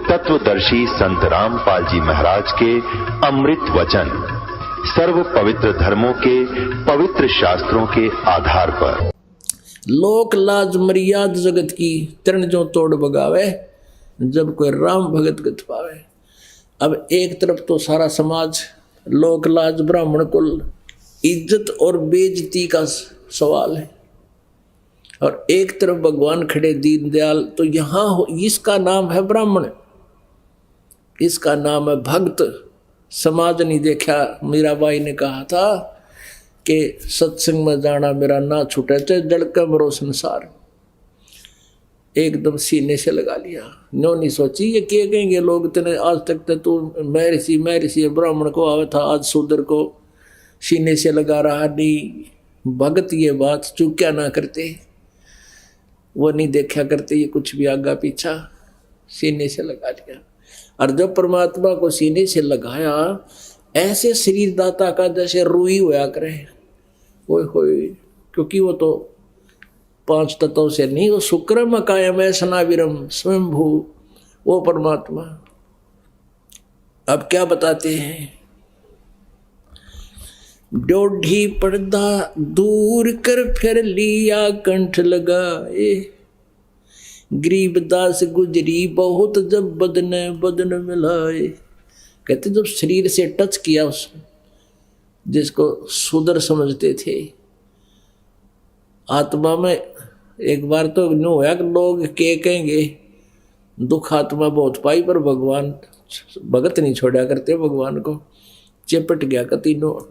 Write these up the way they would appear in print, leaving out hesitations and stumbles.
तत्वदर्शी संत रामपाल जी महाराज के अमृत वचन सर्व पवित्र धर्मों के पवित्र शास्त्रों के आधार पर लोक लाज मर्याद जगत की तरण जो तोड़ बगावे, जब कोई राम भगत गत पावे। अब एक तरफ तो सारा समाज लोक लाज ब्राह्मण कुल इज्जत और बेइज्जती का सवाल है, और एक तरफ भगवान खड़े दीन दयाल। तो यहाँ इसका नाम है ब्राह्मण, इसका नाम है भक्त। समाज नहीं देखा। मीराबाई ने कहा था कि सत्संग में जाना मेरा ना छूटे चाहे जड़का मरो संसार। एकदम सीने से लगा लिया। नो नहीं सोची ये क्या कहेंगे लोग, तेने आज तक तो तू महर्षि ब्राह्मण को आवे था, आज शूद्र को सीने से लगा रहा। नहीं भगत ये बात चूक्या ना करते, वो नहीं देखा करते ये कुछ भी आगा पीछा, सीने से लगा लिया। और जब परमात्मा को सीने से लगाया, ऐसे शरीर दाता का जैसे रूई होया करे। ओए होए, क्योंकि वो तो 5 तत्वों से नहीं, वो शुक्रम कायम है सनाविरम स्वयंभू, वो परमात्मा। अब क्या बताते हैं, डोढ़ी पर्दा दूर कर फिर लिया कंठ लगाए, गरीबदास गुजरी बहुत जब बदन मिलाए। कहते जब शरीर से टच किया उसने, जिसको सुदर समझते थे, आत्मा में एक बार तो नो होया कि लोग के कहेंगे दुख आत्मा बहुत पाई, पर भगवान भगत नहीं छोड़ा करते, भगवान को चिपट गया कति नो।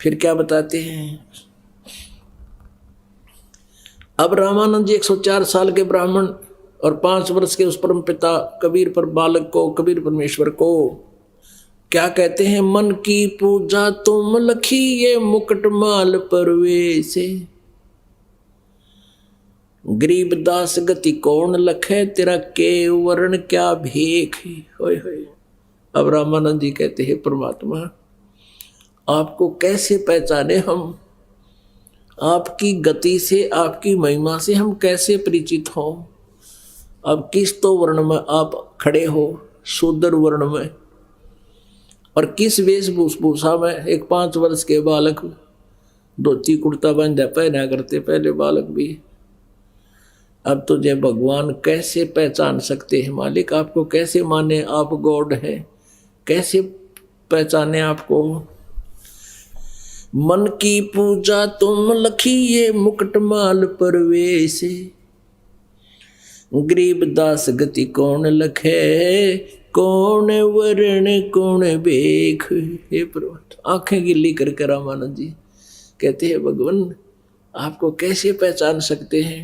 फिर क्या बताते हैं, अब रामानंद जी 104 साल के ब्राह्मण और 5 वर्ष के उस परम पिता कबीर पर बालक को, कबीर परमेश्वर को क्या कहते हैं, मन की पूजा तुम लखी ये मुकुट माल परवेसे, गरीब दास गति कौन लखे तेरा के वर्ण क्या भेख। होय होय। अब रामानंद जी कहते हैं परमात्मा आपको कैसे पहचाने हम, आपकी गति से आपकी महिमा से हम कैसे परिचित हो। अब किस तो वर्ण में आप खड़े हो, शूद्र वर्ण में, और किस वेशभूषा में। एक 5 वर्ष के बालक धोती कुर्ता बांधा पहना करते पहले बालक भी। अब तो जय भगवान कैसे पहचान सकते हैं मालिक, आपको कैसे माने आप गॉड हैं, कैसे पहचाने आपको। मन की पूजा तुम लखी ये मुकुट माल परवेसे, गरीब दास गति कौन लखे, कौन वर्ण कौन बेख। हे प्रभु, आंखें गिल्ली करके रामानंद जी कहते हैं भगवान आपको कैसे पहचान सकते हैं।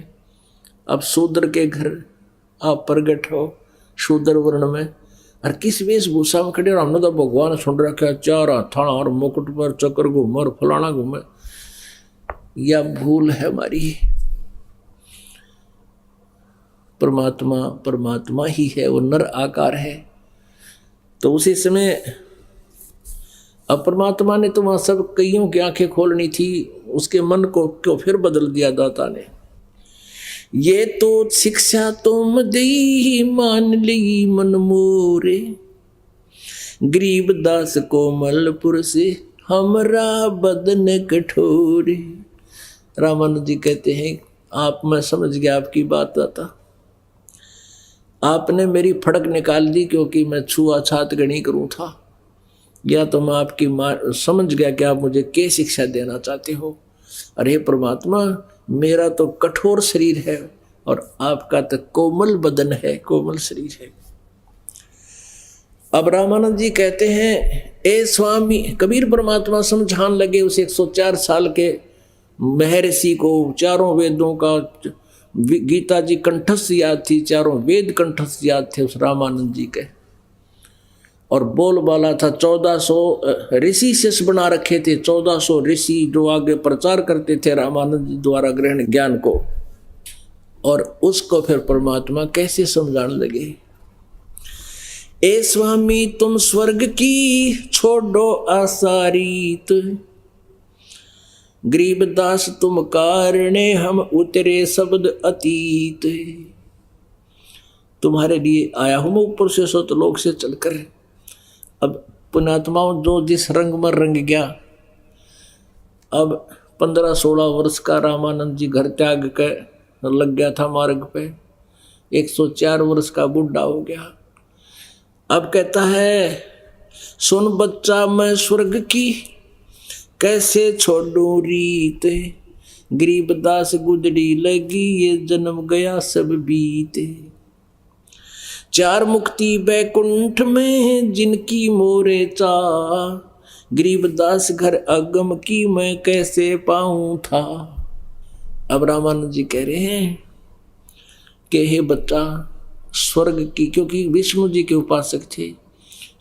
अब शूद्र के घर आप प्रगट हो, शूद्र वर्ण में, और किस वेशभूषा में खड़े। हमने तो भगवान सुन रखा 4 हथाना और मुकुट पर चक्र घूमे और फलाना घूमे। यह भूल है हमारी। परमात्मा परमात्मा ही है, वो नर आकार है। तो उसी समय अब परमात्मा ने तो वहां सब कईयों की आंखें खोलनी थी, उसके मन को क्यों फिर बदल दिया दाता ने। ये तो शिक्षा तुम दी मान ली मन मोरे, गरीब दास कोमलपुर से हमरा बदन कठोरे। रामानंद जी कहते हैं आप, मैं समझ गया आपकी बात आता, आपने मेरी फड़क निकाल दी क्योंकि मैं छुआछात गणी करूं था, या तो मैं आपकी समझ गया कि आप मुझे क्या शिक्षा देना चाहते हो। अरे परमात्मा मेरा तो कठोर शरीर है और आपका तो कोमल बदन है, कोमल शरीर है। अब रामानंद जी कहते हैं ए स्वामी, कबीर परमात्मा समझाने लगे उस 104 साल के महर्षि को। 4 वेदों का गीता जी कंठस्थ याद थी, 4 वेद कंठस्थ याद थे उस रामानंद जी के। और बोलबाला था, 1400 ऋषि शिष्य बना रखे थे, 1400 ऋषि जो आगे प्रचार करते थे रामानंद जी द्वारा ग्रहण ज्ञान को। और उसको फिर परमात्मा कैसे समझाने लगे, ए स्वामी तुम स्वर्ग की छोड़ो आसारीत, गरीबदास तुम कारणे हम उतरे शब्द अतीत। तुम्हारे लिए आया हूं मैं ऊपर से सतलोक से चलकर। अब पुण्यात्माओं, जो जिस रंग में रंग गया। अब 15-16 वर्ष का रामानंद जी घर त्याग के लग गया था मार्ग पे। 104 वर्ष का बुढ़ा हो गया। अब कहता है, सुन बच्चा मैं स्वर्ग की कैसे छोड़ू रीत, गरीबदास गुजरी लगी ये जन्म गया सब बीते। 4 मुक्ति बैकुंठ में जिनकी मोरे चाह, गरीबदास घर अगम की मैं कैसे पाऊं था। अब रामानंद जी कह रहे हैं कि हे बच्चा, स्वर्ग की, क्योंकि विष्णु जी के उपासक थे,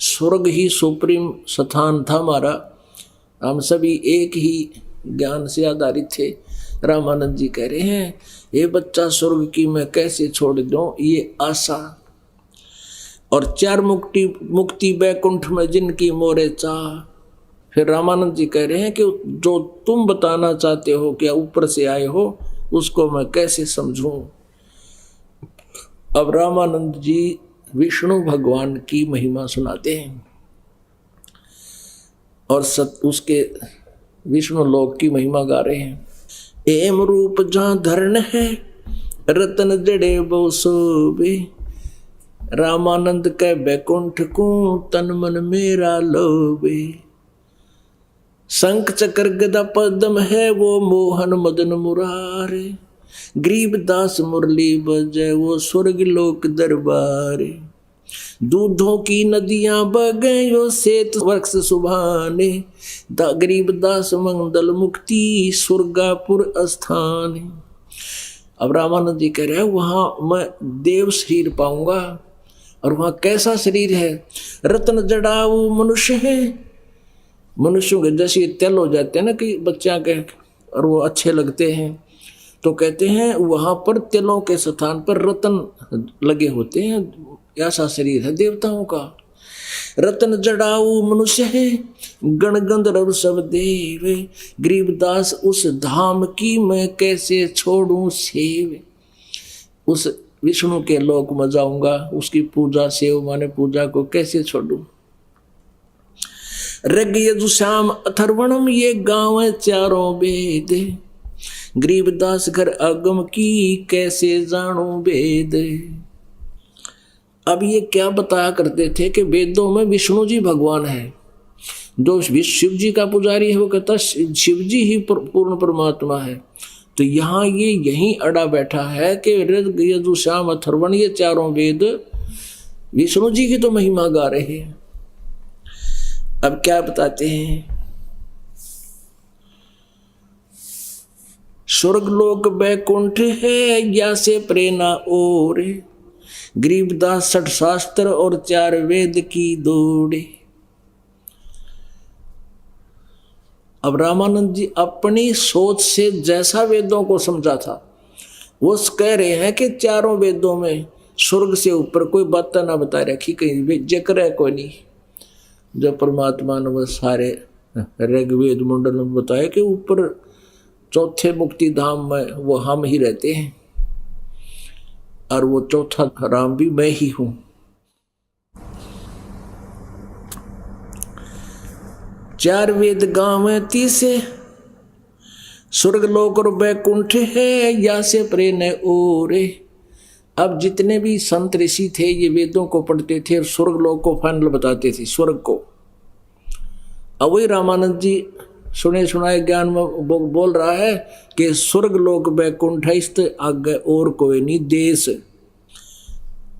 स्वर्ग ही सुप्रीम स्थान था हमारा, हम सभी एक ही ज्ञान से आधारित थे। रामानंद जी कह रहे हैं, ये बच्चा स्वर्ग की मैं कैसे छोड़ दूं ये आशा। और 4 मुक्ति बैकुंठ में जिनकी मोरे चाह। फिर रामानंद जी कह रहे हैं कि जो तुम बताना चाहते हो क्या ऊपर से आए हो, उसको मैं कैसे समझूं। अब रामानंद जी विष्णु भगवान की महिमा सुनाते हैं और उसके विष्णु लोक की महिमा गा रहे हैं। एम रूप जहाँ धरण है रतन जड़े बहु शोभे, रामानंद के बैकुंठ को तन मन मेरा लोभे। शंख चक्र गदा पद्म है वो मोहन मदन मुरारे, गरीबदास मुरली बजे वो स्वर्ग लोक दरबारे। दूधों की नदियां बगे यो सेत वृक्ष सुभाने, गरीबदास मंगल मुक्ति स्वर्गापुर स्थान। अब रामानंद जी कह रहे हैं वहां मैं देव शरीर पाऊंगा। और वहां कैसा शरीर है? रत्न जड़ाऊ मनुष्य है। मनुष्यों के जैसे तेल हो जाते हैं ना कि बच्चा के, और वो अच्छे लगते हैं, तो कहते हैं वहां पर तेलों के स्थान पर रत्न लगे होते हैं। ऐसा शरीर है देवताओं का। रत्न जड़ाऊ मनुष्य है, गण गंधर्व सब देव, गरीबदास उस धाम की मैं कैसे छोड़ूं सेव। उस विष्णु के लोक में जाऊंगा, उसकी पूजा सेव माने पूजा को कैसे छोड़ूं। ऋग यजु साम अथर्वणम ये गाँव है 4 वेद, गरीबदास घर अगम की कैसे जानू वेद। अब ये क्या बताया करते थे कि वेदों में विष्णु जी भगवान है। जो शिव जी का पुजारी है वो कहता शिव जी ही पूर्ण परमात्मा है। तो यहाँ ये यहीं अड़ा बैठा है कि ऋग यजु साम अथर्वण ये 4 वेद विष्णु जी की तो महिमा गा रहे हैं। अब क्या बताते हैं? स्वर्ग लोक बैकुंठ है या से प्रेरणा और, गरीबदास 60 शास्त्र और 4 वेद की दौड़े। अब रामानंद जी अपनी सोच से जैसा वेदों को समझा था वो कह रहे हैं कि 4 वेदों में स्वर्ग से ऊपर कोई बात ना बता रखी, कहीं जिक्र है कोई नहीं। जब परमात्मा ने वो सारे ऋग्वेद मंडल में बताया कि ऊपर 4थे मुक्ति धाम में वो हम ही रहते हैं, और वो 4था राम भी मैं ही हूं। 4 वेद गांव है 30, स्वर्ग लोक और बैकुंठ है या से प्रेरणा और। अब जितने भी संत ऋषि थे ये वेदों को पढ़ते थे और स्वर्ग लोक को फाइनल बताते थे, स्वर्ग को। अब वही रामानंद जी सुने सुनाए ज्ञान में बोल रहा है कि स्वर्ग लोक बैकुंठ है, इससे आगे और कोई नहीं देश।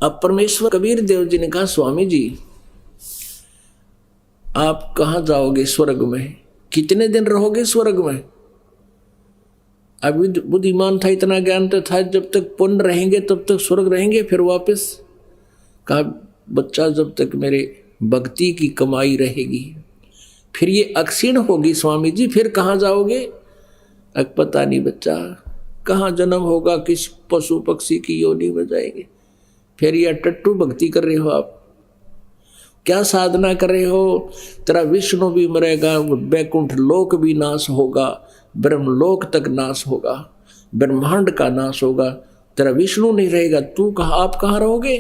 अब परमेश्वर कबीर देव जी ने कहा, स्वामी जी आप कहाँ जाओगे स्वर्ग में? कितने दिन रहोगे स्वर्ग में? अभी बुद्धिमान था, इतना ज्ञान तो था, जब तक पुण्य रहेंगे तब तक स्वर्ग रहेंगे, फिर वापस। कहा बच्चा जब तक मेरे भक्ति की कमाई रहेगी, फिर ये अक्षीण होगी स्वामी जी, फिर कहाँ जाओगे? अब पता नहीं बच्चा, कहाँ जन्म होगा, किस पशु पक्षी की योनि में जाएंगे। फिर ये टट्टू भक्ति कर रहे हो आप, क्या साधना कर रहे हो? तेरा विष्णु भी मरेगा, बैकुंठ लोक भी नाश होगा, ब्रह्मलोक तक नाश होगा, ब्रह्मांड का नाश होगा, तेरा विष्णु नहीं रहेगा, तू कहाँ, आप कहाँ रहोगे?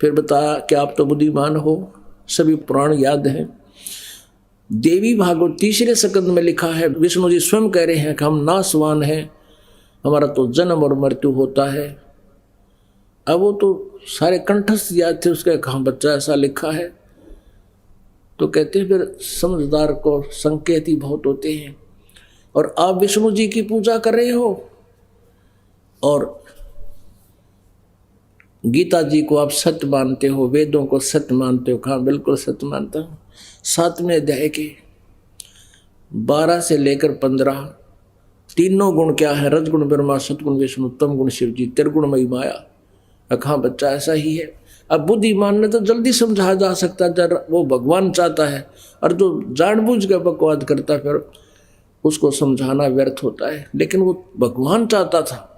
फिर बताया कि आप तो बुद्धिमान हो, सभी पुराण याद हैं। देवी भागवत तीसरे स्कंद में लिखा है, विष्णु जी स्वयं कह रहे हैं कि हम नाशवान हैं, हमारा तो जन्म और मृत्यु होता है। अब वो तो सारे कंठस्थ याद थे उसके, कहाँ बच्चा ऐसा लिखा है। तो कहते हैं फिर समझदार को संकेत ही बहुत होते हैं। और आप विष्णु जी की पूजा कर रहे हो और गीता जी को आप सत्य मानते हो, वेदों को सत्य मानते हो। कहाँ, बिल्कुल सत्य मानता हूँ। 7वें अध्याय के 12 से लेकर 15 तीनों गुण क्या है? रजगुण ब्रह्मा, सतगुण विष्णु, तम गुण शिव जी, त्रिगुणमयी माया। कहाँ बच्चा ऐसा ही है। अब बुद्धिमान ने तो जल्दी समझाया जा सकता है, वो भगवान चाहता है, और जो जानबूझ के बकवाद करता फिर उसको समझाना व्यर्थ होता है। लेकिन वो भगवान चाहता था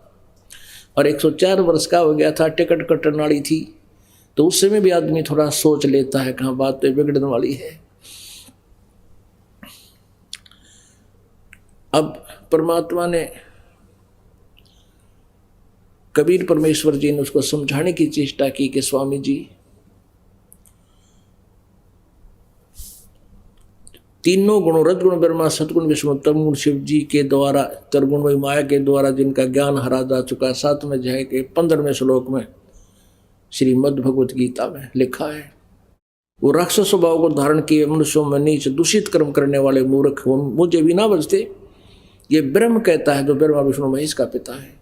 और 104 वर्ष का हो गया था, टिकट कटने वाली थी, तो उस समय भी आदमी थोड़ा सोच लेता है, कहाँ बात तो बिगड़ने वाली है। अब परमात्मा ने, कबीर परमेश्वर जी ने उसको समझाने की चेष्टा की कि स्वामी जी, तीनों गुणों रजगुण ब्रह्मा, सतगुण विष्णु, तम गुण शिव जी के द्वारा, त्रिगुणमयी माया के द्वारा जिनका ज्ञान हरा जा चुका है, 7वें अध्याय के 15वें श्लोक में श्रीमद् भगवत गीता में लिखा है। वो राक्षस स्वभाव को धारण किए मनुष्यों में नीच दूषित कर्म करने वाले मूर्ख मुझे भी ना बचते, ये ब्रह्म कहता है जो ब्रह्मा विष्णु महेश का पिता है।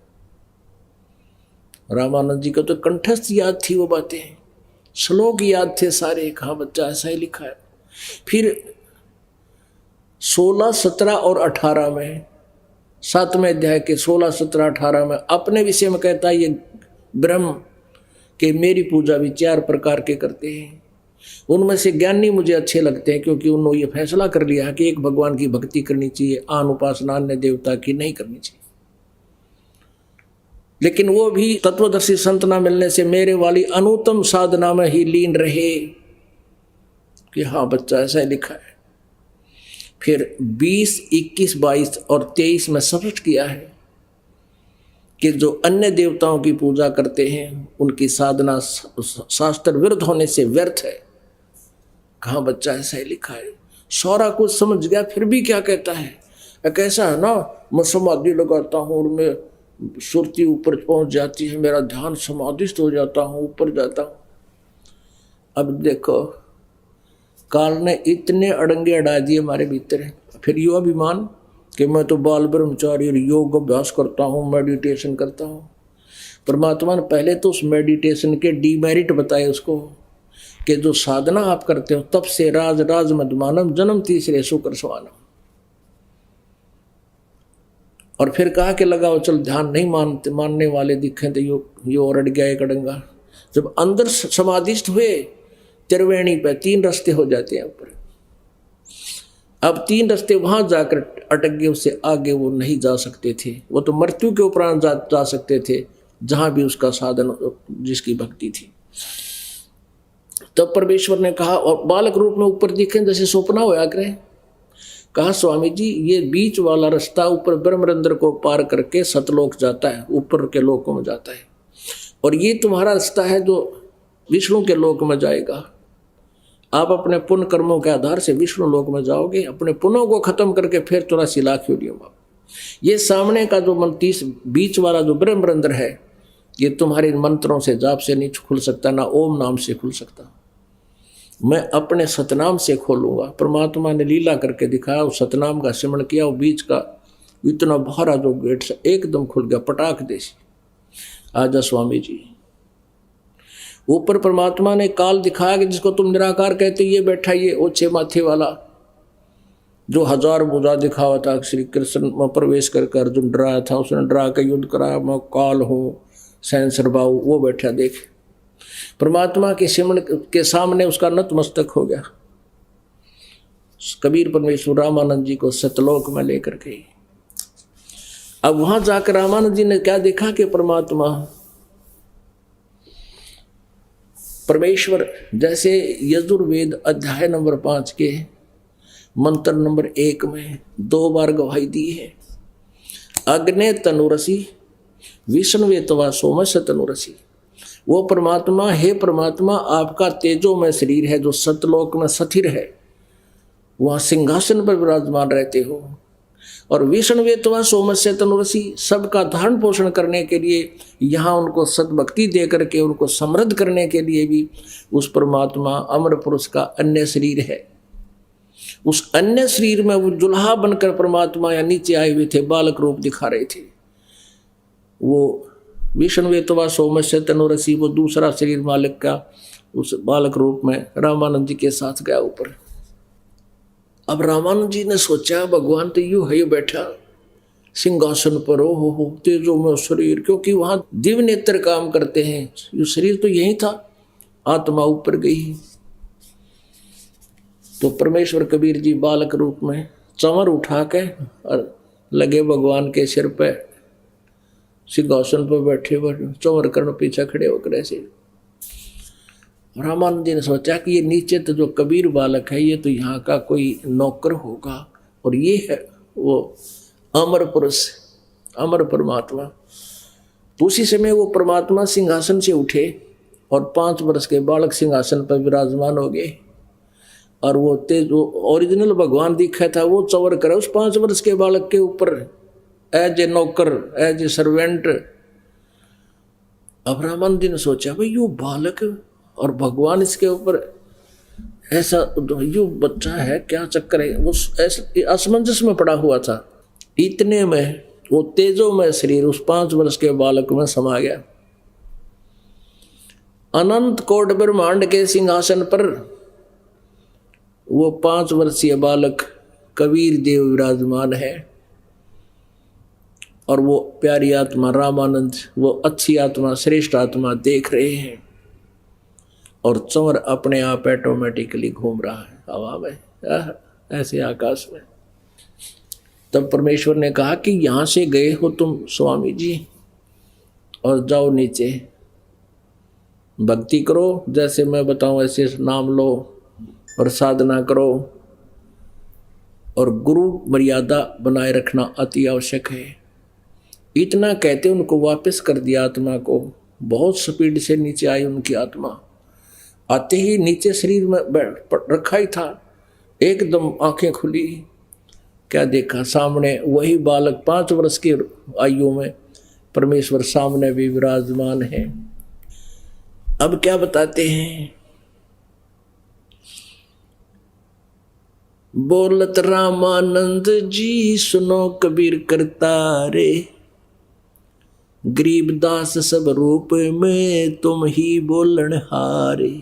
रामानंद जी को तो कंठस्थ याद थी वो बातें, श्लोक याद थे सारे। कहाँ बच्चा ऐसा ही लिखा है। फिर 16, 17 और 18 में, 7वें अध्याय के 16, 17, 18 में अपने विषय में कहता है ये ब्रह्म के मेरी पूजा भी 4 प्रकार के करते हैं। उनमें से ज्ञानी मुझे अच्छे लगते हैं क्योंकि उन्होंने ये फैसला कर लिया है कि एक भगवान की भक्ति करनी चाहिए, आन उपासना अन्य देवता की नहीं करनी चाहिए। लेकिन वो भी तत्वदर्शी संत ना मिलने से मेरे वाली अनुत्तम साधना में ही लीन रहे। कि हाँ बच्चा ऐसा ही लिखा है। फिर 20, 21, 22 और 23 में स्पष्ट किया है कि जो अन्य देवताओं की पूजा करते हैं उनकी साधना शास्त्र विरुद्ध होने से व्यर्थ है। कहाँ बच्चा ऐसा ही लिखा है। सारा कुछ समझ गया फिर भी क्या कहता है, कैसा है ना, मैं समाधि लगाता हूँ और मैं सुरती ऊपर पहुंच जाती है, मेरा ध्यान समाधिस्थ हो जाता हूँ, ऊपर जाता हूँ। अब देखो काल ने इतने अड़ंगे अड़ा दिए हमारे भीतर। फिर यो अभिमान कि मैं तो बाल ब्रह्मचारी और योग अभ्यास करता हूँ, मेडिटेशन करता हूँ। परमात्मा ने पहले तो उस मेडिटेशन के डीमेरिट बताए उसको कि जो साधना आप करते हो तब से राज राज मधुमानम जन्म तीसरे शुक्र स्वानम। और फिर कहा कि लगाओ चल ध्यान नहीं मानने वाले दिखे तो यो और अड़ गया एक अड़ंगा। जब अंदर समाधिस्थ हुए त्रिवेणी पे 3 रास्ते हो जाते हैं ऊपर। अब 3 रास्ते वहां जाकर अटक गए, उससे आगे वो नहीं जा सकते थे। वो तो मृत्यु के उपरांत जा सकते थे जहां भी उसका साधन जिसकी भक्ति थी। तब परमेश्वर ने कहा, और बालक रूप में ऊपर दिखे जैसे सपना होया करे। कहा स्वामी जी ये बीच वाला रास्ता ऊपर ब्रह्मरंध्र को पार करके सतलोक जाता है, ऊपर के लोकों में जाता है, और ये तुम्हारा रास्ता है जो विष्णु के लोक में जाएगा। आप अपने पुण्य कर्मों के आधार से विष्णु लोक में जाओगे, अपने पुण्यों को खत्म करके फिर 84 लाख योनियों में। ये सामने का जो 30 बीच वाला जो ब्रह्मरंध्र है ये तुम्हारे मंत्रों से जाप से नहीं खुल सकता, ना ओम नाम से खुल सकता, मैं अपने सतनाम से खोलूंगा। परमात्मा ने लीला करके दिखाया, उस सतनाम का सिमरण किया, वो बीच का इतना बहारा जो गेट से एकदम खुल गया, पटाख देसी। आजा स्वामी जी। ऊपर परमात्मा ने काल दिखाया कि जिसको तुम निराकार कहते, ये बैठा ये ओछे माथे वाला जो 1000 भुजा दिखावा था, श्री कृष्ण में प्रवेश करके अर्जुन डराया था, उसने डरा के युद्ध कराया, मैं काल हूँ सैंसर बाहु, वो बैठा देख। परमात्मा के सिमरण के सामने उसका नतमस्तक हो गया। कबीर परमेश्वर रामानंद जी को सतलोक में लेकर गए। अब वहां जाकर रामानंद जी ने क्या देखा कि परमात्मा परमेश्वर जैसे यजुर्वेद अध्याय नंबर 5 के मंत्र नंबर 1 में 2 बार गवाही दी है, अग्ने तनुरसी विष्णुवे तवा सोम से तनुरसी। वो परमात्मा, हे परमात्मा, आपका तेजोमय शरीर है जो सतलोक में स्थिर है, वहां सिंहासन पर विराजमान रहते हो। और विष्णुवे तवा सोम से तनुरसी, सबका धारण पोषण करने के लिए, यहाँ उनको सद्भक्ति दे करके उनको समृद्ध करने के लिए भी उस परमात्मा अमर पुरुष का अन्य शरीर है। उस अन्य शरीर में वो जुल्हा बनकर परमात्मा या नीचे आए हुए थे, बालक रूप दिखा रहे थे। वो विष्णुवे तवा सोम से तनुरसी, वो दूसरा शरीर मालिक का उस बालक रूप में रामानंद जी के साथ गया ऊपर। अब रामानंद जी ने सोचा भगवान तो यूं है बैठा सिंहासन पर, हो तेजो में शरीर, क्योंकि वहां दिव्य नेत्र काम करते हैं, ये शरीर तो यही था, आत्मा ऊपर गई। तो परमेश्वर कबीर जी बालक रूप में चंवर उठा के और लगे भगवान के सिर पे, सिंहासन पर बैठे चंवर कर्ण पीछे खड़े होकर ऐसे। रामानंद जी ने सोचा कि ये नीचे तो जो कबीर बालक है ये तो यहाँ का कोई नौकर होगा, और ये है वो अमर पुरुष, अमर परमात्मा। तो उसी समय वो परमात्मा सिंहासन से उठे और 5 वर्ष के बालक सिंहासन पर विराजमान हो गए। और वो तेज जो ओरिजिनल भगवान दिखा था वो चंवर करे उस 5 वर्ष के बालक के ऊपर, एज ए नौकर, एज ए सर्वेंट। अब रामानंद जी ने सोचा भाई यो बालक और भगवान इसके ऊपर ऐसा, यो बच्चा है, क्या चक्कर है। वो ऐसे असमंजस में पड़ा हुआ था। इतने में वो तेजोमय शरीर उस 5 वर्ष के बालक में समा गया। अनंत कोट ब्रह्मांड के सिंहासन पर वो 5 वर्षीय बालक कबीर देव विराजमान है। और वो प्यारी आत्मा रामानंद, वो अच्छी आत्मा, श्रेष्ठ आत्मा देख रहे हैं। और चंवर अपने आप ऑटोमेटिकली घूम रहा है हवा में, ऐसे आकाश में। तब परमेश्वर ने कहा कि यहाँ से गए हो तुम स्वामी जी, और जाओ नीचे भक्ति करो, जैसे मैं बताऊं ऐसे नाम लो और साधना करो, और गुरु मर्यादा बनाए रखना अति आवश्यक है। इतना कहते उनको वापस कर दिया आत्मा को। बहुत स्पीड से नीचे आई उनकी आत्मा। आते ही नीचे शरीर में रखा ही था, एकदम आंखें खुली, क्या देखा सामने वही बालक 5 वर्ष की आयु में परमेश्वर सामने भी विराजमान है। अब क्या बताते हैं, बोलत रामानंद जी सुनो कबीर करतारे, गरीबदास सब रूप में तुम ही बोलन हारे।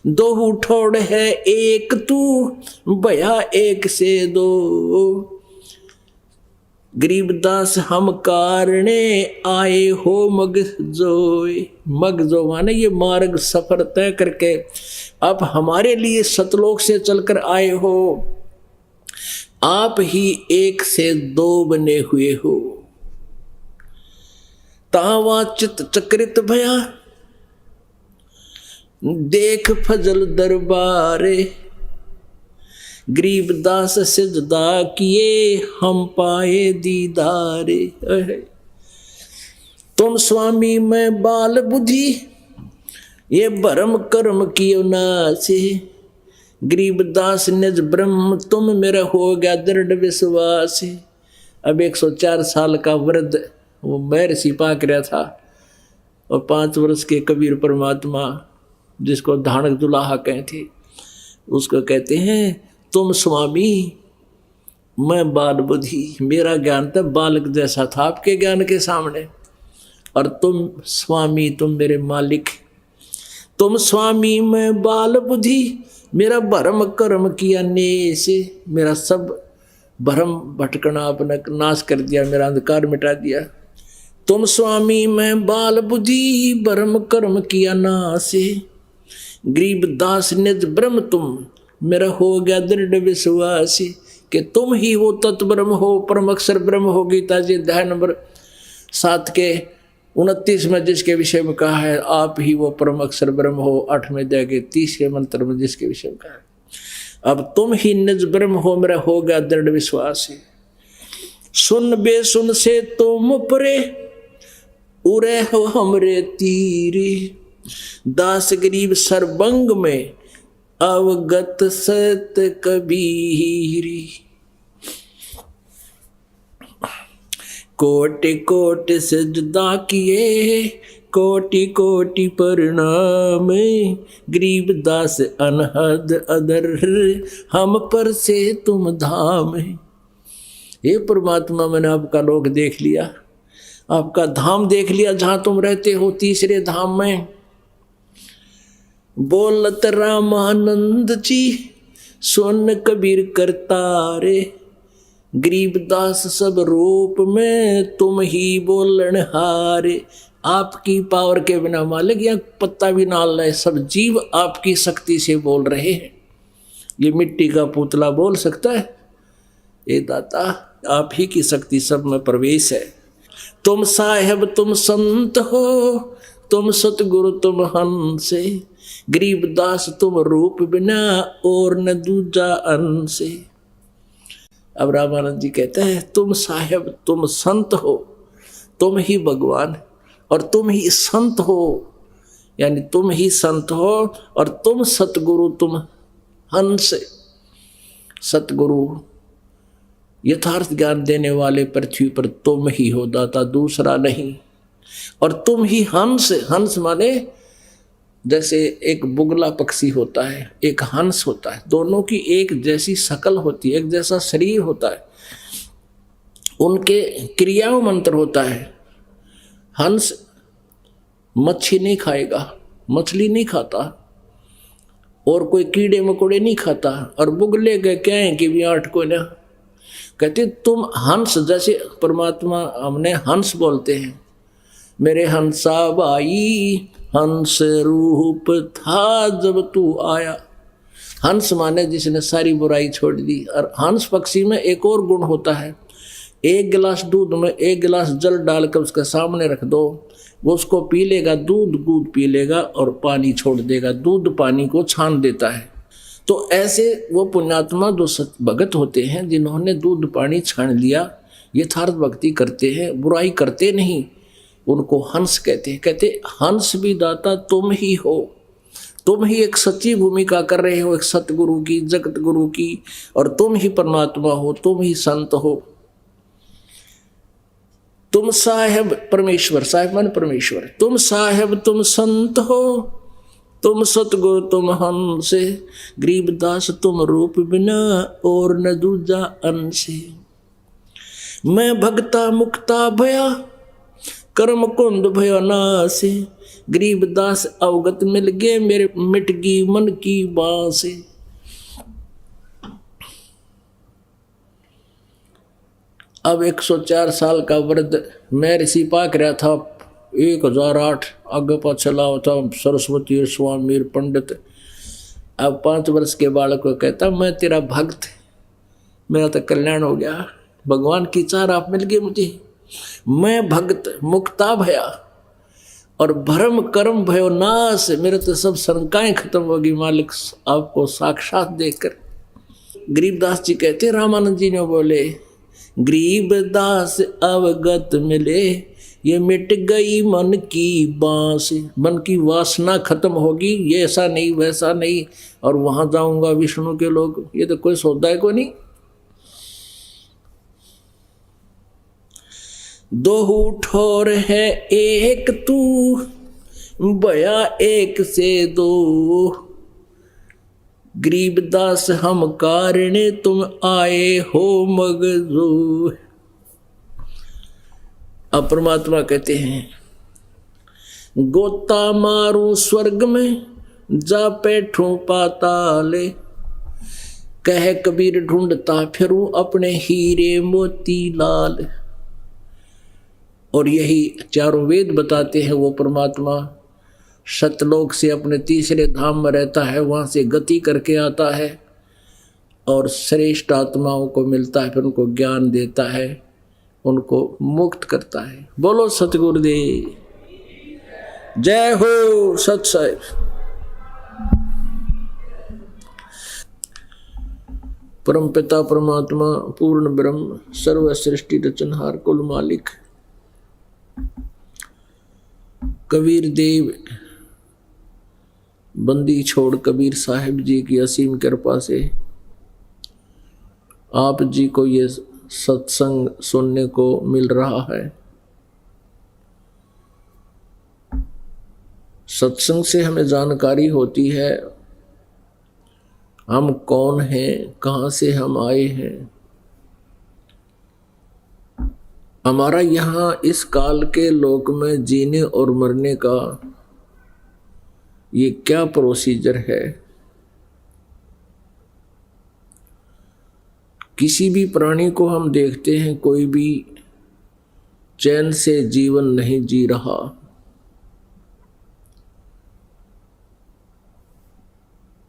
2 ठोड़ है एक तू भया एक से 2, गरीबदास हम कारणे आए हो मगजोय। मगजो माने ये मार्ग सफर तय करके अब हमारे लिए सतलोक से चलकर आए हो। आप ही 1 से 2 बने हुए हो। तावा चित चक्रित भया देख फजल दरबारे, गरीबदास सिजदा किए हम पाए दीदारे। तुम स्वामी मैं बाल बुद्धि ये भरम कर्म कियो नासे, गरीबदास निज ब्रह्म तुम मेरा हो गया दृढ़ विश्वास। अब 104 साल का वृद्ध वो महर्षि पाक रहा था, और 5 वर्ष के कबीर परमात्मा जिसको धानक दुलाहा कहे थे, उसको कहते हैं तुम स्वामी मैं बाल बुद्धि। मेरा ज्ञान तो बालक जैसा था आपके ज्ञान के सामने, और तुम स्वामी तुम मेरे मालिक। तुम स्वामी मैं बाल बुद्धि, मेरा भरम कर्म किया नेस, मेरा सब भरम भटकना आपने नाश कर दिया, मेरा अंधकार मिटा दिया। तुम स्वामी मैं बाल बुद्धि भरम कर्म किया नाश, गरीबदास निज ब्रह्म तुम मेरा हो गया दृढ़ विश्वास, कि तुम ही वो तत्ब्रह्म हो, परम अक्षर ब्रह्म हो। गीता जी अध्याय नंबर 7 के 29 में जिसके विषय में कहा है आप ही वो परम अक्षर ब्रह्म हो, 8वें अध्याय के 30वें मंत्र में जिसके विषय में कहा है अब तुम ही निज ब्रह्म हो, मेरा हो गया दृढ़ विश्वास है। सुन बेसुन से तुम परे उरे हो हमरे तीरे, दास गरीब सरबंग में अवगत सत कबीरी। कोटि कोटि सजदा किए, कोटि कोटि प्रणाम, गरीब दास अनहद अदर, हम पर से तुम धाम। हे परमात्मा, मैंने आपका लोक देख लिया, आपका धाम देख लिया जहां तुम रहते हो, तीसरे धाम में। बोलत रामानंद जी सुन कबीर करतारे, गरीबदास सब रूप में तुम ही बोलन हारे। आपकी पावर के बिना मालिक या पत्ता भी ना ले, सब जीव आपकी शक्ति से बोल रहे हैं। ये मिट्टी का पुतला बोल सकता है? ये दाता आप ही की शक्ति सब में प्रवेश है। तुम साहेब तुम संत हो, तुम सतगुरु तुम हंस, गरीबदास तुम रूप बिना और न दूजा अंश। अब रामानंद जी कहते हैं तुम साहेब तुम संत हो, तुम ही भगवान और तुम ही संत हो, यानी तुम ही संत हो और तुम सतगुरु तुम हंस। सतगुरु यथार्थ ज्ञान देने वाले पृथ्वी पर तुम ही हो दाता, दूसरा नहीं। और तुम ही हंस, हंस माने जैसे एक बुगला पक्षी होता है, एक हंस होता है, दोनों की एक जैसी शकल होती है, एक जैसा शरीर होता है, उनके क्रियाओं मंत्र होता है। हंस मच्छी नहीं खाएगा, मछली नहीं खाता और कोई कीड़े मकोड़े नहीं खाता, और बुगले के क्या है कि भी आठ को ना कहते तुम हंस, जैसे परमात्मा हमने हंस बोलते हैं, मेरे हंसा भाई हंस रूप था जब तू आया। हंस माने जिसने सारी बुराई छोड़ दी। और हंस पक्षी में एक और गुण होता है, एक गिलास दूध में एक गिलास जल डालकर उसके सामने रख दो, वो उसको पी लेगा, दूध पी लेगा और पानी छोड़ देगा, दूध पानी को छान देता है। तो ऐसे वो पुण्यात्मा जो भगत होते हैं जिन्होंने दूध पानी छान लिया, यथार्थ भक्ति करते हैं, बुराई करते नहीं, उनको हंस कहते हैं। कहते हंस भी दाता तुम ही हो, तुम ही एक सच्ची भूमिका कर रहे हो, एक सतगुरु की, जगत गुरु की, और तुम ही परमात्मा हो, तुम ही संत हो। तुम साहेब परमेश्वर, साहेब मान परमेश्वर, तुम साहेब तुम संत हो, तुम सतगुरु तुम हंस, गरीबदास तुम रूप बिना और न दूजा अंश। मैं भक्ता मुक्ता भया कर्म कुंद भयो नाश, गरीबदास अवगत मिल गए मेरे मिट गई मन की बांस। अब 104 साल का वृद्ध मैं ऋषि पाक रहा था, 1008 आगे पाछे लाओ था, सरस्वती स्वामी पंडित। अब 5 वर्ष के बालक को कहता मैं तेरा भक्त, मेरा तो कल्याण हो गया, भगवान की चार आप मिल गए मुझे। मैं भक्त मुक्ता भया और भरम कर्म भयो नाश, मेरे तो सब शंकाएं खत्म होगी मालिक आपको साक्षात देखकर। गरीबदास जी कहते, रामानंद जी ने बोले गरीबदास अवगत मिले, ये मिट गई मन की बांस, मन की वासना खत्म होगी, ये ऐसा नहीं वैसा नहीं और वहां जाऊंगा विष्णु के लोग, ये तो कोई सौदा है को नहीं। दो ठोर है एक तू, बया एक से दो, गरीबदास हम कारणे तुम आए हो मगजो। अब परमात्मा कहते हैं गोता मारू स्वर्ग में जा बैठूं पाताले, कह कबीर ढूंढता फिरूं अपने हीरे मोती लाल। और यही चारों वेद बताते हैं वो परमात्मा सतलोक से अपने तीसरे धाम में रहता है, वहाँ से गति करके आता है और श्रेष्ठ आत्माओं को मिलता है, फिर उनको ज्ञान देता है, उनको मुक्त करता है। बोलो सतगुरुदेव जय हो सत साहिब। परम पिता परमात्मा पूर्ण ब्रह्म सर्व सृष्टि रचनहार कुल मालिक कबीर देव बंदी छोड़ कबीर साहिब जी की असीम कृपा से आप जी को ये सत्संग सुनने को मिल रहा है। सत्संग से हमें जानकारी होती है हम कौन हैं, कहाँ से हम आए हैं, हमारा यहाँ इस काल के लोक में जीने और मरने का ये क्या प्रोसीजर है। किसी भी प्राणी को हम देखते हैं कोई भी चैन से जीवन नहीं जी रहा।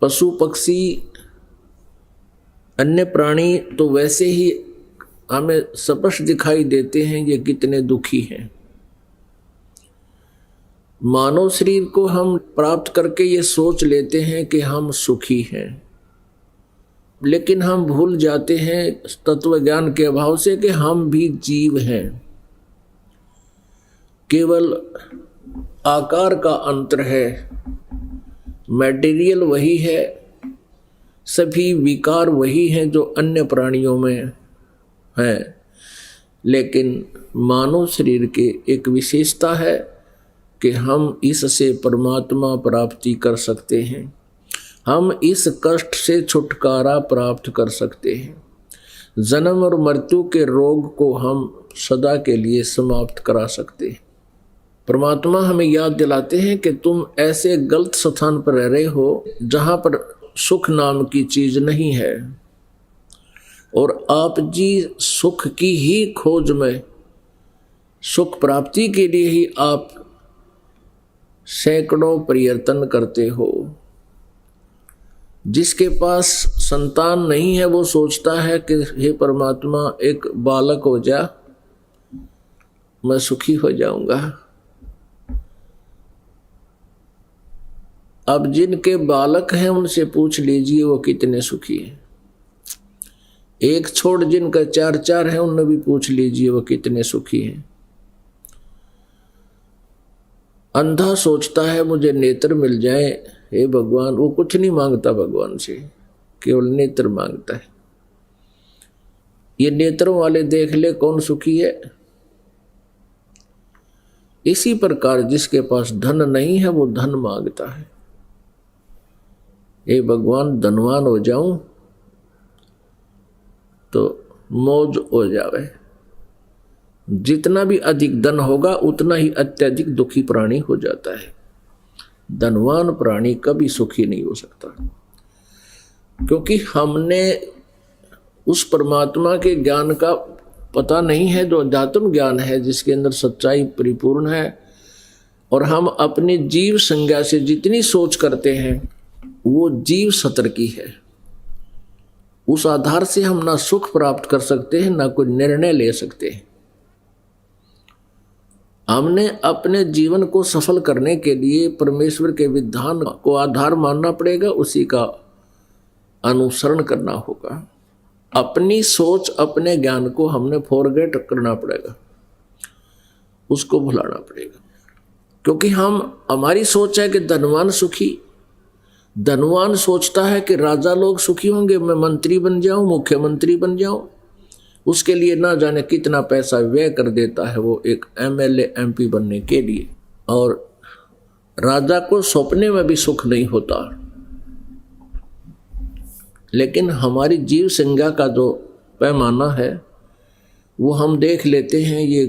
पशु पक्षी अन्य प्राणी तो वैसे ही हमें स्पष्ट दिखाई देते हैं ये कितने दुखी हैं। मानव शरीर को हम प्राप्त करके ये सोच लेते हैं कि हम सुखी हैं, लेकिन हम भूल जाते हैं तत्व ज्ञान के अभाव से कि हम भी जीव हैं। केवल आकार का अंतर है, मटेरियल वही है, सभी विकार वही हैं जो अन्य प्राणियों में हैं, लेकिन मानव शरीर के एक विशेषता है कि हम इससे परमात्मा प्राप्ति कर सकते हैं, हम इस कष्ट से छुटकारा प्राप्त कर सकते हैं। जन्म और मृत्यु के रोग को हम सदा के लिए समाप्त करा सकते हैं। परमात्मा हमें याद दिलाते हैं कि तुम ऐसे गलत स्थान पर रह रहे हो जहां पर सुख नाम की चीज नहीं है, और आप जी सुख की ही खोज में, सुख प्राप्ति के लिए ही आप सैकड़ों प्रयत्न करते हो। जिसके पास संतान नहीं है वो सोचता है कि हे परमात्मा एक बालक हो जा, मैं सुखी हो जाऊंगा। अब जिनके बालक हैं उनसे पूछ लीजिए वो कितने सुखी हैं। एक छोड़ जिनका 4-4 है उनने भी पूछ लीजिए वो कितने सुखी हैं। अंधा सोचता है मुझे नेत्र मिल जाए, हे भगवान, वो कुछ नहीं मांगता भगवान से, केवल नेत्र मांगता है। ये नेत्रों वाले देख ले कौन सुखी है। इसी प्रकार जिसके पास धन नहीं है वो धन मांगता है, हे भगवान धनवान हो जाऊं तो मौज हो जावे। जितना भी अधिक धन होगा उतना ही अत्यधिक दुखी प्राणी हो जाता है। धनवान प्राणी कभी सुखी नहीं हो सकता, क्योंकि हमने उस परमात्मा के ज्ञान का पता नहीं है जो अध्यात्म ज्ञान है, जिसके अंदर सच्चाई परिपूर्ण है। और हम अपनी जीव संज्ञा से जितनी सोच करते हैं वो जीव सतर की है। उस आधार से हम ना सुख प्राप्त कर सकते हैं ना कोई निर्णय ले सकते हैं। हमने अपने जीवन को सफल करने के लिए परमेश्वर के विधान को आधार मानना पड़ेगा, उसी का अनुसरण करना होगा। अपनी सोच अपने ज्ञान को हमने फॉरगेट करना पड़ेगा, उसको भुलाना पड़ेगा। क्योंकि हमारी सोच है कि धनवान सुखी, धनवान सोचता है कि राजा लोग सुखी होंगे, मैं मंत्री बन जाऊं, मुख्यमंत्री बन जाऊं। उसके लिए ना जाने कितना पैसा व्यय कर देता है वो एक MLA MP बनने के लिए, और राजा को सपने में भी सुख नहीं होता। लेकिन हमारी जीव संज्ञा का जो पैमाना है वो हम देख लेते हैं। ये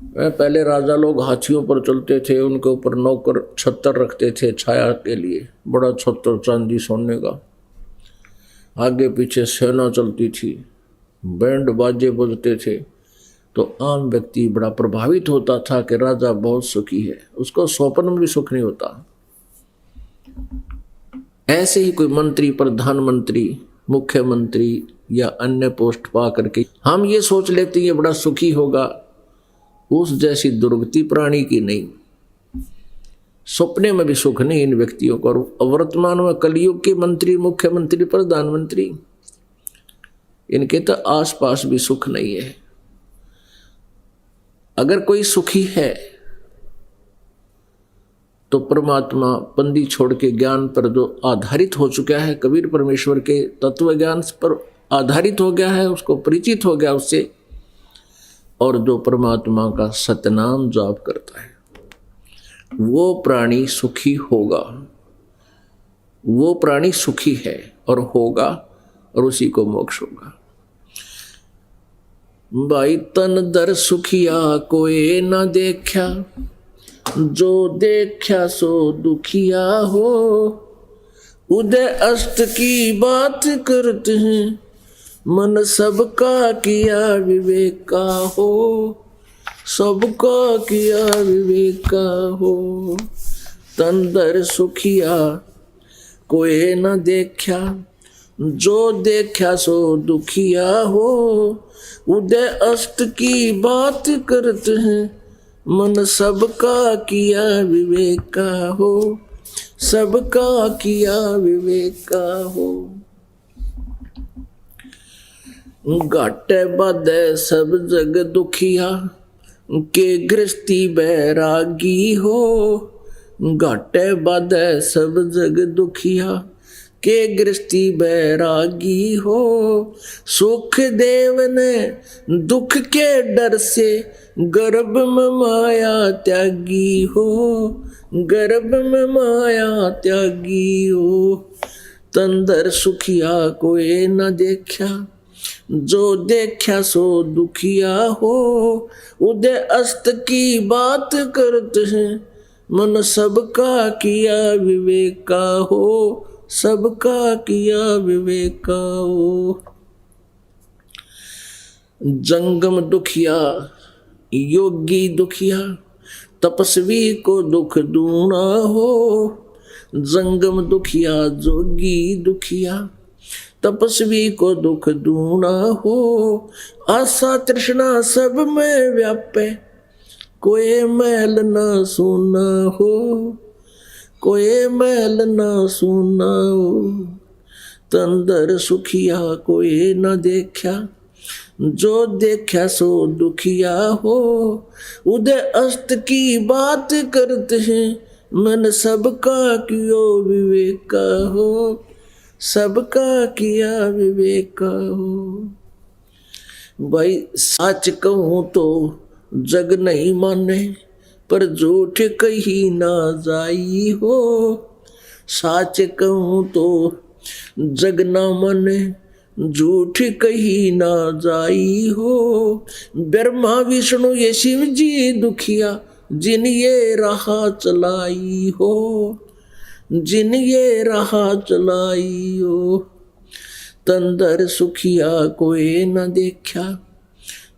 पहले राजा लोग हाथियों पर चलते थे, उनके ऊपर नौकर छत्तर रखते थे छाया के लिए, बड़ा छत्तर चांदी सोने का, आगे पीछे सेना चलती थी, बैंड बाजे बजते थे। तो आम व्यक्ति बड़ा प्रभावित होता था कि राजा बहुत सुखी है, उसको स्वप्न में भी सुख नहीं होता। ऐसे ही कोई मंत्री, प्रधानमंत्री, मुख्यमंत्री या अन्य पोस्ट पा करके हम ये सोच लेते ये बड़ा सुखी होगा, उस जैसी दुर्गति प्राणी की नहीं। सपने में भी सुख नहीं इन व्यक्तियों को। वर्तमान में कलयुग के मंत्री, मुख्यमंत्री, प्रधानमंत्री, इनके तो आसपास भी सुख नहीं है। अगर कोई सुखी है तो परमात्मा पंदी छोड़ के ज्ञान पर जो आधारित हो चुका है, कबीर परमेश्वर के तत्व ज्ञान पर आधारित हो गया है, उसको परिचित हो गया उससे, और जो परमात्मा का सतनाम जाप करता है वो प्राणी सुखी होगा। वो प्राणी सुखी है और होगा, और उसी को मोक्ष होगा। भाई तन दर सुखिया कोई न देखा, जो देखा सो दुखिया हो। उदय अस्त की बात करते हैं, मन सबका किया विवेक का हो। सबका किया विवेक का हो। तन दर सुखिया कोई न देखा, जो देखा सो दुखिया हो। उदय अस्त की बात करते हैं, मन सबका किया विवेक का हो। सबका किया विवेक का हो। घाटे बाधे सब जग दुखिया, के गृहस्थी बैरागी हो। घाटे बाधे सब जग दुखिया, के गृहस्थी बैरागी हो। सुख देव ने दुख के डर से, गर्भ में माया त्यागी हो। गर्भ में माया त्यागी हो। तंदर सुखिया कोई न देखा, जो देखा सो दुखिया हो। उदय अस्त की बात करते हैं, मन सबका किया विवेक का हो। सबका किया विवेक का हो। जंगम दुखिया योगी दुखिया, तपस्वी को दुख दूना हो। जंगम दुखिया जोगी दुखिया, तपस्वी को दुख दूना हो। आशा तृष्णा सब में व्यापे, कोई मैल न सुना हो। कोई मैल न सुना हो। तंदर सुखिया कोई न देखा, जो देखा सो दुखिया हो। उदय अस्त की बात करते हैं, मन सबका कियो विवेक का हो। सबका किया विवेक का हो। भाई सच कहूं तो जग नहीं माने, पर झूठ कही ना जाई हो। सच कहूं तो जग ना माने, झूठ कही ना जाई हो। ब्रह्मा विष्णु ये शिव जी दुखिया, जिन ये राह चलाई हो। जिन ये राह चलाई हो। तंदर सुखिया कोई न देखा,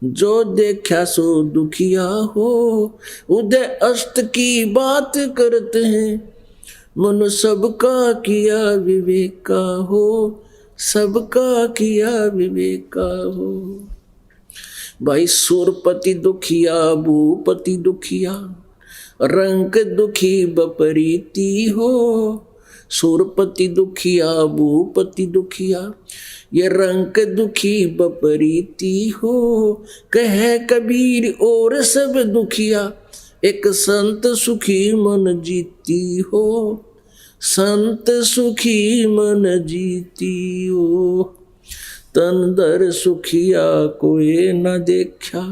जो देखा सो दुखिया हो। उदय अस्त की बात करते हैं, मन सबका किया विवेक का हो। सबका किया विवेक का हो। भाई सुरपति दुखिया भूपति दुखिया, रंग दुखी बपरीती हो। सुरपति दुखिया भूपति दुखिया, ये रंग दुखी बपरीती हो। कहे कबीर और सब दुखिया, एक संत सुखी मन जीती हो। संत सुखी मन जीती हो। तन दर सुखिया कोई न देखा,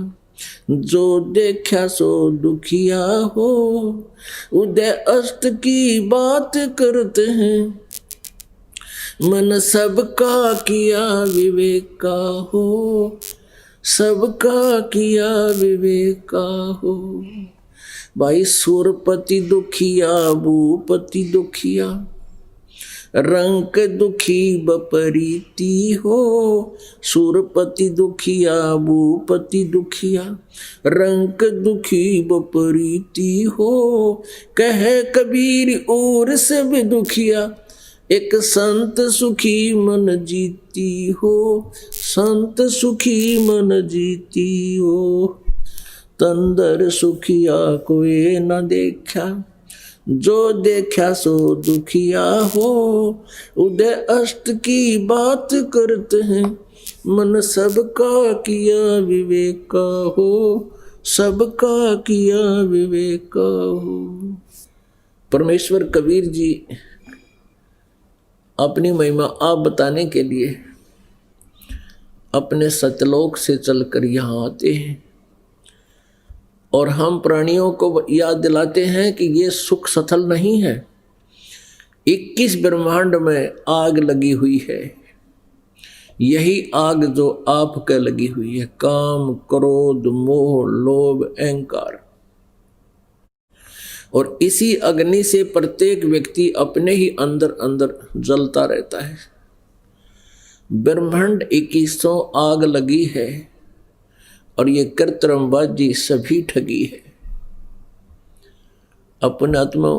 जो देखा सो दुखिया हो। उदय अस्त की बात करते हैं, मन सबका किया विवेक का हो। सबका किया विवेक का हो। भाई सुरपति दुखिया भूपति दुखिया, रंक दुखी बपरीती हो। सुरपति दुखिया भूपति दुखिया, रंक दुखी बपरीती हो। कहे कबीर और सब दुखिया, एक संत सुखी मन जीती हो। संत सुखी मन जीती हो। तंदर सुखिया कोई न देखा, जो देखा सो दुखिया हो। उदय अस्त की बात करते हैं, मन सबका किया विवेक का हो। सबका किया विवेक का हो। परमेश्वर कबीर जी अपनी महिमा आप बताने के लिए अपने सतलोक से चलकर यहाँ आते हैं और हम प्राणियों को याद दिलाते हैं कि ये सुख सथल नहीं है। 21 ब्रह्मांड में आग लगी हुई है, यही आग जो आपके लगी हुई है, काम, क्रोध, मोह, लोभ, अहंकार। और इसी अग्नि से प्रत्येक व्यक्ति अपने ही अंदर अंदर जलता रहता है। ब्रह्मांड 21 आग लगी है और ये कृत्रिमबाजी सभी ठगी है। अपने आत्मा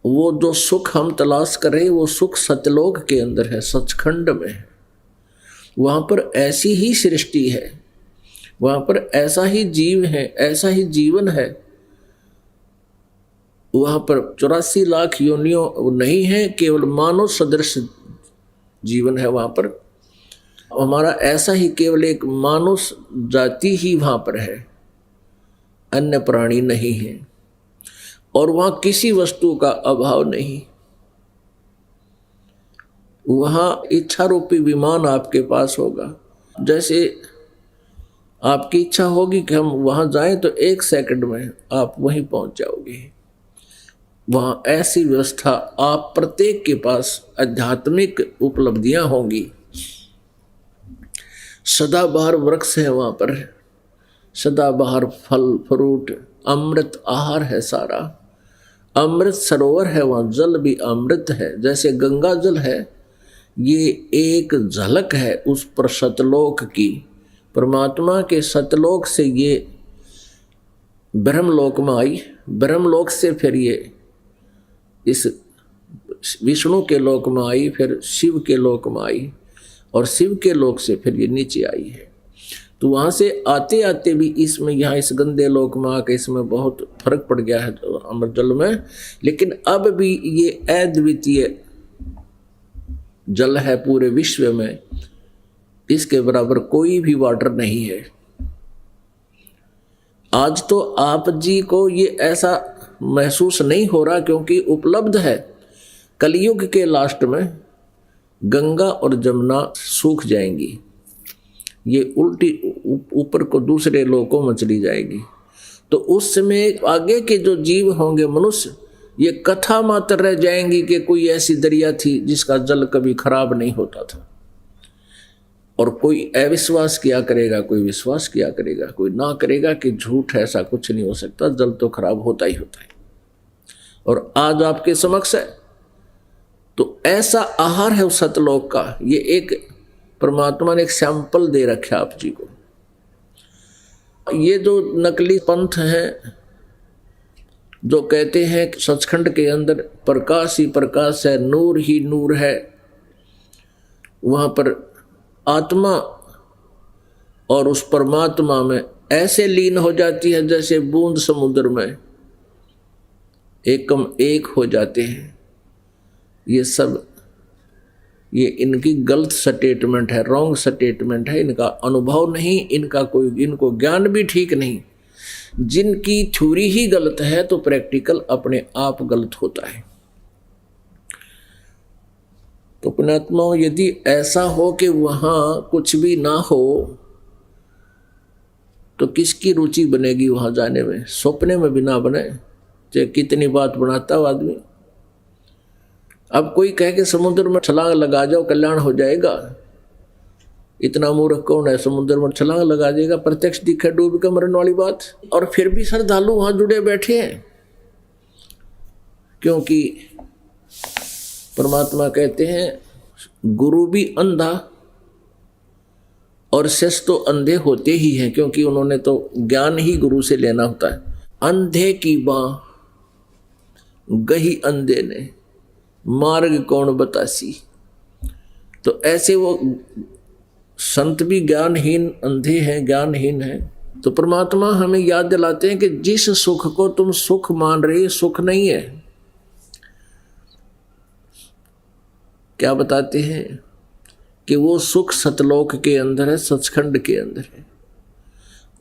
वो जो सुख हम तलाश कर रहे वो सुख सतलोक के अंदर है, सचखंड में है। वहां पर ऐसी ही सृष्टि है, वहां पर ऐसा ही जीव है, ऐसा ही जीवन है। वहां पर 84 लाख योनियों नहीं है, केवल मानव सदृश जीवन है वहां पर। हमारा ऐसा ही केवल एक मानव जाति ही वहां पर है, अन्य प्राणी नहीं है। और वहां किसी वस्तु का अभाव नहीं। वहां इच्छा रूपी विमान आपके पास होगा। जैसे आपकी इच्छा होगी कि हम वहां जाएं तो 1 सेकंड में आप वहीं पहुंच जाओगे। वहां ऐसी व्यवस्था आप प्रत्येक के पास आध्यात्मिक उपलब्धियां होंगी। सदाबहार वृक्ष है वहां पर, सदाबहार फल फ्रूट, अमृत आहार है सारा। अमृत सरोवर है, वहां जल भी अमृत है। जैसे गंगा जल है, ये एक झलक है उस पर सतलोक की। परमात्मा के सतलोक से ये ब्रह्मलोक में आई, ब्रह्मलोक से फिर ये इस विष्णु के लोक में आई, फिर शिव के लोक में आई और शिव के लोक से फिर ये नीचे आई है। तो वहाँ से आते आते भी इसमें यहाँ इस गंदे लोक में आके इसमें बहुत फर्क पड़ गया है अमृत जल में। लेकिन अब भी ये अद्वितीय जल है पूरे विश्व में, इसके बराबर कोई भी वाटर नहीं है। आज तो आप जी को ये ऐसा महसूस नहीं हो रहा क्योंकि उपलब्ध है। कलयुग के लास्ट में गंगा और जमुना सूख जाएंगी, ये उल्टी ऊपर को दूसरे लोकों में चली जाएगी। तो उस समय आगे के जो जीव होंगे मनुष्य, ये कथा मात्र रह जाएंगी कि कोई ऐसी दरिया थी जिसका जल कभी खराब नहीं होता था। और कोई अविश्वास किया करेगा, कोई विश्वास किया करेगा, कोई ना करेगा कि झूठ ऐसा कुछ नहीं हो सकता, जल तो खराब होता ही होता है। और आज आपके समक्ष है तो ऐसा आहार है उस सतलोक का। ये एक परमात्मा ने एक सैंपल दे रखा आप जी को। ये जो नकली पंथ हैं जो कहते हैं कि सचखंड के अंदर प्रकाश ही प्रकाश है, नूर ही नूर है, वहां पर आत्मा और उस परमात्मा में ऐसे लीन हो जाती है जैसे बूंद समुद्र में एकम एक हो जाते हैं। ये सब ये इनकी गलत स्टेटमेंट है, रॉन्ग स्टेटमेंट है। इनका अनुभव नहीं, इनका कोई इनको ज्ञान भी ठीक नहीं। जिनकी थ्योरी ही गलत है तो प्रैक्टिकल अपने आप गलत होता है। तो पुण्यात्मा, यदि ऐसा हो कि वहां कुछ भी ना हो तो किसकी रुचि बनेगी वहां जाने में? सपने में भी ना बने, चाहे कितनी बात बनाता हो आदमी। अब कोई कहे कि समुद्र में छलांग लगा जाओ कल्याण हो जाएगा, इतना मूर्ख कौन है? समुद्र में छलांग लगा जाएगा, प्रत्यक्ष दिखे डूब के मरने वाली बात। और फिर भी श्रद्धालु वहां जुड़े बैठे हैं, क्योंकि परमात्मा कहते हैं गुरु भी अंधा और शिष्य तो अंधे होते ही हैं, क्योंकि उन्होंने तो ज्ञान ही गुरु से लेना होता है। अंधे की बाँ गही अंधे ने, मार्ग कौन बतासी। तो ऐसे वो संत भी ज्ञानहीन अंधे हैं, ज्ञानहीन हैं। तो परमात्मा हमें याद दिलाते हैं कि जिस सुख को तुम सुख मान रहे सुख नहीं है। क्या बताते हैं कि वो सुख सतलोक के अंदर है, सचखंड के अंदर है।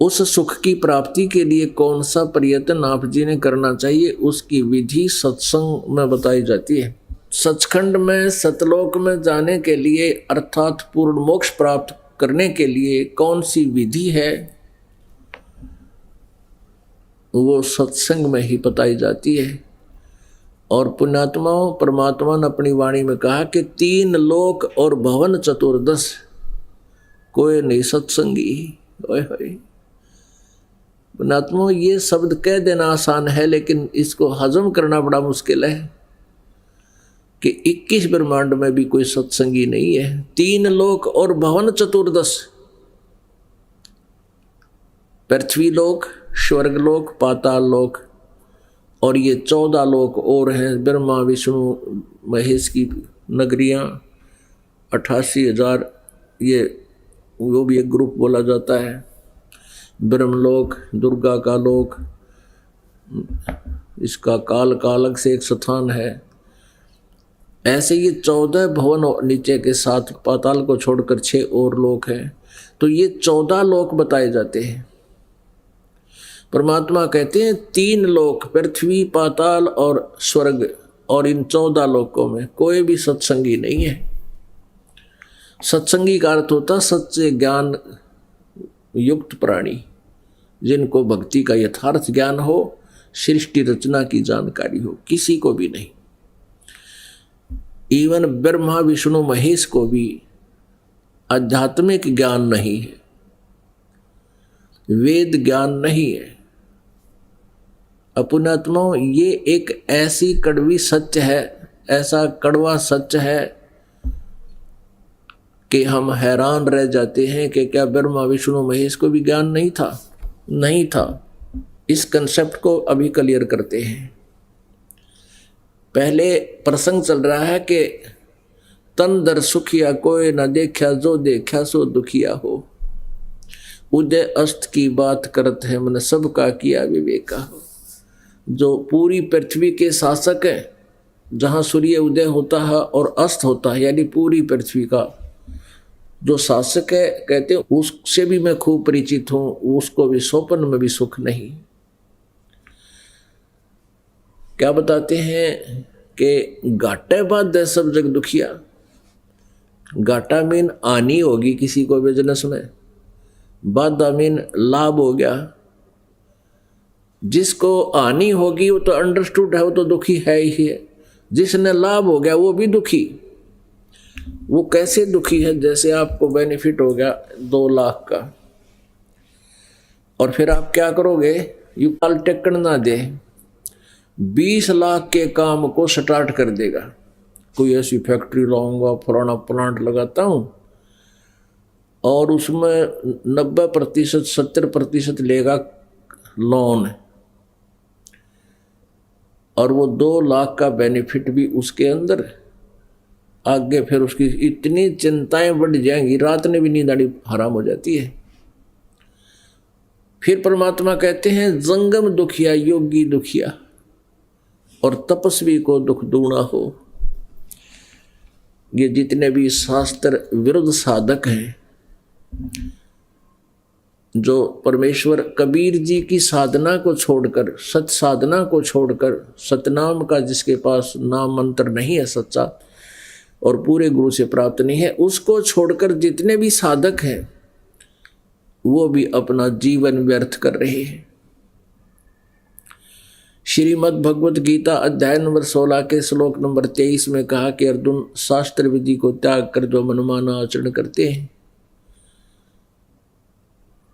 उस सुख की प्राप्ति के लिए कौन सा प्रयत्न आप जी ने करना चाहिए, उसकी विधि सत्संग में बताई जाती है। सचखंड में सतलोक में जाने के लिए अर्थात पूर्ण मोक्ष प्राप्त करने के लिए कौन सी विधि है, वो सत्संग में ही बताई जाती है। और पुण्यात्माओं, परमात्मा ने अपनी वाणी में कहा कि 3 लोक और भवन चतुर्दश कोई नहीं सत्संगी। ओए होए पुण्यात्माओं, ये शब्द कह देना आसान है, लेकिन इसको हजम करना बड़ा मुश्किल है कि 21 ब्रह्मांड में भी कोई सत्संगी नहीं है। 3 लोक और भवन चतुर्दश, पृथ्वी लोक, स्वर्ग लोक, पाताल लोक, और ये 14 लोक और हैं, ब्रह्मा विष्णु महेश की नगरियां, 88,000, ये वो भी एक ग्रुप बोला जाता है। ब्रह्मलोक, दुर्गा का लोक, इसका काल का अलग से एक स्थान है। ऐसे ये 14 भवन नीचे के साथ पाताल को छोड़कर 6 और लोक हैं। तो ये 14 लोक बताए जाते हैं। परमात्मा कहते हैं 3 लोक, पृथ्वी, पाताल और स्वर्ग, और इन 14 लोकों में कोई भी सत्संगी नहीं है। सत्संगी का अर्थ होता सच्चे ज्ञान युक्त प्राणी, जिनको भक्ति का यथार्थ ज्ञान हो, सृष्टि रचना की जानकारी हो। किसी को भी नहीं, इवन ब्रह्मा विष्णु महेश को भी आध्यात्मिक ज्ञान नहीं है, वेद ज्ञान नहीं है। पुण्यात्माओं, ये एक ऐसी कड़वी सत्य है, ऐसा कड़वा सत्य है कि हम हैरान रह जाते हैं कि क्या ब्रह्मा विष्णु महेश को भी ज्ञान नहीं था? नहीं था। इस कंसेप्ट को अभी क्लियर करते हैं। पहले प्रसंग चल रहा है कि तन दर सुखिया कोई न देखा, जो देखा सो दुखिया हो। उदय अस्त की बात करत है, मन सबका किया विवेका हो। जो पूरी पृथ्वी के शासक है, जहाँ सूर्य उदय होता है और अस्त होता है, यानी पूरी पृथ्वी का जो शासक है, कहते हैं उससे भी मैं खूब परिचित हूँ, उसको भी स्वप्न में भी सुख नहीं। क्या बताते हैं कि घाटे बाद है सब जग दुखिया। घाटा मीन आनी होगी किसी को बिजनेस में, बाधा मीन लाभ हो गया। जिसको हानि होगी वो तो अंडरस्टूड है, वो तो दुखी है ही है। जिसने लाभ हो गया वो भी दुखी। वो कैसे दुखी है? जैसे आपको बेनिफिट हो गया 2 लाख का, और फिर आप क्या करोगे? यू काल टेकन ना दे, 20 लाख के काम को स्टार्ट कर देगा। कोई ऐसी फैक्ट्री लाऊंगा, फलाना प्लांट लगाता हूं, और उसमें 90% 70% लेगा लोन, और वो 2 लाख का बेनिफिट भी उसके अंदर। आगे फिर उसकी इतनी चिंताएं बढ़ जाएंगी, रात में भी नींद आनी हराम हो जाती है। फिर परमात्मा कहते हैं जंगम दुखिया योगी दुखिया, और तपस्वी को दुख दूना हो। ये जितने भी शास्त्र विरुद्ध साधक हैं, जो परमेश्वर कबीर जी की साधना को छोड़कर, सत साधना को छोड़कर, सतनाम का जिसके पास नाम मंत्र नहीं है सच्चा, और पूरे गुरु से प्राप्त नहीं है, उसको छोड़कर जितने भी साधक हैं वो भी अपना जीवन व्यर्थ कर रहे हैं। श्रीमद् भगवत गीता अध्याय नंबर 16 के श्लोक नंबर 23 में कहा कि अर्जुन, शास्त्र विधि को त्याग कर जो मनमाना आचरण करते हैं,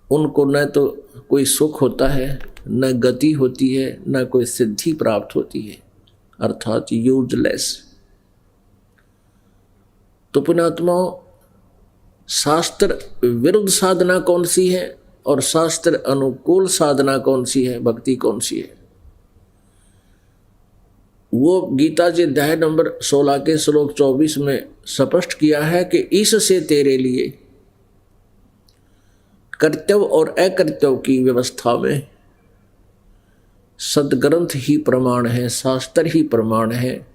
उनको न तो कोई सुख होता है, न गति होती है, न कोई सिद्धि प्राप्त होती है, अर्थात यूजलेस। तो पुण्यात्माओं, शास्त्र विरुद्ध साधना कौन सी है और शास्त्र अनुकूल साधना कौन सी है, भक्ति कौन सी है? वो गीता जी अध्याय नंबर 16 के श्लोक 24 में स्पष्ट किया है कि इससे तेरे लिए कर्तव्य और अकर्तव्य की व्यवस्था में सदग्रंथ ही प्रमाण है, शास्त्र ही प्रमाण है।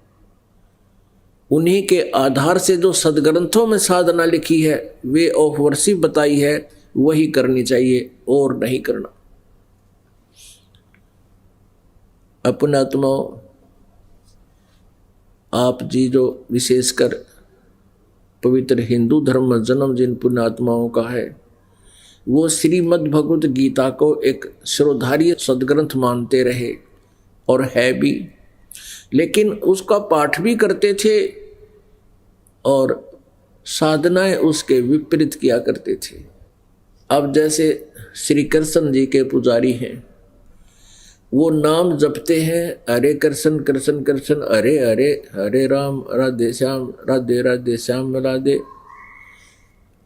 उन्हीं के आधार से जो सदग्रंथों में साधना लिखी है, वे ऑफ वर्शिप बताई है, वही करनी चाहिए और नहीं करना। अपनात्माओं, आप जी जो विशेषकर पवित्र हिंदू धर्म में जन्म जिन पुण्यात्माओं का है, वो श्रीमद् भगवत गीता को एक सर्वधारी सदग्रंथ मानते रहे और है भी, लेकिन उसका पाठ भी करते थे और साधनाएं उसके विपरीत किया करते थे। अब जैसे श्री कृष्ण जी के पुजारी हैं, वो नाम जपते हैं, हरे कृष्ण कृष्ण कृष्ण हरे हरे, हरे राम राधे श्याम राधे।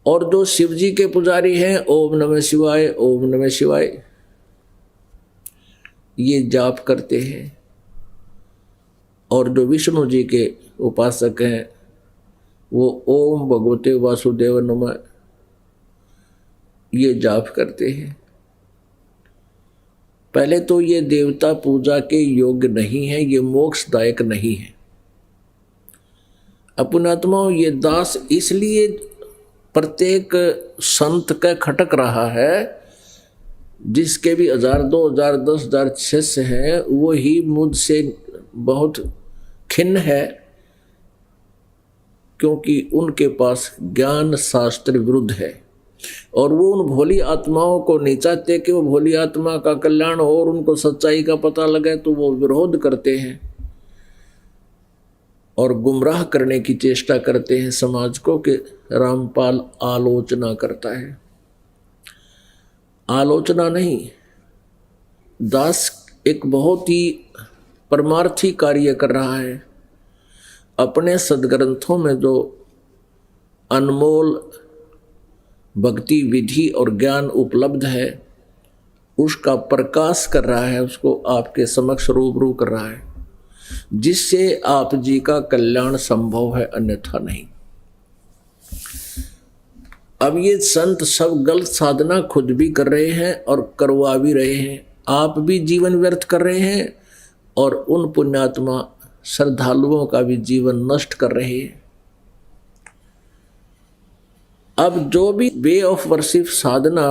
और जो शिव जी के पुजारी हैं, ओम नमः शिवाय ओम नमः शिवाय, ये जाप करते हैं। और जो विष्णु जी के उपासक हैं, वो ओम भगवते वासुदेव नमः, ये जाप करते हैं। पहले तो ये देवता पूजा के योग्य नहीं है, ये मोक्षदायक नहीं है। अपनात्माओं, ये दास इसलिए प्रत्येक संत का खटक रहा है, जिसके भी 1000, 2000, 10,000 शिष्य हैं, वो ही मुझसे बहुत खिन्न है, क्योंकि उनके पास ज्ञान शास्त्र विरुद्ध है। और वो उन भोली आत्माओं को नहीं चाहते कि वो भोली आत्मा का कल्याण हो और उनको सच्चाई का पता लगे, तो वो विरोध करते हैं और गुमराह करने की चेष्टा करते हैं समाज को कि रामपाल आलोचना करता है। आलोचना नहीं, दास एक बहुत ही परमार्थी कार्य कर रहा है। अपने सदग्रंथों में जो अनमोल भक्ति विधि और ज्ञान उपलब्ध है, उसका प्रकाश कर रहा है, उसको आपके समक्ष रूबरू कर रहा है, जिससे आप जी का कल्याण संभव है, अन्यथा नहीं। अब ये संत सब गलत साधना खुद भी कर रहे हैं और करवा भी रहे हैं। आप भी जीवन व्यर्थ कर रहे हैं और उन पुण्यात्मा श्रद्धालुओं का भी जीवन नष्ट कर रहे हैं। अब जो भी वे ऑफ वर्शिप साधना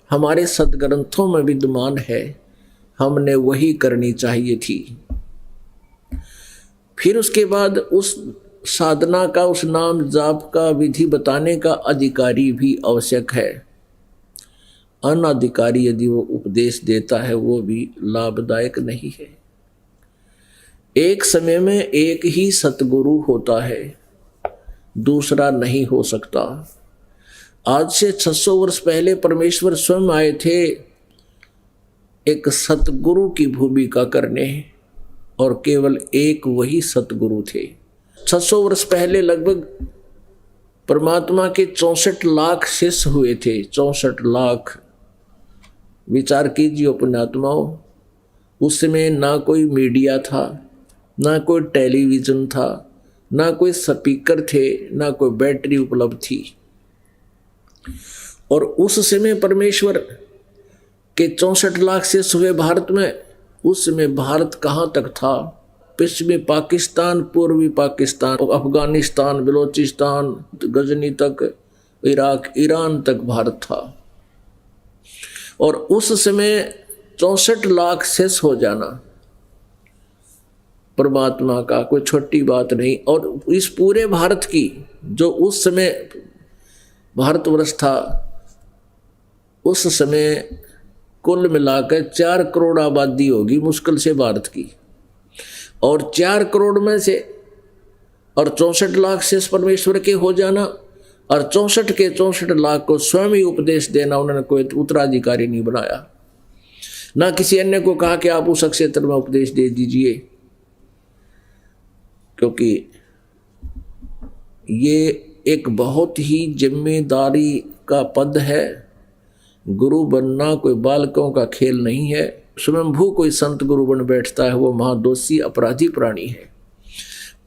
हमारे सदग्रंथों में विद्यमान है, हमने वही करनी चाहिए थी। फिर उसके बाद उस साधना का, उस नाम जाप का विधि बताने का अधिकारी भी आवश्यक है। अनाधिकारी यदि वो उपदेश देता है, वो भी लाभदायक नहीं है। एक समय में एक ही सतगुरु होता है, दूसरा नहीं हो सकता। आज से 600 वर्ष पहले परमेश्वर स्वयं आए थे एक सतगुरु की भूमिका करने, और केवल एक वही सतगुरु थे। 600 वर्ष पहले लगभग परमात्मा के 64 लाख शिष्य हुए थे। 64 लाख, विचार कीजिए पुण्यात्माओं। उस समय ना कोई मीडिया था, ना कोई टेलीविज़न था, ना कोई स्पीकर थे, ना कोई बैटरी उपलब्ध थी। और उस समय परमेश्वर के 64 लाख शिष्य हुए भारत में। उस समय भारत कहाँ तक था? पश्चिमी पाकिस्तान, पूर्वी पाकिस्तान, अफगानिस्तान, बलोचिस्तान, गजनी तक, इराक, ईरान तक भारत था। और उस समय 64 लाख शिष्य हो जाना परमात्मा का कोई छोटी बात नहीं। और इस पूरे भारत की, जो उस समय भारतवर्ष था, उस समय कुल मिलाकर 4 करोड़ आबादी होगी मुश्किल से भारत की। और 4 करोड़ में से और 64 लाख से परमेश्वर के हो जाना, और 64 के 64 लाख को स्वयं ही उपदेश देना। उन्होंने कोई उत्तराधिकारी नहीं बनाया, ना किसी अन्य को कहा कि आप उस क्षेत्र में उपदेश दे दीजिए, क्योंकि ये एक बहुत ही जिम्मेदारी का पद है। गुरु बनना कोई बालकों का खेल नहीं है। स्वयंभू कोई संत गुरु बन बैठता है, वो महादोषी अपराधी प्राणी है।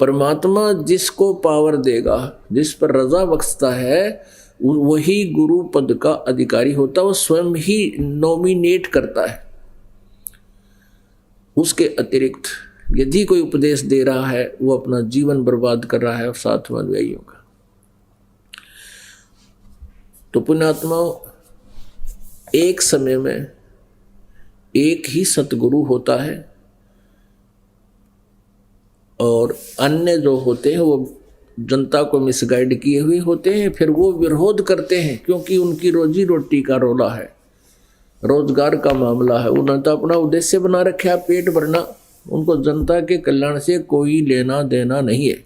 परमात्मा जिसको पावर देगा, जिस पर रजा बख्शता है, वही गुरु पद का अधिकारी होता है। वो स्वयं ही नॉमिनेट करता है। उसके अतिरिक्त यदि कोई उपदेश दे रहा है, वो अपना जीवन बर्बाद कर रहा है साथ में अनुयायियों का। तो पुण्यात्माओं, एक समय में एक ही सतगुरु होता है और अन्य जो होते हैं वो जनता को मिसगाइड किए हुए होते हैं, फिर वो विरोध करते हैं क्योंकि उनकी रोजी रोटी का रोला है, रोजगार का मामला है। उन्होंने तो अपना उद्देश्य बना रखा है पेट भरना, उनको जनता के कल्याण से कोई लेना देना नहीं है।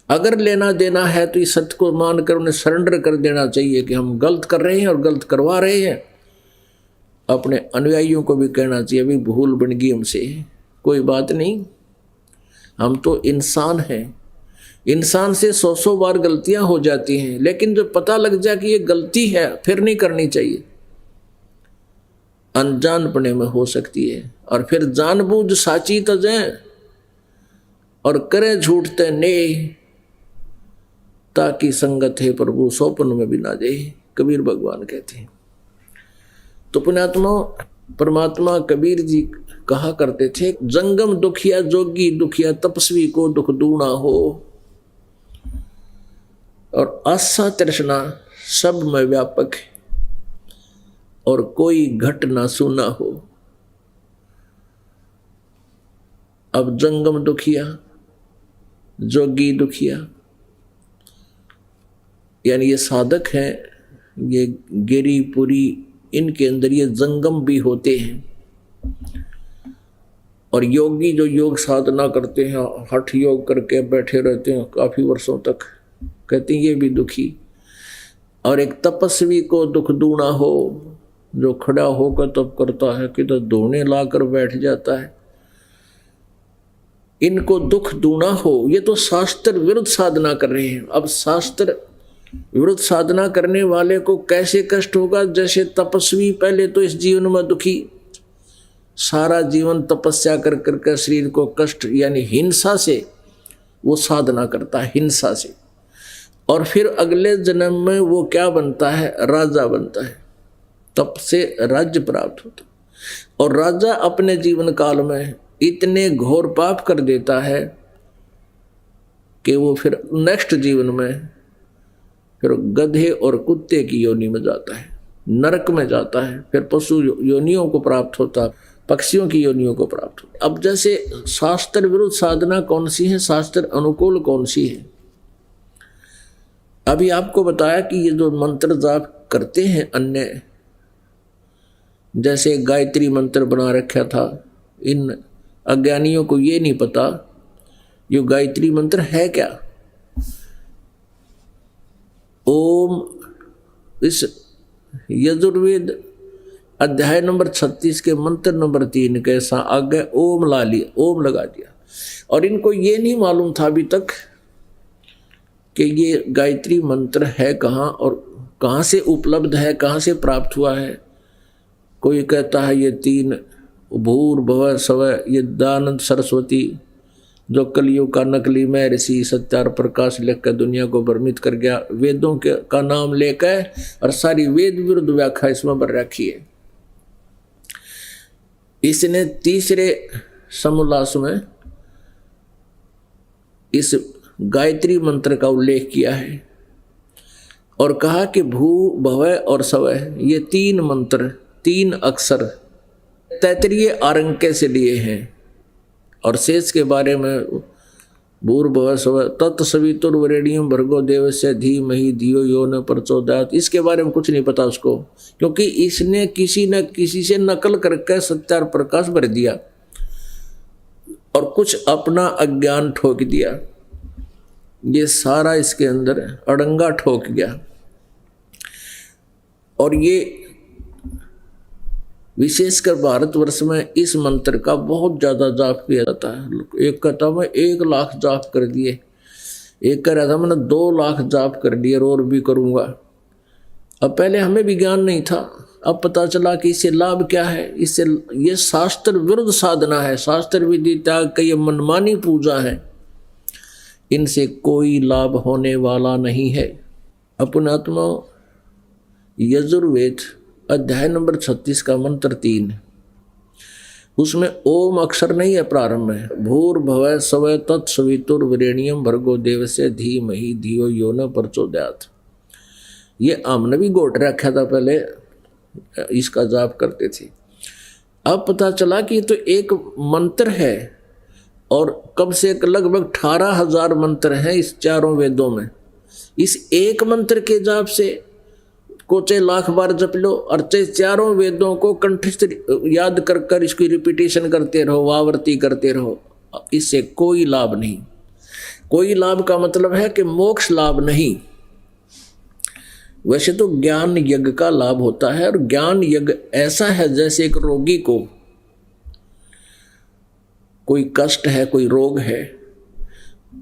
अगर लेना देना है तो इस सत्य को मानकर उन्हें सरेंडर कर देना चाहिए कि हम गलत कर रहे हैं और गलत करवा रहे हैं। अपने अनुयायियों को भी कहना चाहिए अभी भूल बन गई हमसे, कोई बात नहीं, हम तो इंसान हैं, इंसान से 100 बार गलतियां हो जाती हैं, लेकिन जब पता लग जाए कि ये गलती है फिर नहीं करनी चाहिए। अनजानपने में हो सकती है और फिर जानबूझ साची तजें और करे झूठते ने, ताकि संगत है प्रभु सोपन में भी ना दे, कबीर भगवान कहते हैं। तो पुण्यात्मा परमात्मा कबीर जी कहा करते थे, जंगम दुखिया जोगी दुखिया तपस्वी को दुख दूना हो, और आशा तृष्णा सब में व्यापक है और कोई घट ना सुना हो। अब जंगम दुखिया जोगी दुखिया यानी ये साधक हैं, ये गिरी पुरी, इनके अंदर ये जंगम भी होते हैं। और योगी जो योग साधना करते हैं, हठ योग करके बैठे रहते हैं काफी वर्षों तक, कहते हैं ये भी दुखी। और एक तपस्वी को दुख दूना हो, जो खड़ा होकर तप करता है कि तो दोने लाकर बैठ जाता है, इनको दुख दूना हो। ये तो शास्त्र विरुद्ध साधना कर रहे हैं। अब शास्त्र विरुद्ध साधना करने वाले को कैसे कष्ट होगा? जैसे तपस्वी पहले तो इस जीवन में दुखी, सारा जीवन तपस्या कर करके शरीर को कष्ट यानी हिंसा से वो साधना करता है, हिंसा से, और फिर अगले जन्म में वो क्या बनता है? राजा बनता है। तप से राज्य प्राप्त होता, और राजा अपने जीवन काल में इतने घोर पाप कर देता है कि वो फिर नेक्स्ट जीवन में फिर गधे और कुत्ते की योनि में जाता है, नरक में जाता है, फिर पशु योनियों को प्राप्त होता, पक्षियों की योनियों को प्राप्त होता। अब जैसे शास्त्र विरुद्ध साधना कौन सी है, शास्त्र अनुकूल कौन सी है? अभी आपको बताया कि ये जो मंत्र जाप करते हैं अन्य, जैसे गायत्री मंत्र बना रखा था, इन अज्ञानियों को ये नहीं पता ये गायत्री मंत्र है क्या। ओम, इस यजुर्वेद अध्याय नंबर 36 के मंत्र नंबर 3 के साथ आगे ओम ला लिया, ओम लगा दिया, और इनको ये नहीं मालूम था अभी तक कि ये गायत्री मंत्र है कहाँ और कहाँ से उपलब्ध है, कहाँ से प्राप्त हुआ है। कोई कहता है ये 3 भूर्भुवः स्वः, ये दानंद सरस्वती जो कलयुग का नकली मैं ऋषि सत्यार प्रकाश लिखकर दुनिया को भ्रमित कर गया, वेदों के का नाम लेकर और सारी वेद विरुद्ध व्याख्या इसमें भर रखी है। इसने तीसरे समोल्लास में इस गायत्री मंत्र का उल्लेख किया है और कहा कि भू भवः और स्वः ये 3 मंत्र, 3 अक्षर तैतरीय आरंके से लिए हैं, और शेष के बारे में भूर्भुवः स्वः तत्सवितुर्वरेण्यं भर्गो देवस्य धीमहि धियो यो न प्रचोदयात्, इसके बारे में कुछ नहीं पता उसको, क्योंकि इसने किसी न किसी से नकल करके सत्यार प्रकाश भर दिया और कुछ अपना अज्ञान ठोक दिया। ये सारा इसके अंदर अड़ंगा ठोक गया। और ये विशेषकर भारतवर्ष में इस मंत्र का बहुत ज़्यादा जाप किया जाता है। एक कहता मैं 1 लाख जाप कर दिए, एक कह रहा था मैंने 2 लाख जाप कर दिए और भी करूँगा। अब पहले हमें भी ज्ञान नहीं था, अब पता चला कि इससे लाभ क्या है। इससे ये शास्त्र विरुद्ध साधना है, शास्त्र विधि त्याग का ये मनमानी पूजा है, इनसे कोई लाभ होने वाला नहीं है। अपनात्मा यजुर्वेद अध्याय नंबर 36 का मंत्र 3, उसमें ओम अक्षर नहीं है प्रारंभ में, भूर्भुवः स्वः तत्सवितुर्वरेण्यं भर्गो देवस्य धीमहि धियो यो न प्रचोदयात्। ये हमने भी गोट रखा था पहले, इसका जाप करते थे। अब पता चला कि तो एक मंत्र है और कम से लगभग 18,000 मंत्र हैं इस चारों वेदों में। इस एक मंत्र के जाप से को चाहे लाख बार जप लो और चाहे चारों वेदों को कंठस्थ याद कर कर इसकी रिपीटेशन करते रहो, आवृत्ति करते रहो, इससे कोई लाभ नहीं। कोई लाभ का मतलब है कि मोक्ष लाभ नहीं। वैसे तो ज्ञान यज्ञ का लाभ होता है, और ज्ञान यज्ञ ऐसा है जैसे एक रोगी को कोई कष्ट है, कोई रोग है,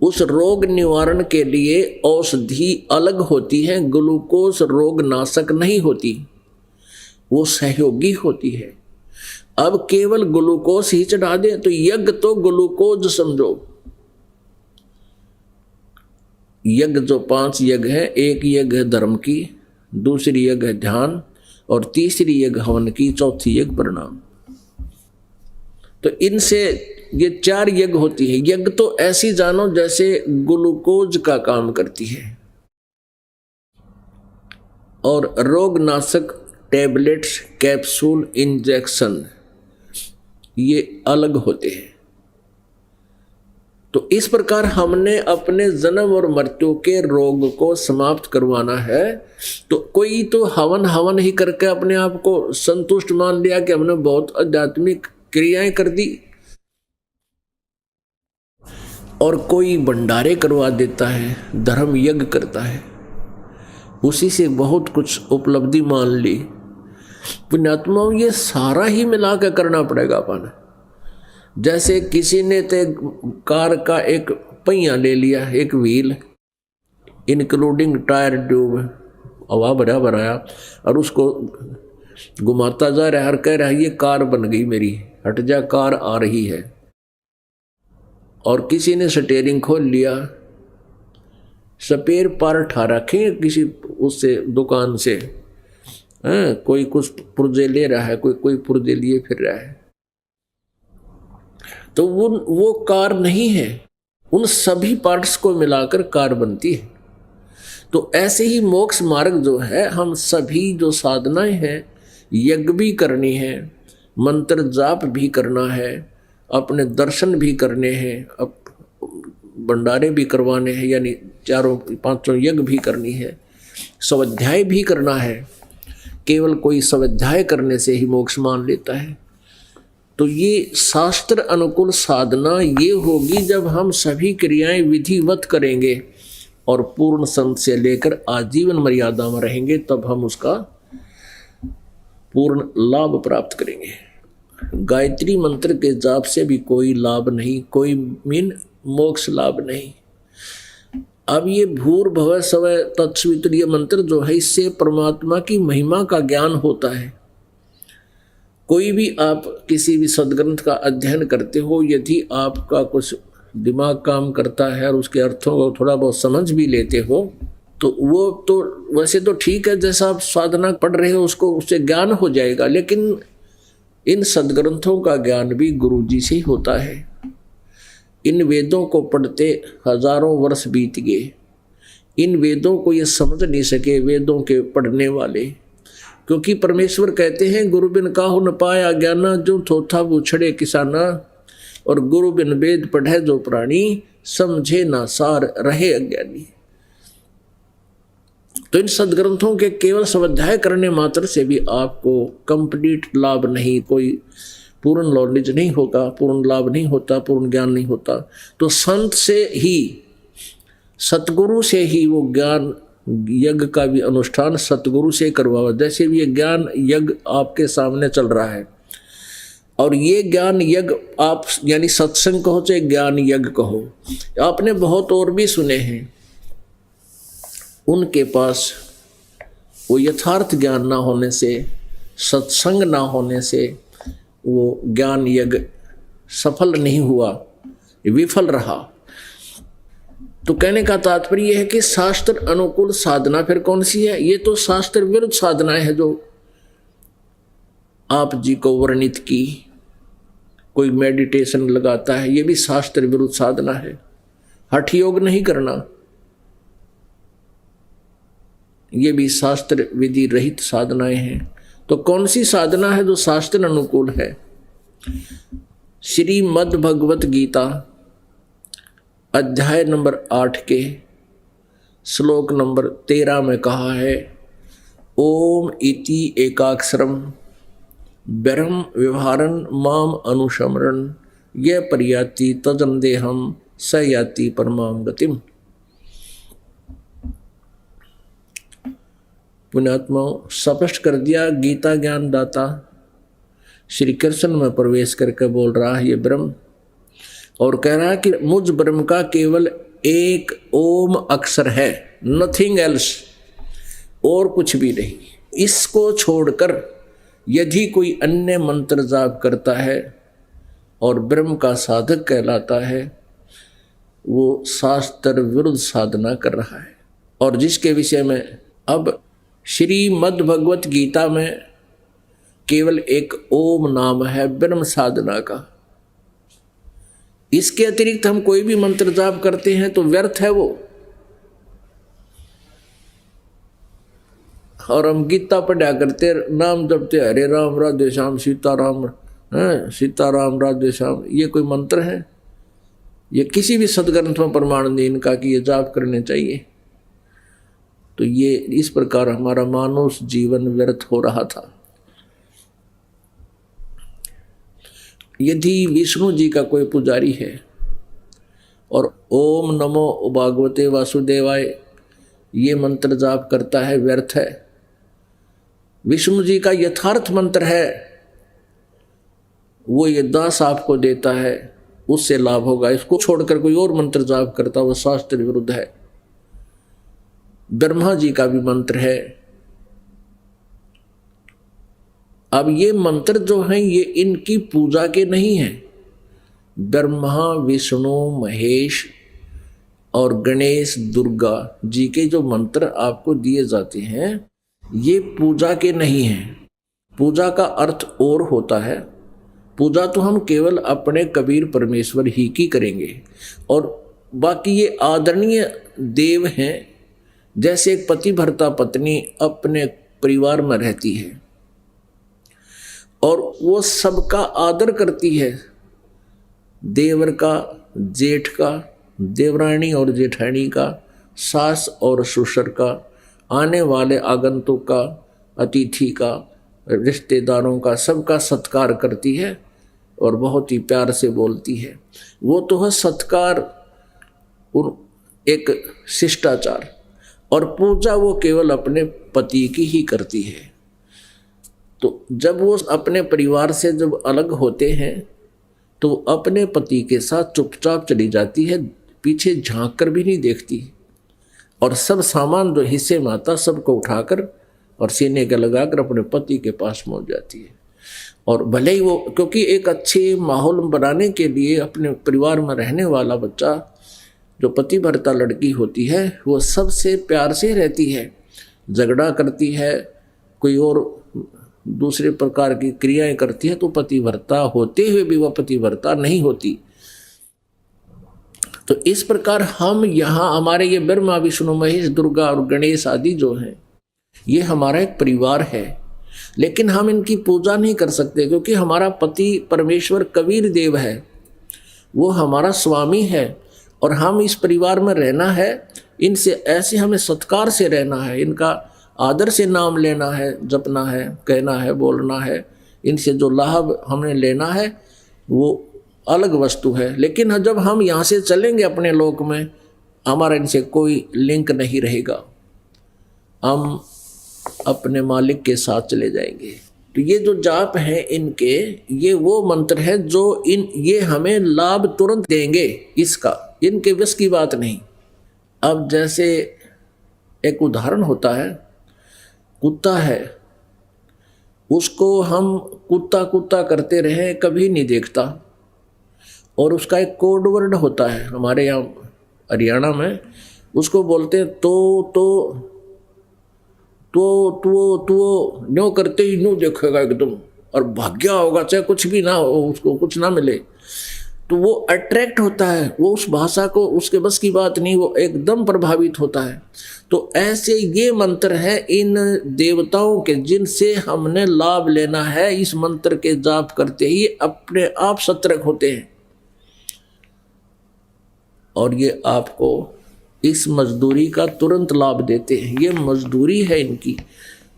उस रोग निवारण के लिए औषधि अलग होती है, ग्लूकोज रोग नाशक नहीं होती, वो सहयोगी होती है। अब केवल ग्लूकोज ही चढ़ा दे तो यज्ञ तो ग्लूकोज समझो। यज्ञ जो 5 यज्ञ है, एक यज्ञ है धर्म की, दूसरी यज्ञ है ध्यान, और तीसरी यज्ञ हवन की, चौथी यज्ञ प्रणाम। तो इनसे ये 4 यज्ञ होती है। यज्ञ तो ऐसी जानो जैसे ग्लूकोज का काम करती है, और रोग नाशक टैबलेट्स, कैप्सूल, इंजेक्शन ये अलग होते हैं। तो इस प्रकार हमने अपने जन्म और मृत्यु के रोग को समाप्त करवाना है, तो कोई तो हवन ही करके अपने आप को संतुष्ट मान लिया कि हमने बहुत आध्यात्मिक क्रियाएं कर दी, और कोई भंडारे करवा देता है, धर्म यज्ञ करता है, उसी से बहुत कुछ उपलब्धि मान ली। पुण्यात्माओं, ये सारा ही मिला के करना पड़ेगा अपन। जैसे किसी ने ते कार का एक पहिया ले लिया, एक व्हील इंक्लूडिंग टायर ट्यूब, हवा भराया, और उसको घुमाता जा रहा है और कह रहा है ये कार बन गई मेरी, हट जा, कार आ रही है। और किसी ने स्टीयरिंग खोल लिया, स्पेयर पार्ट उठा रखे किसी उससे दुकान से, कोई कुछ पुर्जे ले रहा है, कोई पुर्जे लिए फिर रहा है, तो वो कार नहीं है। उन सभी पार्ट्स को मिलाकर कार बनती है। तो ऐसे ही मोक्ष मार्ग जो है, हम सभी जो साधनाएं हैं, यज्ञ भी करनी है, मंत्र जाप भी करना है, अपने दर्शन भी करने हैं, अब भंडारे भी करवाने हैं, यानी 4-5 यज्ञ भी करनी है, स्वाध्याय भी करना है। केवल कोई स्वाध्याय करने से ही मोक्ष मान लेता है। तो ये शास्त्र अनुकूल साधना ये होगी जब हम सभी क्रियाएं विधिवत करेंगे और पूर्ण संत से लेकर आजीवन मर्यादा में रहेंगे, तब हम उसका पूर्ण लाभ प्राप्त करेंगे। गायत्री मंत्र के जाप से भी कोई लाभ नहीं, कोई मोक्ष लाभ नहीं। अब ये भूर्भुवः स्वः तत्सवितुर् ये मंत्र जो है, इससे परमात्मा की महिमा का ज्ञान होता है। कोई भी आप किसी भी सदग्रंथ का अध्ययन करते हो, यदि आपका कुछ दिमाग काम करता है और उसके अर्थों को थोड़ा बहुत समझ भी लेते हो, तो वो तो वैसे तो ठीक है, जैसा आप साधना पढ़ रहे हो उसको उससे ज्ञान हो जाएगा। लेकिन इन सदग्रंथों का ज्ञान भी गुरुजी से ही होता है। इन वेदों को पढ़ते हजारों वर्ष बीत गए, इन वेदों को ये समझ नहीं सके वेदों के पढ़ने वाले, क्योंकि परमेश्वर कहते हैं गुरु बिन काहू न पाया ज्ञाना, जो थोथा उछड़े किसाना, और गुरु बिन वेद पढ़े जो प्राणी, समझे ना सार रहे अज्ञानी। तो इन सदग्रंथों के केवल स्वाध्याय करने मात्र से भी आपको कंप्लीट लाभ नहीं, कोई पूर्ण नॉलेज नहीं होगा, पूर्ण लाभ नहीं होता, पूर्ण ज्ञान नहीं होता। तो संत से ही, सतगुरु से ही वो ज्ञान यज्ञ का भी अनुष्ठान सतगुरु से करवाओ। जैसे भी ये ज्ञान यज्ञ आपके सामने चल रहा है, और ये ज्ञान यज्ञ आप यानी सत्संग कहो चाहे ज्ञान यज्ञ कहो, आपने बहुत और भी सुने हैं, उनके पास वो यथार्थ ज्ञान ना होने से, सत्संग ना होने से वो ज्ञान यज्ञ सफल नहीं हुआ, विफल रहा। तो कहने का तात्पर्य यह है कि शास्त्र अनुकूल साधना फिर कौन सी है? ये तो शास्त्र विरुद्ध साधनाएं है जो आप जी को वर्णित की। कोई मेडिटेशन लगाता है, ये भी शास्त्र विरुद्ध साधना है। हठ योग नहीं करना, ये भी शास्त्र विधि रहित साधनाएं हैं। तो कौन सी साधना है जो शास्त्र अनुकूल है? श्रीमद् भगवत गीता अध्याय नंबर 8 के श्लोक नंबर 13 में कहा है, ओम इति एकाक्षरम ब्रह्म व्यवहारन माम अनुशमरन ये परियाति तजन देहम स याति परमाम गतिम। पुण्यात्माओं, स्पष्ट कर दिया गीता ज्ञान दाता श्री कृष्ण में प्रवेश करके बोल रहा है ये ब्रह्म, और कह रहा है कि मुझ ब्रह्म का केवल एक ओम अक्षर है, नथिंग एल्स, और कुछ भी नहीं। इसको छोड़कर यदि कोई अन्य मंत्र जाप करता है और ब्रह्म का साधक कहलाता है, वो शास्त्र विरुद्ध साधना कर रहा है। और जिसके विषय में अब श्रीमद् भगवत गीता में केवल एक ओम नाम है ब्रह्म साधना का। इसके अतिरिक्त हम कोई भी मंत्र जाप करते हैं तो व्यर्थ है वो। और हम गीता पढ़ा करते, नाम जपते, हरे राम राधे श्याम सीताराम, सीताराम राधे श्याम, ये कोई मंत्र है? ये किसी भी सदग्रंथ में प्रमाण नहीं इनका कि ये जाप करने चाहिए। तो ये इस प्रकार हमारा मानव जीवन व्यर्थ हो रहा था। यदि विष्णु जी का कोई पुजारी है और ओम नमो भागवते वासुदेवाय ये मंत्र जाप करता है, व्यर्थ है। विष्णु जी का यथार्थ मंत्र है, वो ये दास आपको देता है, उससे लाभ होगा। इसको छोड़कर कोई और मंत्र जाप करता वो शास्त्र विरुद्ध है। ब्रह्मा जी का भी मंत्र है। अब ये मंत्र जो हैं ये इनकी पूजा के नहीं हैं। ब्रह्मा विष्णु महेश और गणेश दुर्गा जी के जो मंत्र आपको दिए जाते हैं ये पूजा के नहीं हैं। पूजा का अर्थ और होता है। पूजा तो हम केवल अपने कबीर परमेश्वर ही की करेंगे, और बाकी ये आदरणीय देव हैं। जैसे एक पति भर्ता पत्नी अपने परिवार में रहती है और वो सबका आदर करती है, देवर का, जेठ का, देवरानी और जेठानी का, सास और ससुर का, आने वाले आगंतुक का, अतिथि का, रिश्तेदारों का, सबका सत्कार करती है और बहुत ही प्यार से बोलती है। वो तो है सत्कार और एक शिष्टाचार। और पूजा वो केवल अपने पति की ही करती है। तो जब वो अपने परिवार से जब अलग होते हैं तो अपने पति के साथ चुपचाप चली जाती है, पीछे झांक कर भी नहीं देखती, और सब सामान जो हिस्से में आता सबको उठाकर और सीने के लगाकर अपने पति के पास पहुंच जाती है। और भले ही वो, क्योंकि एक अच्छे माहौल बनाने के लिए अपने परिवार में रहने वाला बच्चा जो पति भर्ता लड़की होती है वो सबसे प्यार से रहती है, झगड़ा करती है, कोई और दूसरे प्रकार की क्रियाएं करती है तो पति भर्ता होते हुए भी वह पति भर्ता नहीं होती। तो इस प्रकार हम यहाँ हमारे ये ब्रह्मा विष्णु महेश दुर्गा और गणेश आदि जो हैं ये हमारा एक परिवार है, लेकिन हम इनकी पूजा नहीं कर सकते क्योंकि हमारा पति परमेश्वर कबीर देव है, वो हमारा स्वामी है और हम इस परिवार में रहना है। इनसे ऐसे हमें सत्कार से रहना है, इनका आदर से नाम लेना है, जपना है, कहना है, बोलना है। इनसे जो लाभ हमने लेना है वो अलग वस्तु है। लेकिन जब हम यहाँ से चलेंगे अपने लोक में, हमारा इनसे कोई लिंक नहीं रहेगा, हम अपने मालिक के साथ चले जाएंगे। तो ये जो जाप है इनके, ये वो मंत्र है जो ये हमें लाभ तुरंत देंगे, इसका इनके वश की बात नहीं। अब जैसे एक उदाहरण होता है, कुत्ता है, उसको हम कुत्ता कुत्ता करते रहे कभी नहीं देखता, और उसका एक कोड वर्ड होता है हमारे यहाँ हरियाणा में, उसको बोलते हैं तो न्यों करते ही न्यों देखेगा एकदम, और भाग्या होगा चाहे कुछ भी ना हो, उसको कुछ ना मिले। तो वो अट्रैक्ट होता है, वो उस भाषा को, उसके बस की बात नहीं, वो एकदम प्रभावित होता है। तो ऐसे ये मंत्र है इन देवताओं के जिनसे हमने लाभ लेना है, इस मंत्र के जाप करते ही अपने आप सतर्क होते हैं। और ये आपको इस मजदूरी का तुरंत लाभ देते हैं, ये मजदूरी है इनकी,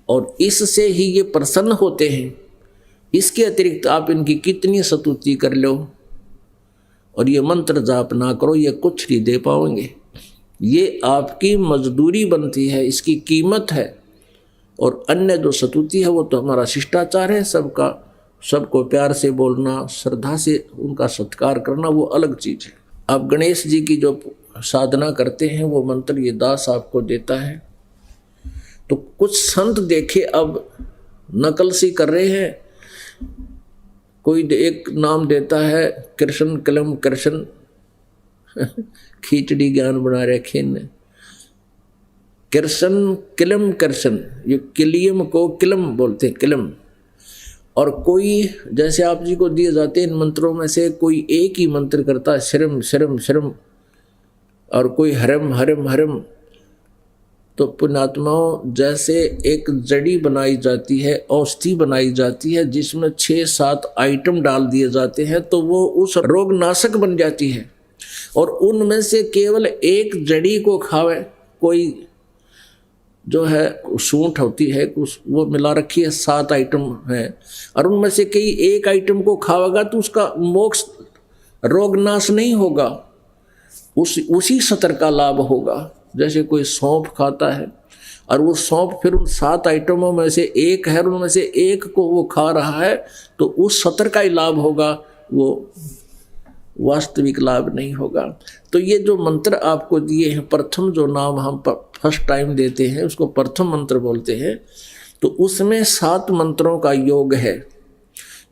और इससे ही ये प्रसन्न होते हैं। इसके अतिरिक्त आप इनकी कितनी स्तुति कर लो और ये मंत्र जाप ना करो, ये कुछ नहीं दे पाओगे। ये आपकी मजदूरी बनती है, इसकी कीमत है। और अन्य जो स्तुति है वो तो हमारा शिष्टाचार है, सबको प्यार से बोलना, श्रद्धा से उनका सत्कार करना, वो अलग चीज़ है। आप गणेश जी की जो साधना करते हैं वो मंत्र ये दास आपको देता है। तो कुछ संत देखे अब नकल सी कर रहे हैं, कोई एक नाम देता है कृष्ण कलम कृष्ण खींचड़ी ज्ञान बना रखे ने, कृष्ण किलम कृष्ण, ये किलियम को किलम बोलते हैं, किलम। और कोई जैसे आप जी को दिए जाते हैं इन मंत्रों में से कोई एक ही मंत्र करता है श्रम श्रम श्रम, और कोई हरम हरम हरम। तो पुण्यात्माओं, जैसे एक जड़ी बनाई जाती है, औषधि बनाई जाती है जिसमें 6-7 आइटम डाल दिए जाते हैं तो वो उस रोग नाशक बन जाती है। और उनमें से केवल एक जड़ी को खावे, कोई जो है सूंठ होती है वो मिला रखी है, 7 आइटम है, और उनमें से कई एक आइटम को खावेगा तो उसका मोक्ष रोग नाश नहीं होगा, उसी सतर का लाभ होगा। जैसे कोई सौंफ खाता है और वो सौंफ फिर उन 7 आइटमों में से एक है, उनमें से एक को वो खा रहा है तो उस सतर का ही लाभ होगा, वो वास्तविक लाभ नहीं होगा। तो ये जो मंत्र आपको दिए हैं, प्रथम जो नाम हम फर्स्ट टाइम देते हैं उसको प्रथम मंत्र बोलते हैं, तो उसमें 7 मंत्रों का योग है।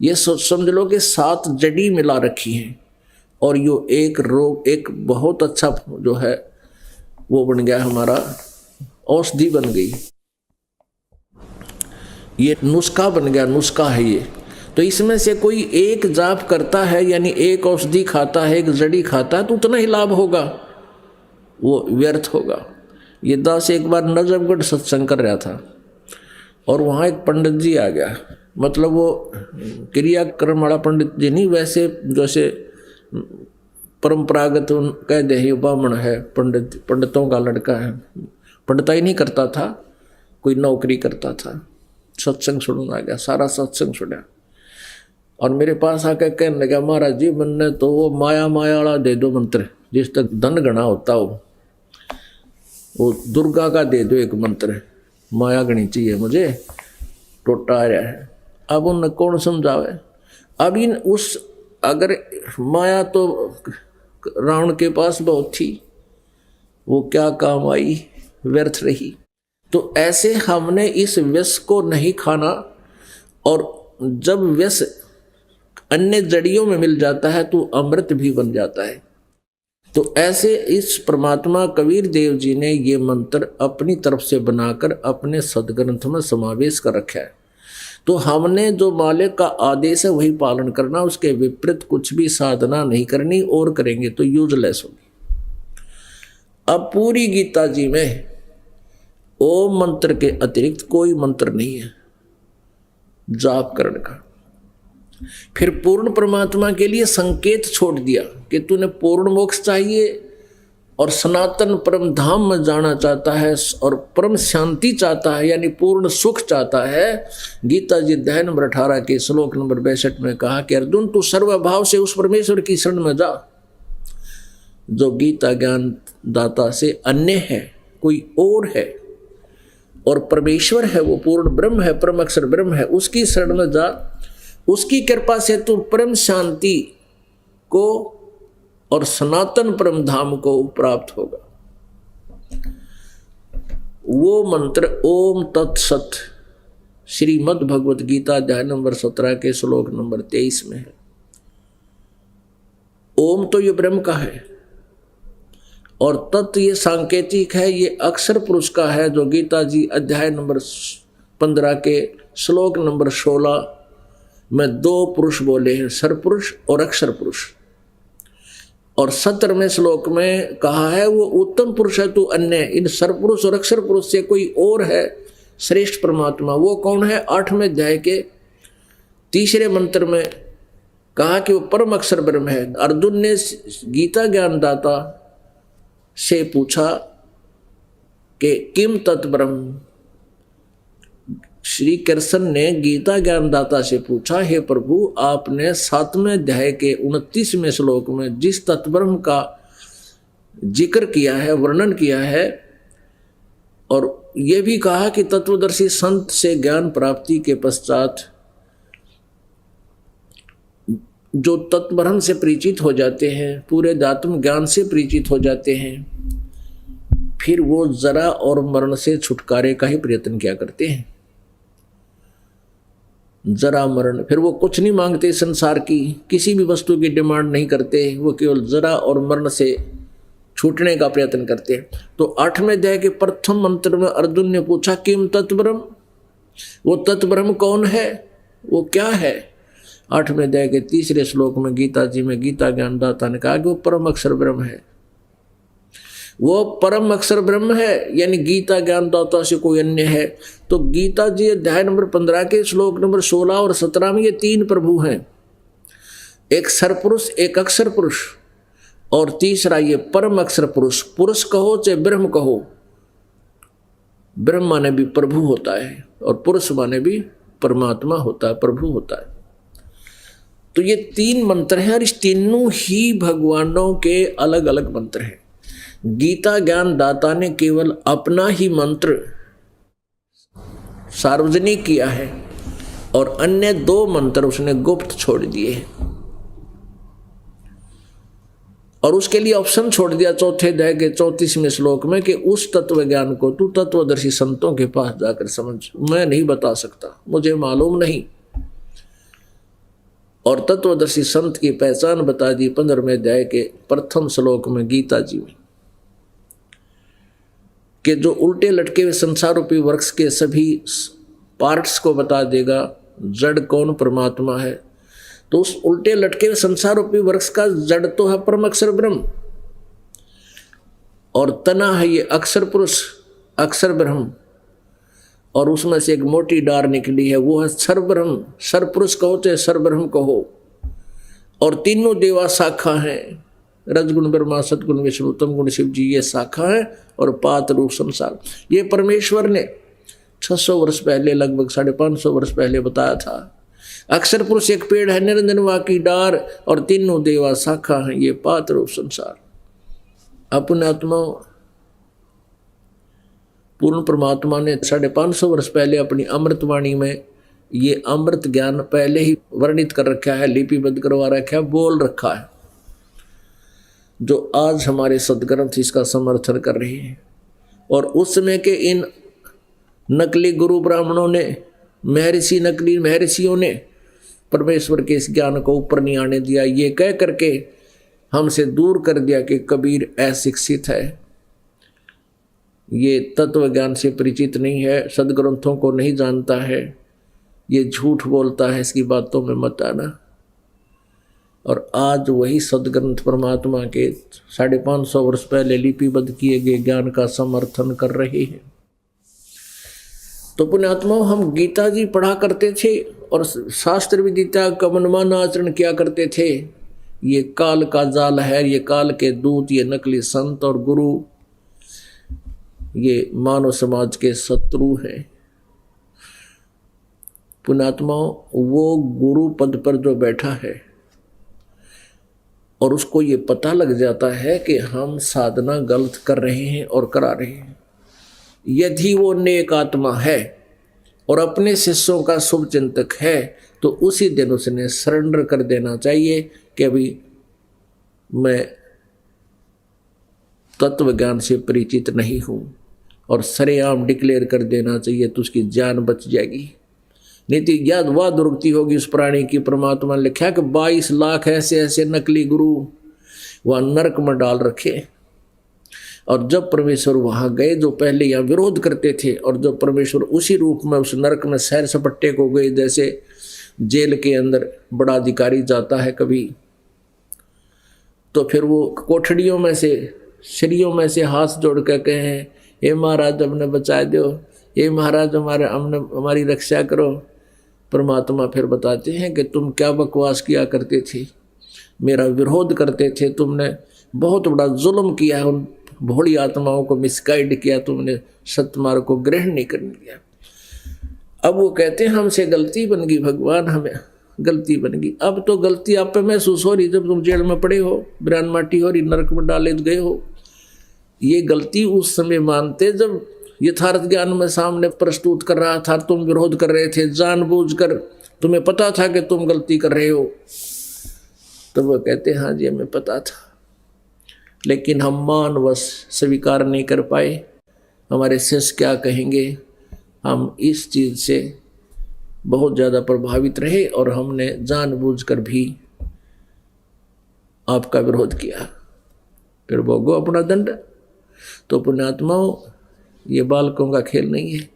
ये समझ लो कि 7 जड़ी मिला रखी हैं और यो एक बहुत अच्छा जो है वो बन गया, हमारा औषधि बन गई, ये नुस्खा बन गया, नुस्खा है ये। तो इसमें से कोई एक जाप करता है, यानी एक औषधि खाता है, एक जड़ी खाता है, तो उतना ही लाभ होगा, वो व्यर्थ होगा। ये दास एक बार नजफगढ़ सत्संग कर रहा था और वहाँ एक पंडित जी आ गया, मतलब वो क्रियाक्रम वाला पंडित जी नहीं, वैसे जैसे परंपरागत कह दे ब्राह्मण है, पंडितों का लड़का है, पंडिताई नहीं करता था, कोई नौकरी करता था। सत्संग सुनने आ गया, सारा सत्संग सुना और मेरे पास आकर कहने लगा, महाराज जी मैंने तो वो माया वाला दे दो मंत्र, जिस तक धन गणा होता हो, वो दुर्गा का दे दो एक मंत्र, माया गणी चाहिए मुझे, टोटा आ रहा है। अब उन कौन समझावे। अब इन उस अगर माया तो रावण के पास बहुत थी, वो क्या काम आई, व्यर्थ रही। तो ऐसे हमने इस विष को नहीं खाना, और जब विष अन्य जड़ियों में मिल जाता है तो अमृत भी बन जाता है। तो ऐसे इस परमात्मा कबीर देव जी ने ये मंत्र अपनी तरफ से बनाकर अपने सदग्रंथ में समावेश कर रखा है। तो हमने जो मालिक का आदेश है वही पालन करना, उसके विपरीत कुछ भी साधना नहीं करनी, और करेंगे तो यूजलेस होगी। अब पूरी गीता जी में ओम मंत्र के अतिरिक्त कोई मंत्र नहीं है जाप करने का। फिर पूर्ण परमात्मा के लिए संकेत छोड़ दिया कि तूने पूर्ण मोक्ष चाहिए और सनातन परम धाम में जाना चाहता है और परम शांति चाहता है, यानी पूर्ण सुख चाहता है। गीता जी अध्याय नंबर 18 के श्लोक नंबर 62 में कहा कि अर्जुन तू सर्वभाव से उस परमेश्वर की शरण में जा जो गीता ज्ञान दाता से अन्य है, कोई और है, और परमेश्वर है, वो पूर्ण ब्रह्म है, परम अक्षर ब्रह्म है, उसकी शरण में जा। उसकी कृपा से तू परम शांति को और सनातन परम धाम को प्राप्त होगा। वो मंत्र ओम तत्सत श्रीमद् भगवत गीता अध्याय नंबर 17 के श्लोक नंबर 23 में है। ओम तो ये ब्रह्म का है और तत् ये सांकेतिक है, ये अक्षर पुरुष का है, जो गीता जी अध्याय नंबर 15 के श्लोक नंबर 16 में 2 पुरुष बोले हैं, सर्वपुरुष और अक्षर पुरुष। और 17वें श्लोक में कहा है वो उत्तम पुरुष है तू अन्य, इन सरपुरुष और अक्षर पुरुष से कोई और है श्रेष्ठ परमात्मा, वो कौन है? 8वें अध्याय के 3रे मंत्र में कहा कि वो परम अक्षर ब्रह्म है। अर्जुन ने गीता ज्ञानदाता से पूछा कि किम तत्ब्रह्म, श्री कृष्ण ने गीता ज्ञानदाता से पूछा, हे प्रभु आपने 7वें अध्याय के 29वें श्लोक में जिस तत्ब्रह्म का जिक्र किया है, वर्णन किया है, और यह भी कहा कि तत्वदर्शी संत से ज्ञान प्राप्ति के पश्चात जो तत्ब्रह्म से परिचित हो जाते हैं, पूरे दात्म ज्ञान से परिचित हो जाते हैं, फिर वो जरा और मरण से छुटकारे का ही प्रयत्न क्या करते हैं। जरा मरण, फिर वो कुछ नहीं मांगते संसार की, किसी भी वस्तु की डिमांड नहीं करते, वो केवल जरा और मरण से छूटने का प्रयत्न करते हैं। तो 8वें अध्याय के प्रथम मंत्र में अर्जुन ने पूछा किम तत्ब्रह्म, वो तत्ब्रह्म कौन है, वो क्या है? 8वें अध्याय के 3रे श्लोक में गीता जी में गीता ज्ञानदाता ने कहा कि वो परम अक्षर ब्रह्म है। वो परम अक्षर ब्रह्म है, यानी गीता ज्ञानदाता से कोई अन्य है। तो गीता जी अध्याय नंबर 15 के श्लोक नंबर 16 और 17 में ये 3 प्रभु हैं, एक सरपुरुष, एक अक्षर पुरुष और तीसरा ये परम अक्षर पुरुष। पुरुष कहो चाहे ब्रह्म कहो, ब्रह्म माने भी प्रभु होता है और पुरुष माने भी परमात्मा होता है, प्रभु होता है। तो ये 3 मंत्र हैं और इस तीनों ही भगवानों के अलग अलग मंत्र हैं। गीता ज्ञान दाता ने केवल अपना ही मंत्र सार्वजनिक किया है और अन्य 2 मंत्र उसने गुप्त छोड़ दिए और उसके लिए ऑप्शन छोड़ दिया 4थे अध्याय के 34वें श्लोक में कि उस तत्व ज्ञान को तू तत्वदर्शी संतों के पास जाकर समझ, मैं नहीं बता सकता, मुझे मालूम नहीं। और तत्वदर्शी संत की पहचान बता दी 15वें अध्याय के प्रथम श्लोक में गीता जी में, कि जो उल्टे लटके हुए संसार रूपी वृक्ष के सभी पार्ट्स को बता देगा, जड़ कौन परमात्मा है। तो उस उल्टे लटके हुए संसार रूपी वृक्ष का जड़ तो है परम अक्षर ब्रह्म, और तना है ये अक्षर पुरुष, अक्षर ब्रह्म, और उसमें से एक मोटी डार निकली है, वो है सर ब्रह्म। सर पुरुष कहो चाहे सर ब्रह्म कहो। और तीनों देवा शाखा हैं, रजगुण ब्रह्मा, सतगुण विष्णु, उत्तम गुण शिव जी, ये शाखा है। और पात रूप संसार, ये परमेश्वर ने 600 वर्ष पहले, लगभग 550 वर्ष पहले बताया था। अक्षर पुरुष एक पेड़ है, निरंजन वा की डार, और तीनों देवा शाखा हैं, ये पात रूप संसार। अपने आत्मा पूर्ण परमात्मा ने 550 वर्ष पहले अपनी अमृतवाणी में ये अमृत ज्ञान पहले ही वर्णित कर रखा है, लिपिबद्ध करवा रखा है, बोल रखा है, जो आज हमारे सदग्रंथ इसका समर्थन कर रहे हैं। और उस समय के इन नकली गुरु ब्राह्मणों ने, नकली महर्षियों ने परमेश्वर के इस ज्ञान को ऊपर नहीं आने दिया, ये कह करके हमसे दूर कर दिया कि कबीर अशिक्षित है, ये तत्व ज्ञान से परिचित नहीं है, सदग्रंथों को नहीं जानता है, ये झूठ बोलता है, इसकी बातों में मत आना। और आज वही सदग्रंथ परमात्मा के 550 वर्ष पहले लिपिबद्ध किए गए ज्ञान का समर्थन कर रहे हैं। तो पुण्यात्माओं, हम गीता जी पढ़ा करते थे और शास्त्र विदिता का मनमाना आचरण किया करते थे। ये काल का जाल है, ये काल के दूत, ये नकली संत और गुरु, ये मानव समाज के शत्रु हैं। पुण्यात्माओं, वो गुरु पद पर जो बैठा है और उसको ये पता लग जाता है कि हम साधना गलत कर रहे हैं और करा रहे हैं, यदि वो नेक आत्मा है और अपने शिष्यों का शुभ चिंतक है, तो उसी दिन उसने सरेंडर कर देना चाहिए कि अभी मैं तत्व ज्ञान से परिचित नहीं हूँ, और सरेआम डिक्लेयर कर देना चाहिए, तो उसकी जान बच जाएगी। नहीं तो याद वह दुर्गति होगी उस प्राणी की। परमात्मा ने लिखा कि 22 लाख ऐसे ऐसे नकली गुरु वह नरक में डाल रखे। और जब परमेश्वर वहां गए, जो पहले यहाँ विरोध करते थे, और जब परमेश्वर उसी रूप में उस नरक में सैर सपट्टे को गए, जैसे जेल के अंदर बड़ा अधिकारी जाता है कभी, तो फिर वो कोठड़ियों में से, श्रियों में से हाथ जोड़ कर कहे, हे महाराज हमने बचा दो, हे महाराज हमारी रक्षा करो। परमात्मा फिर बताते हैं कि तुम क्या बकवास किया करते थे, मेरा विरोध करते थे, तुमने बहुत बड़ा जुल्म किया है, उन भोली आत्माओं को मिसगाइड किया, तुमने सत्मार्ग को ग्रहण नहीं करने दिया। अब वो कहते हैं हमसे गलती बन गई भगवान, हमें गलती बन गई। अब तो गलती आप पे महसूस हो रही, जब तुम जेल में पड़े हो, बिरान माटी हो रही, नरक में डाले गए हो। ये गलती उस समय मानते जब यथार्थ ज्ञान में सामने प्रस्तुत कर रहा था, तुम विरोध कर रहे थे जानबूझकर, तुम्हें पता था कि तुम गलती कर रहे हो। तो वो कहते हाँ जी हमें पता था, लेकिन हम मानवश स्वीकार नहीं कर पाए। हमारे शिष्य क्या कहेंगे, हम इस चीज़ से बहुत ज़्यादा प्रभावित रहे और हमने जानबूझकर भी आपका विरोध किया। फिर भोगो अपना दंड। तो पुण्यात्माओं, ये बालकों का खेल नहीं है।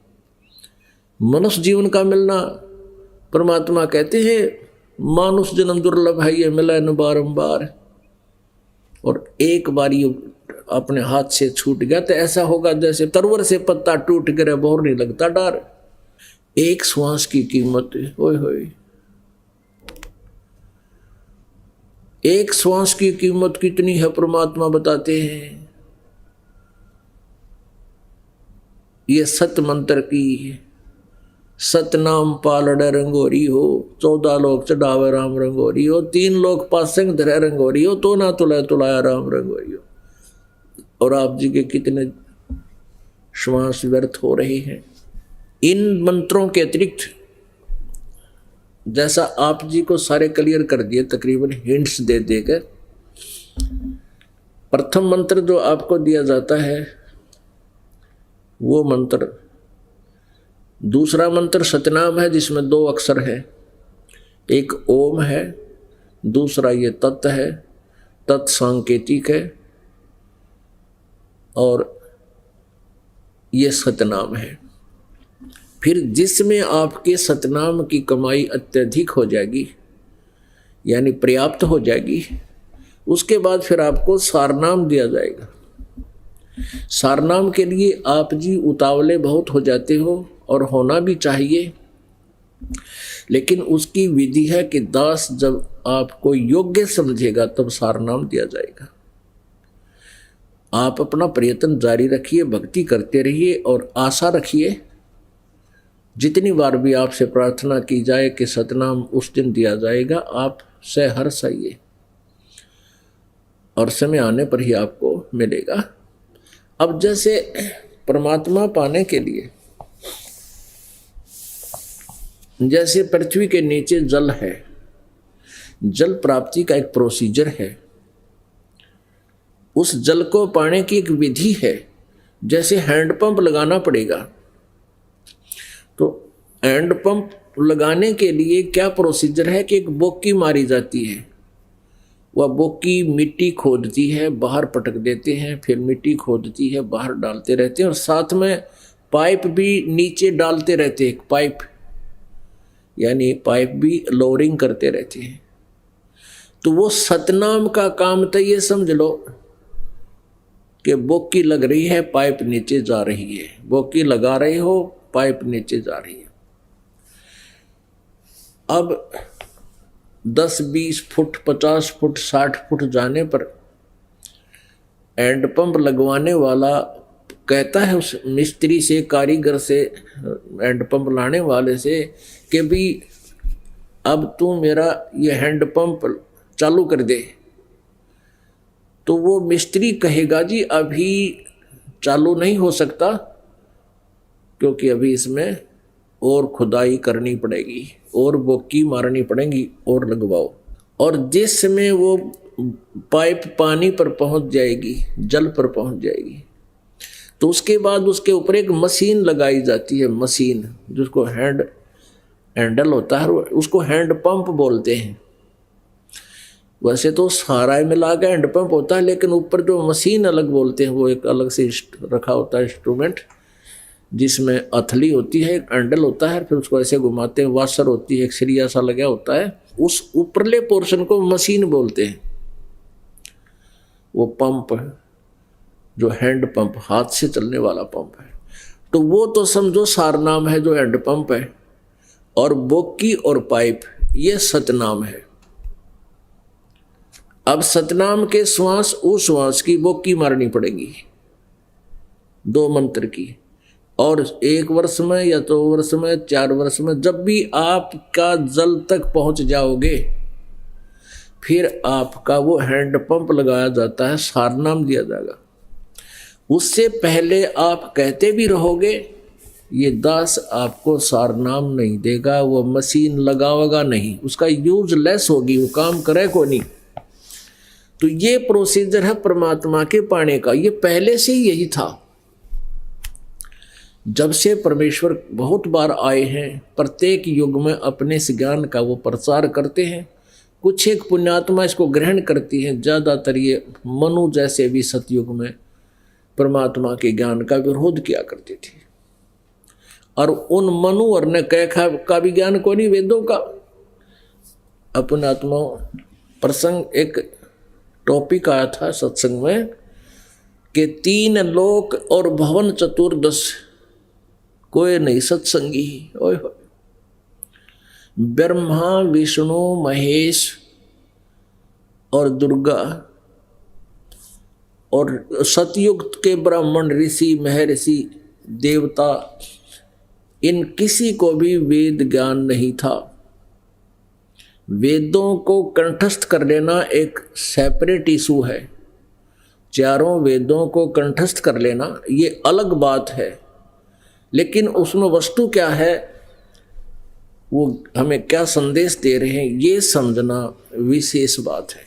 मनुष्य जीवन का मिलना, परमात्मा कहते हैं मानुष जन्म दुर्लभ है, ये मिला न बारंबार, और एक बार ये अपने हाथ से छूट गया तो ऐसा होगा जैसे तरवर से पत्ता टूट गिरे, बोर नहीं लगता डर। एक श्वास की कीमत, ओए होए, एक श्वास की कीमत कितनी है परमात्मा बताते हैं। ये सत मंत्र की, सतनाम पालड़ रंगोरी हो, 14 लोग चढ़ावे राम रंगोरी हो, 3 लोग पासंग धरे रंगोरी हो, तो ना तुला तुलाया राम रंगोरी हो। और आप जी के कितने श्वास व्यर्थ हो रहे हैं इन मंत्रों के अतिरिक्त। जैसा आप जी को सारे क्लियर कर दिए तकरीबन हिंट्स दे देकर। प्रथम मंत्र जो आपको दिया जाता है वो मंत्र, दूसरा मंत्र सतनाम है जिसमें 2 अक्षर है, एक ओम है, दूसरा ये तत् है, तत् सांकेतिक है, और ये सतनाम है। फिर जिसमें आपके सतनाम की कमाई अत्यधिक हो जाएगी, यानी पर्याप्त हो जाएगी, उसके बाद फिर आपको सारनाम दिया जाएगा। सारनाम के लिए आप जी उतावले बहुत हो जाते हो, और होना भी चाहिए, लेकिन उसकी विधि है कि दास जब आपको योग्य समझेगा तब सारनाम दिया जाएगा। आप अपना प्रयत्न जारी रखिए, भक्ति करते रहिए और आशा रखिए जितनी बार भी आपसे प्रार्थना की जाए कि सतनाम उस दिन दिया जाएगा, आप सहर्ष आइए और समय आने पर ही आपको मिलेगा। अब जैसे परमात्मा पाने के लिए जैसे पृथ्वी के नीचे जल है, जल प्राप्ति का एक प्रोसीजर है, उस जल को पाने की एक विधि है। जैसे हैंडपंप लगाना पड़ेगा, तो हैंडपंप लगाने के लिए क्या प्रोसीजर है कि एक बोकी मारी जाती है, वह बोकी मिट्टी खोदती है, बाहर पटक देते हैं, फिर मिट्टी खोदती है, बाहर डालते रहते हैं, और साथ में पाइप भी नीचे डालते रहते हैं, एक पाइप, यानी पाइप भी लोअरिंग करते रहते हैं। तो वो सतनाम का काम तो ये समझ लो कि बोकी लग रही है, पाइप नीचे जा रही है, बोकी लगा रहे हो, पाइप नीचे जा रही है। अब 10-20 फुट, 50 फुट, 60 फुट जाने पर हैंडपंप लगवाने वाला कहता है उस मिस्त्री से, कारीगर से, हैंडपंप लाने वाले से कि भी अब तू मेरा ये हैंडपंप चालू कर दे। तो वो मिस्त्री कहेगा जी अभी चालू नहीं हो सकता, क्योंकि अभी इसमें और खुदाई करनी पड़ेगी, और बोकी मारनी पड़ेगी, और लगवाओ। और जिस समय वो पाइप पानी पर पहुंच जाएगी, जल पर पहुंच जाएगी, तो उसके बाद उसके ऊपर एक मशीन लगाई जाती है, मशीन जिसको हैंडल होता है, उसको हैंड पंप बोलते हैं। वैसे तो सारा मिला के हैंड पंप होता है, लेकिन ऊपर जो मशीन अलग बोलते हैं वो एक अलग से रखा होता है इंस्ट्रूमेंट, जिसमें अथली होती है, एक हैंडल होता है, फिर उसको ऐसे घुमाते हैं, वाशर होती है, एक सरिया सा लगा होता है, उस ऊपरले पोर्शन को मशीन बोलते हैं। वो पंप है जो हैंड पंप, हाथ से चलने वाला पंप है, तो वो तो समझो सारनाम है जो हैंड पंप है, और बोकी और पाइप ये सतनाम है। अब सतनाम के श्वास उस श्वास की बोकी मारनी पड़ेगी 2 मंत्र की, और 1 वर्ष में या 2 वर्ष में 4 वर्ष में जब भी आपका जल तक पहुंच जाओगे, फिर आपका वो हैंड पंप लगाया जाता है, सारनाम दिया जाएगा। उससे पहले आप कहते भी रहोगे, ये दास आपको सारनाम नहीं देगा, वो मशीन लगावेगा नहीं, उसका यूज लेस होगी, वो काम करे को नहीं। तो ये प्रोसीजर है परमात्मा के पाने का, ये पहले से ही यही था। जब से परमेश्वर बहुत बार आए हैं, प्रत्येक युग में अपने इस ज्ञान का वो प्रचार करते हैं। कुछ एक पुण्यात्मा इसको ग्रहण करती हैं, ज़्यादातर ये मनु जैसे भी सतयुग में परमात्मा के ज्ञान का विरोध किया करते थे। और उन मनु और न कह का भी ज्ञान को नहीं, वेदों का। अपनात्मा प्रसंग एक टॉपिक आया था सत्संग में कि 3 लोक और भवन चतुर्दश कोई नहीं सत्संगी। ओए हो, ब्रह्मा विष्णु महेश और दुर्गा और सतयुग के ब्राह्मण ऋषि महर्षि देवता, इन किसी को भी वेद ज्ञान नहीं था। वेदों को कंठस्थ कर लेना एक सेपरेट इशू है, चारों वेदों को कंठस्थ कर लेना ये अलग बात है, लेकिन उसमें वस्तु क्या है, वो हमें क्या संदेश दे रहे हैं, ये समझना विशेष बात है।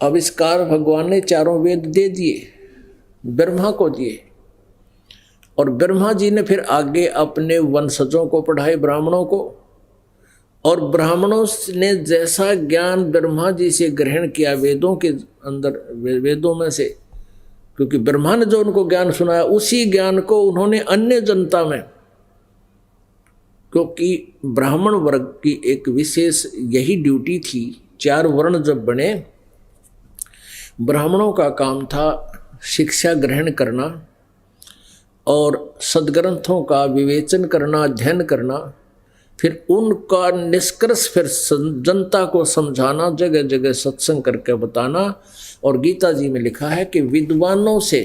आविष्कार भगवान ने चारों वेद दे दिए, ब्रह्मा को दिए, और ब्रह्मा जी ने फिर आगे अपने वंशजों को पढ़ाए, ब्राह्मणों को। और ब्राह्मणों ने जैसा ज्ञान ब्रह्मा जी से ग्रहण किया वेदों के अंदर, वेदों में से, क्योंकि ब्रह्मा ने जो उनको ज्ञान सुनाया, उसी ज्ञान को उन्होंने अन्य जनता में, क्योंकि ब्राह्मण वर्ग की एक विशेष यही ड्यूटी थी। 4 वर्ण जब बने, ब्राह्मणों का काम था शिक्षा ग्रहण करना और सद्ग्रंथों का विवेचन करना, अध्ययन करना, फिर उनका निष्कर्ष फिर जनता को समझाना, जगह जगह सत्संग करके बताना। और गीता जी में लिखा है कि विद्वानों से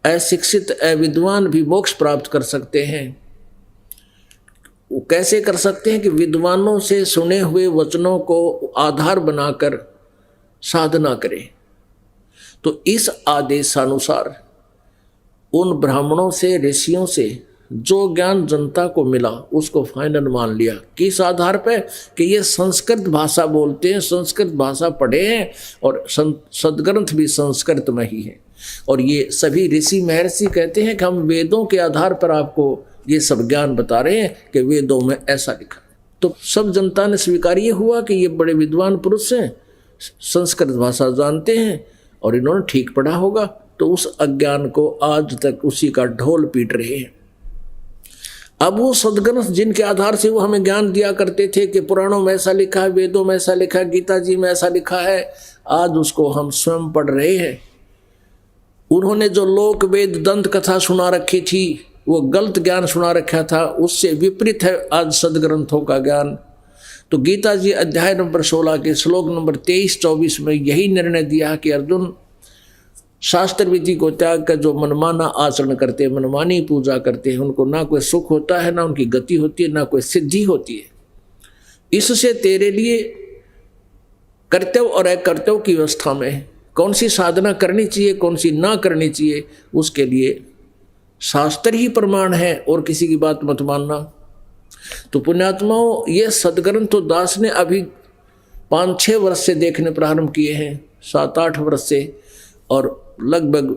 अशिक्षित अविद्वान भी मोक्ष प्राप्त कर सकते हैं। वो कैसे कर सकते हैं कि विद्वानों से सुने हुए वचनों को आधार बनाकर साधना करें। तो इस आदेशानुसार उन ब्राह्मणों से, ऋषियों से जो ज्ञान जनता को मिला उसको फाइनल मान लिया। किस आधार पे कि ये संस्कृत भाषा बोलते हैं, संस्कृत भाषा पढ़े हैं, और सद्ग्रंथ भी संस्कृत में ही है। और ये सभी ऋषि महर्षि कहते हैं कि हम वेदों के आधार पर आपको ये सब ज्ञान बता रहे हैं कि वेदों में ऐसा लिखा। तो सब जनता ने स्वीकार ये हुआ कि ये बड़े विद्वान पुरुष हैं, संस्कृत भाषा जानते हैं और इन्होंने ठीक पढ़ा होगा। तो उस अज्ञान को आज तक उसी का ढोल पीट रहे हैं। अब वो सद्ग्रंथ जिनके आधार से वो हमें ज्ञान दिया करते थे कि पुराणों में ऐसा लिखा है, वेदों में ऐसा लिखा है, गीता जी में ऐसा लिखा है, आज उसको हम स्वयं पढ़ रहे हैं। उन्होंने जो लोक वेद दंत कथा सुना रखी थी, वो गलत ज्ञान सुना रखा था, उससे विपरीत है आज सद्ग्रंथों का ज्ञान। तो गीता जी अध्याय नंबर 16 के श्लोक नंबर 23-24 में यही निर्णय दिया कि अर्जुन, शास्त्र विधि को त्याग कर जो मनमाना आचरण करते हैं, मनमानी पूजा करते हैं, उनको ना कोई सुख होता है, ना उनकी गति होती है, ना कोई सिद्धि होती है। इससे तेरे लिए कर्तव्य और अकर्तव्य की अवस्था में कौन सी साधना करनी चाहिए, कौन सी ना करनी चाहिए, उसके लिए शास्त्र ही प्रमाण है, और किसी की बात मत मानना। तो पुण्यात्माओं, ये सद्ग्रंथ तो दास ने अभी 5-6 वर्ष से देखने प्रारंभ किए हैं, 7-8 वर्ष से, और लगभग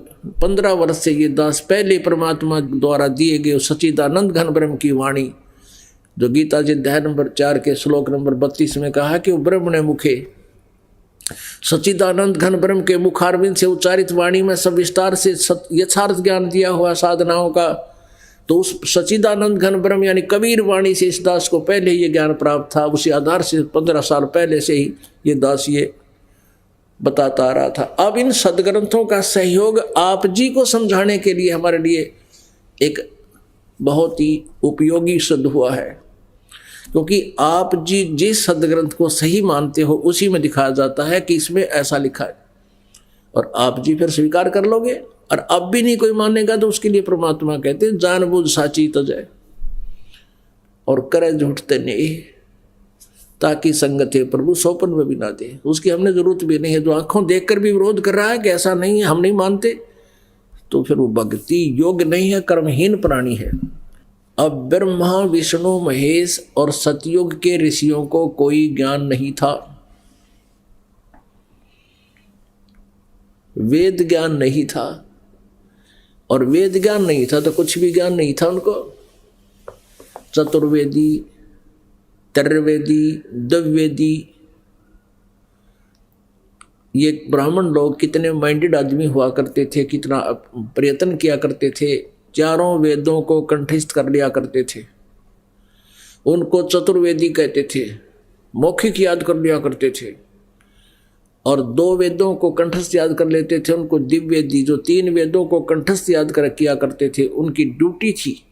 15 वर्ष से ये दास पहले परमात्मा द्वारा दिए गए सच्चिदानंद घन ब्रह्म की वाणी, जो गीता जी अध्याय नंबर 4 के श्लोक नंबर 32 में कहा कि ब्रह्मणे मुखे, सच्चिदानंद घन ब्रह्म के मुखारविंद से उच्चारित वाणी में सब विस्तार से यथार्थ ज्ञान दिया हुआ साधनाओं का। तो उस सच्चिदानंद घन ब्रह्म यानी कबीर वाणी से इस दास को पहले ये ज्ञान प्राप्त था। उसी आधार से 15 साल पहले से ही ये दास ये बताता आ रहा था। अब इन सदग्रंथों का सहयोग आप जी को समझाने के लिए हमारे लिए एक बहुत ही उपयोगी सिद्ध हुआ है, क्योंकि आप जी जिस सदग्रंथ को सही मानते हो उसी में दिखाया जाता है कि इसमें ऐसा लिखा है, और आप जी फिर स्वीकार कर लोगे। और अब भी नहीं कोई मानेगा तो उसके लिए परमात्मा कहते हैं जानबूझ साची तजय और करे झूठते नहीं, ताकि संगत है प्रभु सोपन में भी ना दे। उसकी हमने जरूरत भी नहीं है। जो आंखों देखकर भी विरोध कर रहा है कि ऐसा नहीं है, हम नहीं मानते, तो फिर वो भक्ति योग्य नहीं है, कर्महीन प्राणी है। अब ब्रह्मा विष्णु महेश और सतयुग के ऋषियों को कोई ज्ञान नहीं था, वेद ज्ञान नहीं था, और वेद ज्ञान नहीं था तो कुछ भी ज्ञान नहीं था उनको। चतुर्वेदी, त्रैवेदी, द्विवेदी, ये ब्राह्मण लोग कितने माइंडेड आदमी हुआ करते थे, कितना प्रयत्न किया करते थे, चारों वेदों को कंठस्थ कर लिया करते थे। उनको चतुर्वेदी कहते थे, मौखिक याद कर लिया करते थे, और 2 वेदों को कंठस्थ याद कर लेते थे उनको दिव्यवेदी। जो 3 वेदों को कंठस्थ याद कर किया करते थे उनकी ड्यूटी थी,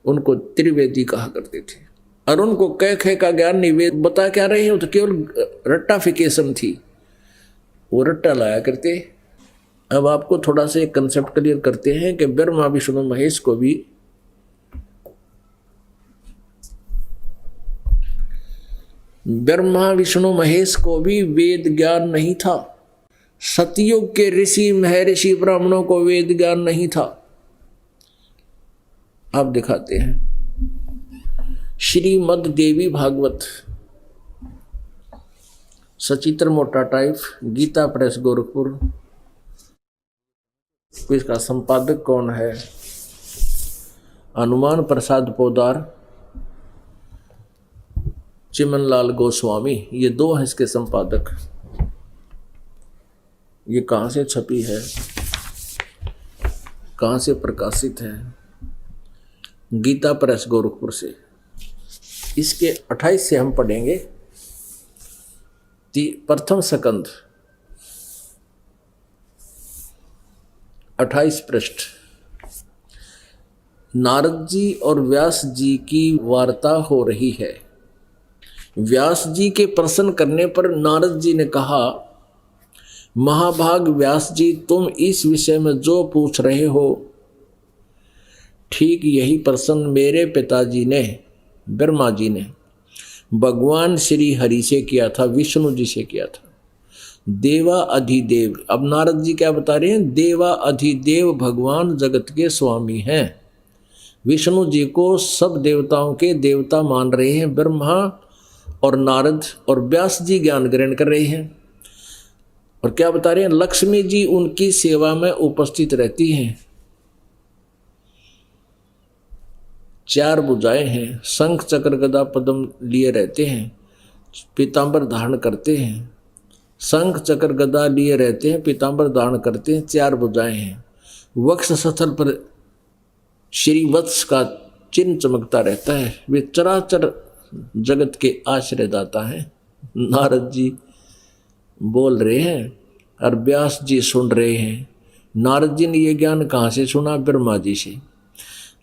उनको त्रिवेदी कहा करते थे। और उनको कह का ज्ञान नहीं, वेद बता क्या रहे हैं, तो केवल रट्टाफिकेशन थी, वो रट्टा लाया करते। अब आपको थोड़ा सा एक कंसेप्ट क्लियर करते हैं कि ब्रह्मा विष्णु महेश को भी वेद ज्ञान नहीं था। सतयुग के ऋषि महर्षि ब्राह्मणों को वेद ज्ञान नहीं था। अब दिखाते हैं श्रीमद् देवी भागवत, सचित्र मोटा टाइप, गीता प्रेस गोरखपुर। इसका संपादक कौन है? हनुमान प्रसाद पोदार, चिमनलाल गोस्वामी, ये 2 हैं इसके संपादक। ये कहाँ से छपी है, कहाँ से प्रकाशित है? गीता प्रेस गोरखपुर से। इसके 28 से हम पढ़ेंगे। प्रथम स्कंद 28 पृष्ठ। नारद जी और व्यास जी की वार्ता हो रही है। व्यास जी के प्रश्न करने पर नारद जी ने कहा, महाभाग व्यास जी, तुम इस विषय में जो पूछ रहे हो, ठीक यही प्रश्न मेरे पिताजी ने, ब्रह्मा जी ने, भगवान श्री हरि से किया था, विष्णु जी से किया था। देवा अधिदेव, अब नारद जी क्या बता रहे हैं? देवा अधिदेव भगवान जगत के स्वामी हैं। विष्णु जी को सब देवताओं के देवता मान रहे हैं। ब्रह्मा और नारद और व्यास जी ज्ञान ग्रहण कर रहे हैं। और क्या बता रहे हैं? लक्ष्मी जी उनकी सेवा में उपस्थित रहती हैं। 4 भुजाएं हैं, शंख चक्र गदा पद्म लिए रहते हैं, पीतांबर धारण करते हैं। शंख चक्र गदा लिए रहते हैं, पीतांबर धारण करते हैं, 4 भुजाएं हैं। वक्ष स्थल पर श्री वत्स का चिन्ह चमकता रहता है। वे चराचर जगत के आश्रयदाता हैं। नारद जी बोल रहे हैं और व्यास जी सुन रहे हैं। नारद जी ने ये ज्ञान कहाँ से सुना? ब्रह्मा जी से।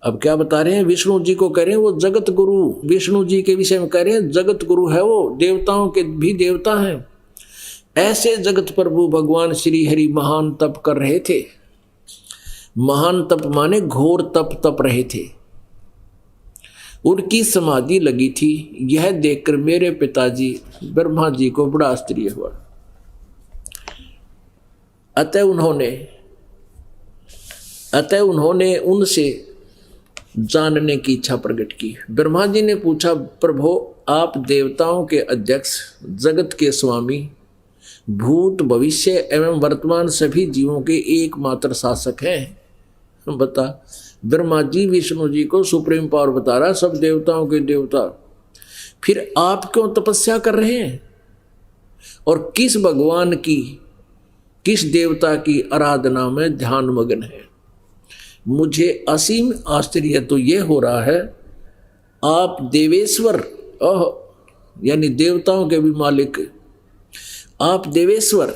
अब क्या बता रहे हैं? विष्णु जी को कह रहे हैं वो जगत गुरु, विष्णु जी के विषय में कह रहे हैं जगत गुरु है वो, देवताओं के भी देवता हैं। ऐसे जगत प्रभु भगवान श्री हरि महान तप कर रहे थे। महान तप माने घोर तप रहे थे। उनकी समाधि लगी थी। यह देखकर मेरे पिताजी ब्रह्मा जी को बड़ा आश्चर्य हुआ। अतः उन्होंने उनसे जानने की इच्छा प्रकट की। ब्रह्मा जी ने पूछा, प्रभु आप देवताओं के अध्यक्ष, जगत के स्वामी, भूत भविष्य एवं वर्तमान सभी जीवों के एकमात्र शासक हैं। बता, ब्रह्मा जी विष्णु जी को सुप्रीम पावर बता रहा, सब देवताओं के देवता, फिर आप क्यों तपस्या कर रहे हैं और किस भगवान की, किस देवता की आराधना में ध्यान मग्न है? मुझे असीम आश्चर्य तो यह हो रहा है, आप देवेश्वर यानी देवताओं के भी मालिक, आप देवेश्वर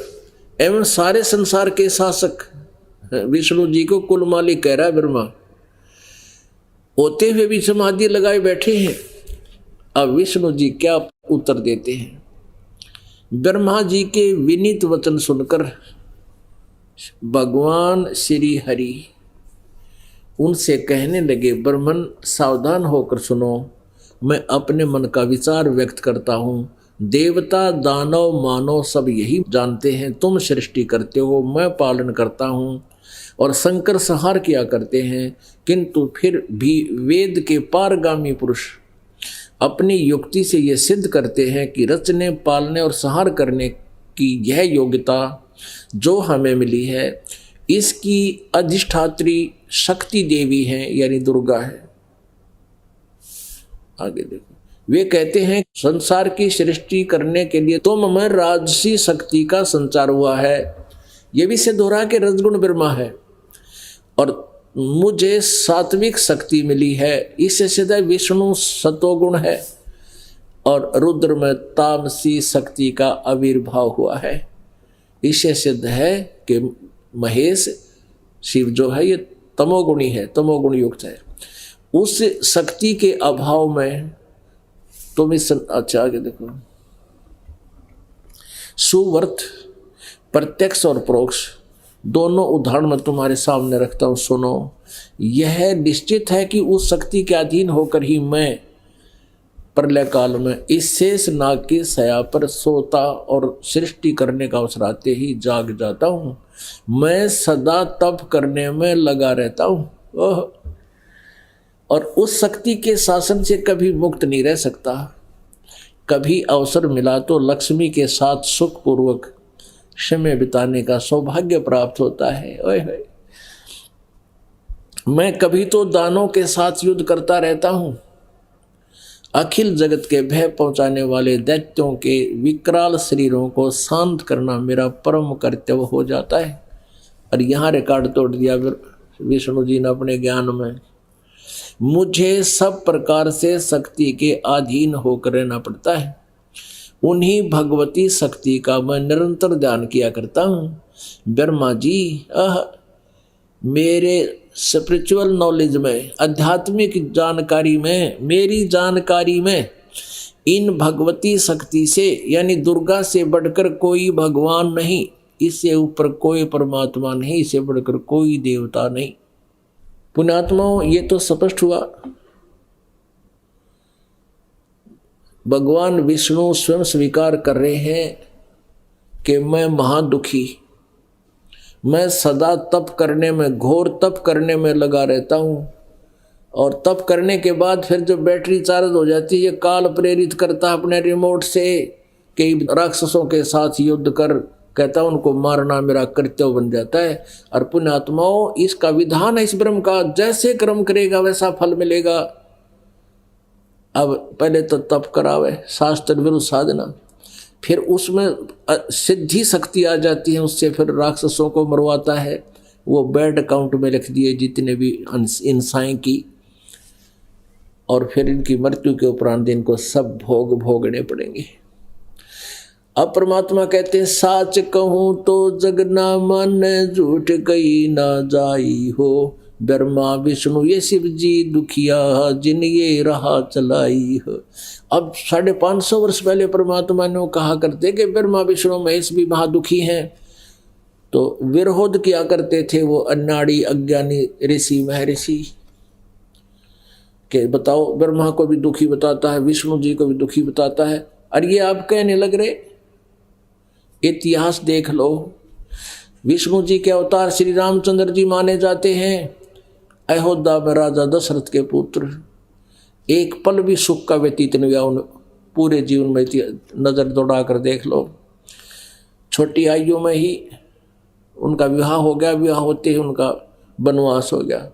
एवं सारे संसार के शासक विष्णु जी को कुल मालिक कह रहा है ब्रह्मा, होते हुए भी समाधि लगाए बैठे हैं। अब विष्णु जी क्या उत्तर देते हैं? ब्रह्मा जी के विनीत वचन सुनकर भगवान श्री हरि उनसे कहने लगे, ब्रह्मन सावधान होकर सुनो, मैं अपने मन का विचार व्यक्त करता हूँ। देवता दानव मानव सब यही जानते हैं, तुम सृष्टि करते हो, मैं पालन करता हूँ, और शंकर संहार किया करते हैं। किंतु फिर भी वेद के पारगामी पुरुष अपनी युक्ति से ये सिद्ध करते हैं कि रचने पालने और संहार करने की यह योग्यता जो हमें मिली है, इसकी अधिष्ठात्री शक्ति देवी है, यानी दुर्गा है। आगे देखो, वे कहते हैं संसार की सृष्टि करने के लिए तुम में राजसी शक्ति का संचार हुआ है। यह भी सिद्ध हो रहा है कि रजगुण ब्रह्मा है, और मुझे सात्विक शक्ति मिली है। इससे सिद्ध है विष्णु सतोगुण है, और रुद्र में तामसी शक्ति का आविर्भाव हुआ है। इससे सिद्ध है कि महेश शिव जो है ये तमोगुणी है, तमोगुण युक्त है। उस शक्ति के अभाव में तुम इस अच्छा आगे देखो, सुवर्त प्रत्यक्ष और परोक्ष दोनों उदाहरण मैं तुम्हारे सामने रखता हूँ, सुनो। यह निश्चित है कि उस शक्ति के अधीन होकर ही मैं प्रलय काल में इस शेष नाग की शया पर सोता और सृष्टि करने का अवसर आते ही जाग जाता हूँ। मैं सदा तप करने में लगा रहता हूँ, और उस शक्ति के शासन से कभी मुक्त नहीं रह सकता। कभी अवसर मिला तो लक्ष्मी के साथ सुखपूर्वक समय बिताने का सौभाग्य प्राप्त होता है। ओए मैं कभी तो दानों के साथ युद्ध करता रहता हूँ। अखिल जगत के भय पहुंचाने वाले दैत्यों के विकराल शरीरों को शांत करना मेरा परम कर्तव्य हो जाता है। और यहाँ रिकॉर्ड तोड़ दिया विष्णु जी ने अपने ज्ञान में। मुझे सब प्रकार से शक्ति के अधीन होकर रहना पड़ता है। उन्हीं भगवती शक्ति का मैं निरंतर ध्यान किया करता हूँ। ब्रह्मा जी मेरे स्पिरिचुअल नॉलेज में, आध्यात्मिक जानकारी में, मेरी जानकारी में इन भगवती शक्ति से यानी दुर्गा से बढ़कर कोई भगवान नहीं, इससे ऊपर कोई परमात्मा नहीं, इससे बढ़कर कोई देवता नहीं। पुण्यात्माओं, ये तो स्पष्ट हुआ। भगवान विष्णु स्वयं स्वीकार कर रहे हैं कि मैं महादुखी, मैं सदा तप करने में, घोर तप करने में लगा रहता हूँ। और तप करने के बाद फिर जब बैटरी चार्ज हो जाती है, ये काल प्रेरित करता अपने रिमोट से कि राक्षसों के साथ युद्ध कर, कहता उनको मारना मेरा कर्तव्य बन जाता है। और पुण्यात्माओं, इसका विधान है इस ब्रह्म का, जैसे कर्म करेगा वैसा फल मिलेगा। अब पहले तो तप करावे, शास्त्र विरुद्ध साधना, फिर उसमें सिद्धि शक्ति आ जाती है, उससे फिर राक्षसों को मरवाता है। वो बैड अकाउंट में लिख दिए जितने भी इंसाएं की, और फिर इनकी मृत्यु के उपरांत इनको सब भोग भोगने पड़ेंगे। अब परमात्मा कहते हैं, साच कहूँ तो जग ना माने, झूठ कही ना जाई हो। ब्रह्मा विष्णु ये शिव जी दुखिया, जिन ये राह चलाई हो। अब 550 वर्ष पहले परमात्मा ने कहा करते कि ब्रह्मा विष्णु महेश भी महादुखी हैं, तो विरोध किया करते थे वो अन्नाड़ी अज्ञानी ऋषि महर्षि के, बताओ ब्रह्मा को भी दुखी बताता है, विष्णु जी को भी दुखी बताता है। और ये आप कहने लग रहे, इतिहास देख लो। विष्णु जी के अवतार श्री रामचंद्र जी माने जाते हैं। अयोध्या में राजा दशरथ के पुत्र, एक पल भी सुख का व्यतीत नहीं हुआ उन पूरे जीवन में। नजर दौड़ा कर देख लो, छोटी आयु में ही उनका विवाह हो गया, विवाह होते ही उनका वनवास हो गया।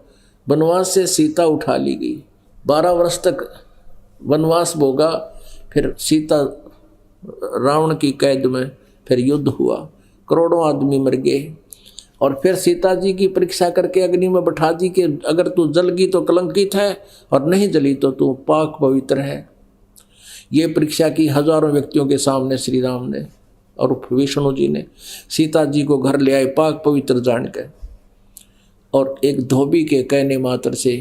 वनवास से सीता उठा ली गई, 12 वर्ष तक वनवास भोगा, फिर सीता रावण की कैद में, फिर युद्ध हुआ, करोड़ों आदमी मर गए। और फिर सीता जी की परीक्षा करके अग्नि में बैठा दी कि अगर तू जल गई तो कलंकित है, और नहीं जली तो तू पाक पवित्र है। ये परीक्षा की हजारों व्यक्तियों के सामने श्री राम ने। और विष्णु जी ने सीता जी को घर ले आए पाक पवित्र जानकर, और एक धोबी के कहने मात्र से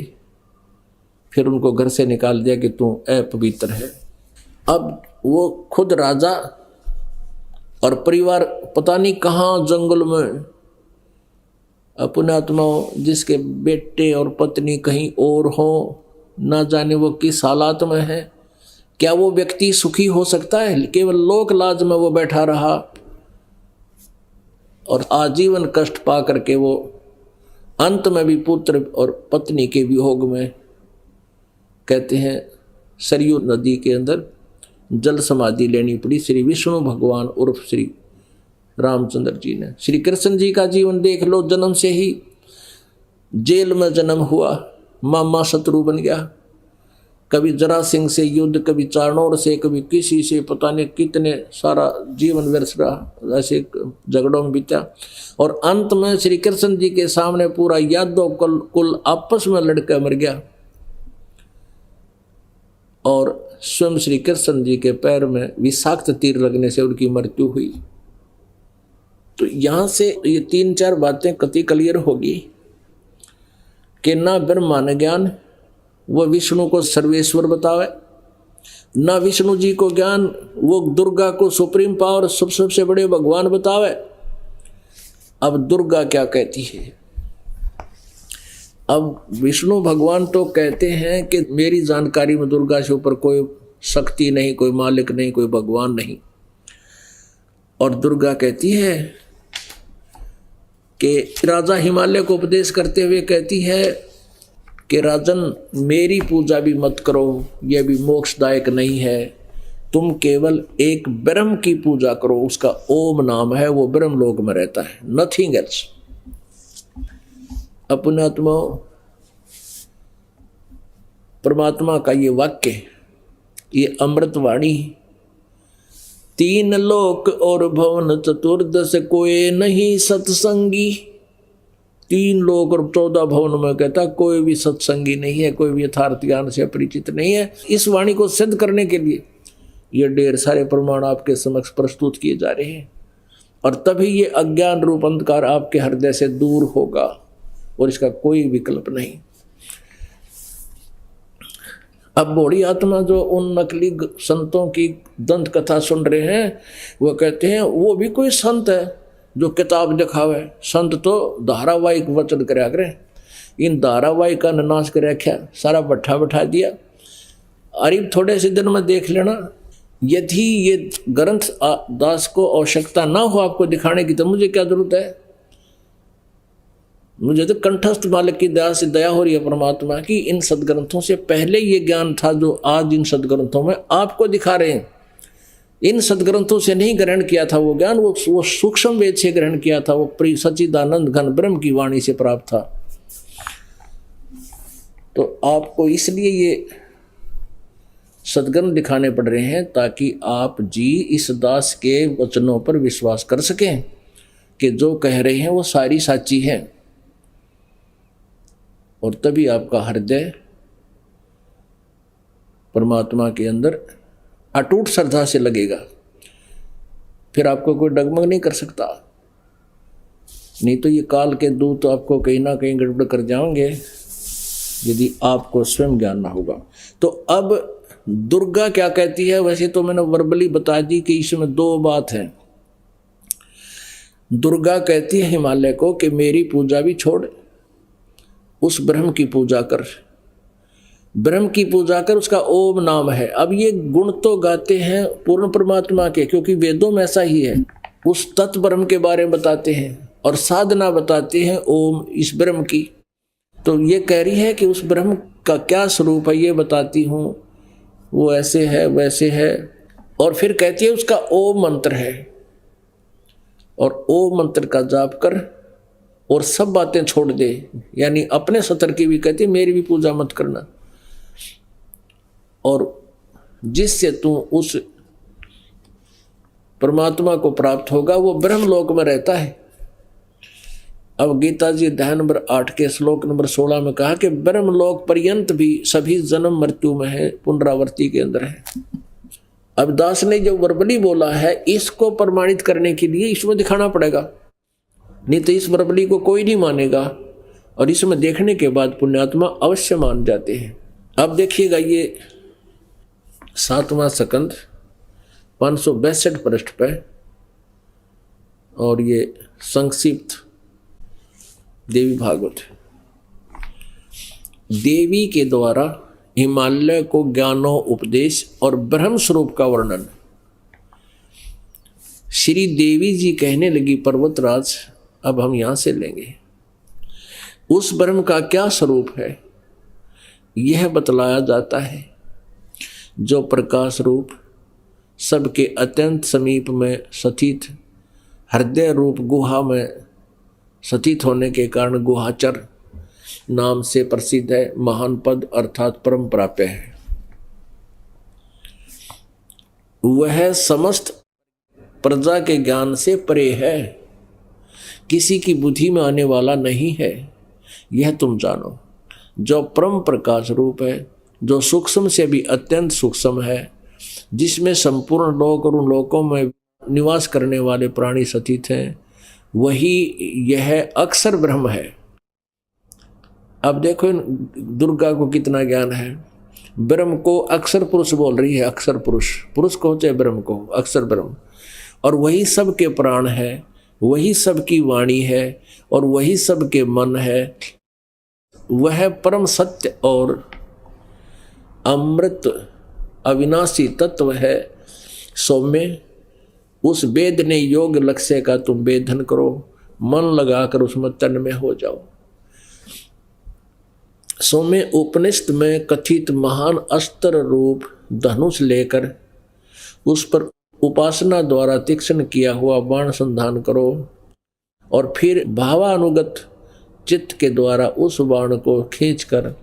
फिर उनको घर से निकाल दिया कि तू अपवित्र है। अब वो खुद राजा और परिवार पता नहीं कहाँ जंगल में अपने आत्माओं, जिसके बेटे और पत्नी कहीं और हो, ना जाने वो किस हालात में है। क्या वो व्यक्ति सुखी हो सकता है? केवल लोक लाज में वो बैठा रहा और आजीवन कष्ट पा करके वो अंत में भी पुत्र और पत्नी के वियोग में, कहते हैं, सरयू नदी के अंदर जल समाधि लेनी पड़ी श्री विष्णु भगवान उर्फ श्री रामचंद्र जी ने। श्री कृष्ण जी का जीवन देख लो, जन्म से ही जेल में जन्म हुआ, मामा शत्रु बन गया, कभी जरासिंह से युद्ध, कभी चाणोर से, कभी किसी से, पता नहीं कितने सारा जीवन व्यर्थ रहा, ऐसे झगड़ों में बीता। और अंत में श्री कृष्ण जी के सामने पूरा यादव कुल आपस में लड़कर मर गया और स्वयं श्री कृष्ण जी के पैर में विषाक्त तीर लगने से उनकी मृत्यु हुई। तो यहां से ये 3-4 बातें कति क्लियर होगी कि ना ब्रह्मांड ज्ञान वो विष्णु को सर्वेश्वर बतावे, ना विष्णु जी को ज्ञान वो दुर्गा को सुप्रीम पावर सबसे बड़े भगवान बतावे। अब दुर्गा क्या कहती है? अब विष्णु भगवान तो कहते हैं कि मेरी जानकारी में दुर्गा से ऊपर कोई शक्ति नहीं, कोई मालिक नहीं, कोई भगवान नहीं। और दुर्गा कहती है कि राजा हिमालय को उपदेश करते हुए कहती है कि राजन मेरी पूजा भी मत करो, यह भी मोक्षदायक नहीं है, तुम केवल एक ब्रह्म की पूजा करो, उसका ओम नाम है, वो ब्रह्म लोक में रहता है, नथिंग एल्स। अपने आत्मा परमात्मा का ये वाक्य, ये अमृतवाणी, 3 लोक और भवन चतुर्दश कोई नहीं सत्संगी। 3 लोक और 14 भवन में कहता कोई भी सत्संगी नहीं है, कोई भी यथार्थ ज्ञान से परिचित नहीं है। इस वाणी को सिद्ध करने के लिए ये ढेर सारे प्रमाण आपके समक्ष प्रस्तुत किए जा रहे हैं, और तभी ये अज्ञान रूप अंधकार आपके हृदय से दूर होगा, और इसका कोई विकल्प नहीं। अब बूढ़ी आत्मा जो उन नकली संतों की दंत कथा सुन रहे हैं, वो कहते हैं वो भी कोई संत है जो किताब दिखावे। संत तो धारावाहिक वचन कराया करें, इन धारावाहिक का नाश कर रखा, सारा बैठा दिया। अरे थोड़े से दिन में देख लेना, यदि ये ग्रंथ दास को आवश्यकता ना हो आपको दिखाने की, तो मुझे क्या जरूरत है? मुझे तो कंठस्थ मालिक की दया से दया हो रही है परमात्मा की। इन सदग्रंथों से पहले ये ज्ञान था जो आज इन सदग्रंथों में आपको दिखा रहे हैं। इन सदग्रंथों से नहीं ग्रहण किया था वो ज्ञान, वो सूक्ष्म वेद से ग्रहण किया था, वो सच्चिदानंद घन ब्रह्म की वाणी से प्राप्त था। तो आपको इसलिए ये सदग्रंथ दिखाने पड़ रहे हैं ताकि आप जी इस दास के वचनों पर विश्वास कर सकें कि जो कह रहे हैं वो सारी साची है, और तभी आपका हृदय परमात्मा के अंदर अटूट श्रद्धा से लगेगा। फिर आपको कोई डगमग नहीं कर सकता, नहीं तो ये काल के दूत तो आपको कहीं ना कहीं गड़बड़ कर जाएंगे यदि आपको स्वयं ज्ञान ना होगा। तो अब दुर्गा क्या कहती है? वैसे तो मैंने वर्बली बता दी कि इसमें 2 बात है। दुर्गा कहती है हिमालय को कि मेरी पूजा भी छोड़, उस ब्रह्म की पूजा कर, ब्रह्म की पूजा कर, उसका ओम नाम है। अब ये गुण तो गाते हैं पूर्ण परमात्मा के, क्योंकि वेदों में ऐसा ही है, उस तत्व ब्रह्म के बारे में बताते हैं और साधना बताते हैं ओम इस ब्रह्म की। तो ये कह रही है कि उस ब्रह्म का क्या स्वरूप है ये बताती हूँ, वो ऐसे है वैसे है। और फिर कहती है उसका ओम मंत्र है, और ओम मंत्र का जाप कर और सब बातें छोड़ दे, यानी अपने सतर की भी कहती है मेरी भी पूजा मत करना, और जिससे तू उस परमात्मा को प्राप्त होगा वो ब्रह्म लोक में रहता है। अब गीता जी अध्याय नंबर 8 के श्लोक नंबर 16 में कहा कि ब्रह्म लोक पर्यंत भी सभी जन्म मृत्यु में है, पुनरावृत्ति के अंदर है। अब दास ने जो वर्बली बोला है इसको प्रमाणित करने के लिए इसमें दिखाना पड़ेगा, नहीं तो इस वर्बली को कोई नहीं मानेगा, और इसमें देखने के बाद पुण्यात्मा अवश्य मान जाते हैं। अब देखिएगा ये 7वां स्कंद 562 पृष्ठ पे, और ये संक्षिप्त देवी भागवत। देवी के द्वारा हिमालय को ज्ञानो उपदेश और ब्रह्म स्वरूप का वर्णन। श्री देवी जी कहने लगी, पर्वतराज अब हम यहां से लेंगे, उस ब्रह्म का क्या स्वरूप है यह बतलाया जाता है, जो प्रकाश रूप सबके अत्यंत समीप में स्थित हृदय रूप गुहा में स्थित होने के कारण गुहाचर नाम से प्रसिद्ध है, महान पद अर्थात परम प्राप्य है। वह समस्त प्रजा के ज्ञान से परे है, किसी की बुद्धि में आने वाला नहीं है, यह तुम जानो। जो परम प्रकाश रूप है, जो सूक्ष्म से भी अत्यंत सूक्ष्म है, जिसमें संपूर्ण लोक और उन लोकों में निवास करने वाले प्राणी स्थित हैं, वही यह अक्षर ब्रह्म है। अब देखो दुर्गा को कितना ज्ञान है, ब्रह्म को अक्षर पुरुष बोल रही है, अक्षर पुरुष, पुरुष को चाहे ब्रह्म को अक्षर ब्रह्म, और वही सबके प्राण है, वही सबकी वाणी है, और वही सबके मन है। वह परम सत्य और अमृत अविनाशी तत्व है। सौम्य उस वेद ने योग लक्ष्य का तुम वेदन करो, मन लगाकर उसमें तन्मय हो जाओ। सौम्य उपनिषद में कथित महान अस्त्र रूप धनुष लेकर उस पर उपासना द्वारा तीक्ष्ण किया हुआ बाण संधान करो, और फिर भावानुगत चित्त के द्वारा उस बाण को खींचकर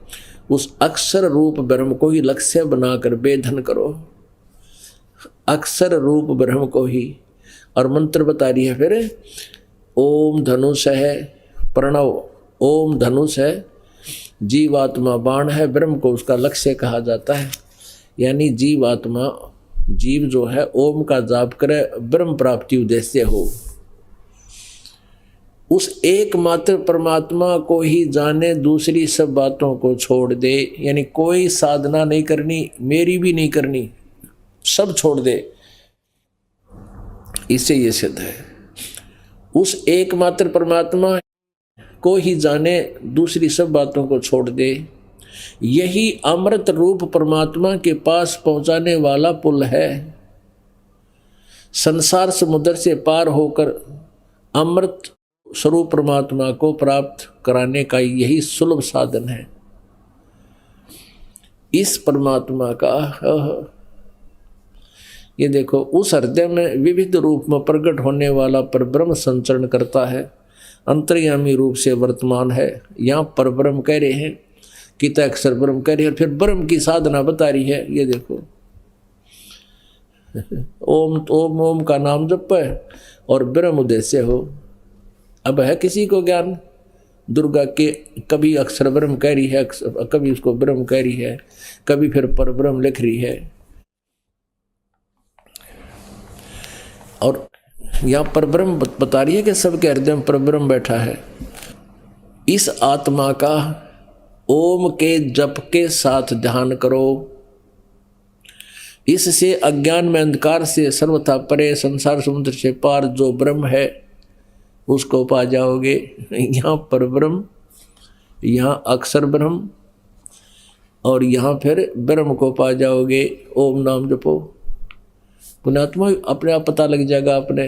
उस अक्षर रूप ब्रह्म को ही लक्ष्य बनाकर वेधन करो। अक्षर रूप ब्रह्म को ही, और मंत्र बता रही है फिर, ओम धनुष है प्रणव, ओम धनुष है, जीवात्मा बाण है, ब्रह्म को उसका लक्ष्य कहा जाता है। यानी जीवात्मा, जीव जो है ओम का जाप करे, ब्रह्म प्राप्ति उद्देश्य हो, उस एकमात्र परमात्मा को ही जाने, दूसरी सब बातों को छोड़ दे। यानी कोई साधना नहीं करनी, मेरी भी नहीं करनी, सब छोड़ दे, इससे ये सिद्ध है। उस एकमात्र परमात्मा को ही जाने, दूसरी सब बातों को छोड़ दे, यही अमृत रूप परमात्मा के पास पहुंचाने वाला पुल है। संसार समुद्र से पार होकर अमृत स्वरूप परमात्मा को प्राप्त कराने का यही सुलभ साधन है। इस परमात्मा का ये देखो, उस हृदय में विविध रूप में प्रकट होने वाला परब्रह्म संचरण करता है, अंतर्यामी रूप से वर्तमान है। यहाँ परब्रह्म कह रहे हैं, किता अक्षर ब्रह्म कह रहे हैं, फिर ब्रह्म की साधना बता रही है। ये देखो ओम ओम ओम का नाम जप है और ब्रह्म उद्देश्य हो। अब है किसी को ज्ञान दुर्गा के, कभी अक्षर ब्रह्म कह रही है, कभी उसको ब्रह्म कह रही है, कभी फिर परब्रह्म लिख रही है। और यहाँ परब्रह्म बता रही है कि सबके हृदय में परब्रह्म बैठा है। इस आत्मा का ओम के जप के साथ ध्यान करो, इससे अज्ञान में अंधकार से सर्वथा परे संसार समुद्र से पार जो ब्रह्म है उसको पा जाओगे। यहाँ परब्रह्म, यहाँ अक्षर ब्रह्म, और यहाँ फिर ब्रह्म को पा जाओगे। ओम नाम जपो, पुण्यात्मा अपने आप पता लग जाएगा अपने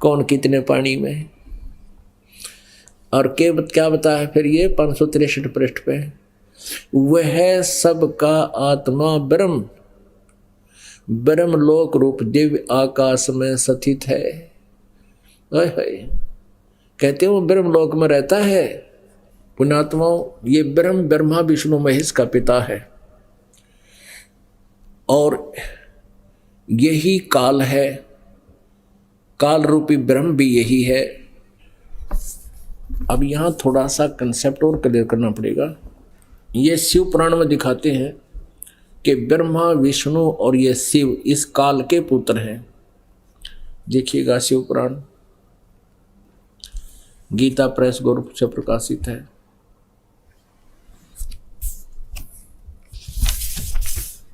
कौन कितने पानी में। और क्या बताया फिर ये 563 पृष्ठ पे, वह सबका आत्मा ब्रह्म, ब्रह्म लोक रूप दिव्य आकाश में स्थित है। कहते हैं वो ब्रह्म लोक में रहता है। पुण्यात्माओं, ये ब्रह्म ब्रह्मा विष्णु महेश का पिता है, और यही काल है, काल रूपी ब्रह्म भी यही है। अब यहाँ थोड़ा सा कंसेप्ट और क्लियर करना पड़ेगा। ये शिव पुराण में दिखाते हैं कि ब्रह्मा विष्णु और ये शिव इस काल के पुत्र हैं। देखिएगा शिव पुराण गीता प्रेस गोरखपुर से प्रकाशित है।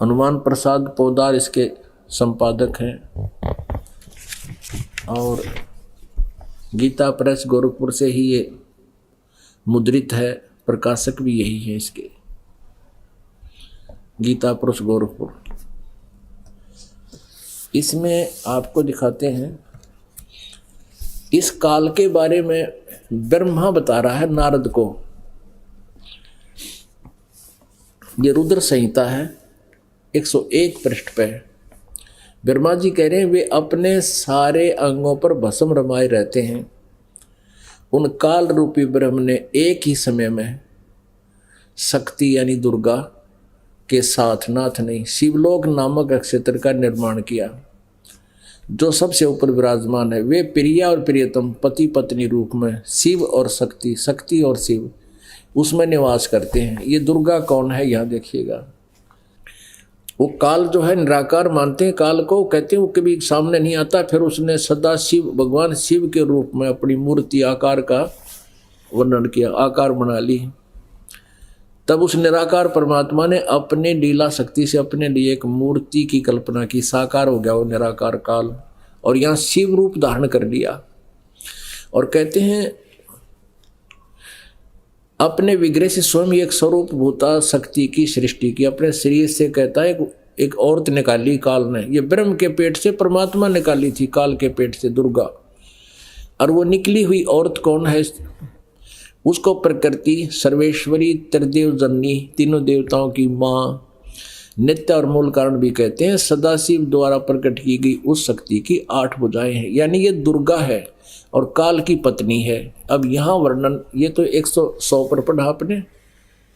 हनुमान प्रसाद पोदार इसके संपादक हैं और गीता प्रेस गोरखपुर से ही ये मुद्रित है, प्रकाशक भी यही है इसके, गीता प्रेस गोरखपुर। इसमें आपको दिखाते हैं इस काल के बारे में ब्रह्मा बता रहा है नारद को। ये रुद्र संहिता है 101 पृष्ठ पे। ब्रह्मा जी कह रहे हैं वे अपने सारे अंगों पर भस्म रमाए रहते हैं। उन काल रूपी ब्रह्म ने एक ही समय में शक्ति यानी दुर्गा के साथ नाथ नहीं शिवलोक नामक नक्षत्र का निर्माण किया, जो सबसे ऊपर विराजमान है। वे प्रिया और प्रियतम पति पत्नी रूप में शिव और शक्ति, शक्ति और शिव उसमें निवास करते हैं। ये दुर्गा कौन है यहाँ देखिएगा। वो काल जो है निराकार मानते हैं काल को, कहते हैं वो कभी सामने नहीं आता। फिर उसने सदा शिव भगवान शिव के रूप में अपनी मूर्ति आकार का वर्णन किया, आकार बना ली। तब उस निराकार परमात्मा ने अपने लीला शक्ति से अपने लिए एक मूर्ति की कल्पना की, साकार हो गया वो निराकार काल और यहाँ शिव रूप धारण कर लिया। और कहते हैं अपने विग्रह से स्वयं एक स्वरूप भूता शक्ति की सृष्टि की। अपने शरीर से कहता है एक औरत निकाली काल ने, ये ब्रह्म के पेट से परमात्मा निकाली थी, काल के पेट से दुर्गा। और वो निकली हुई औरत कौन है, उसको प्रकृति सर्वेश्वरी त्रिदेव जननी तीनों देवताओं की माँ नित्य और मूल कारण भी कहते हैं। सदाशिव द्वारा प्रकट की गई उस शक्ति की 8 भुजाएं हैं, यानी ये दुर्गा है और काल की पत्नी है। अब यहाँ वर्णन ये तो 100 पर पढ़ा आपने,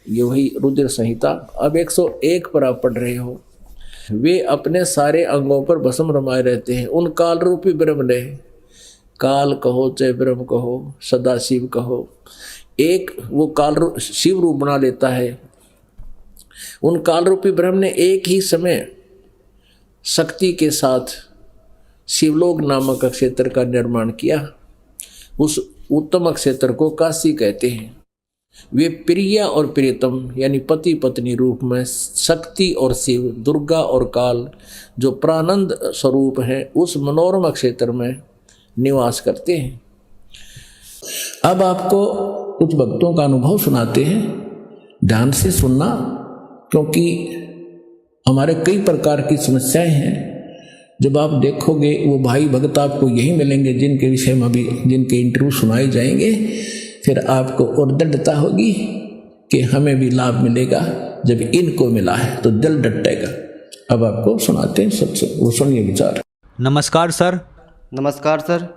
ये वही रुद्र संहिता। अब 101 पर आप पढ़ रहे हो। वे अपने सारे अंगों पर भस्म रमाए रहते हैं। उन काल रूपी ब्रह्म ने, काल कहो चाहे ब्रह्म कहो सदाशिव कहो, एक वो काल शिव रूप बना लेता है। उन काल रूपी ब्रह्म ने एक ही समय शक्ति के साथ शिवलोक नामक क्षेत्र का निर्माण किया। उस उत्तम क्षेत्र को काशी कहते हैं। वे प्रिया और प्रियतम यानी पति पत्नी रूप में शक्ति और शिव, दुर्गा और काल जो प्रानंद स्वरूप हैं उस मनोरम क्षेत्र में निवास करते हैं। अब आपको कुछ भक्तों का अनुभव सुनाते हैं, ध्यान से सुनना, क्योंकि हमारे कई प्रकार की समस्याएं हैं। जब आप देखोगे वो भाई भक्त आपको यही मिलेंगे जिनके विषय में अभी जिनके इंटरव्यू सुनाए जाएंगे, फिर आपको और दृढ़ता होगी कि हमें भी लाभ मिलेगा। जब इनको मिला है तो दिल डटेगा। अब आपको सुनाते हैं सत्संग, वो सुनिए विचार। नमस्कार सर। नमस्कार सर।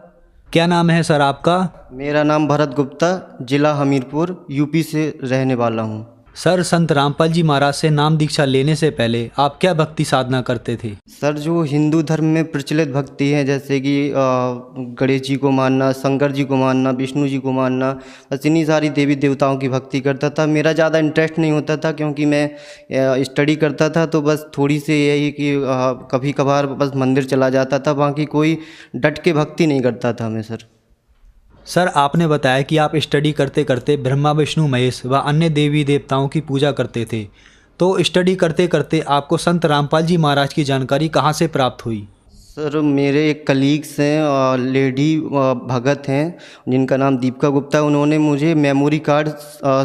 क्या नाम है सर आपका? मेरा नाम भरत गुप्ता, जिला हमीरपुर, यूपी से रहने वाला हूँ। सर, संत रामपाल जी महाराज से नाम दीक्षा लेने से पहले आप क्या भक्ति साधना करते थे? सर, जो हिंदू धर्म में प्रचलित भक्ति है, जैसे कि गणेश जी को मानना, शंकर जी को मानना, विष्णु जी को मानना, बस इन्हीं सारी देवी देवताओं की भक्ति करता था। मेरा ज़्यादा इंटरेस्ट नहीं होता था क्योंकि मैं स्टडी करता था, तो बस थोड़ी सी यही कि कभी कभार बस मंदिर चला जाता था, बाकी कोई डट के भक्ति नहीं करता था मैं। सर, आपने बताया कि आप स्टडी करते करते ब्रह्मा विष्णु महेश व अन्य देवी देवताओं की पूजा करते थे, तो स्टडी करते करते आपको संत रामपाल जी महाराज की जानकारी कहाँ से प्राप्त हुई? सर, मेरे एक कलीग्स हैं, लेडी भगत हैं जिनका नाम दीपिका गुप्ता, उन्होंने मुझे मेमोरी कार्ड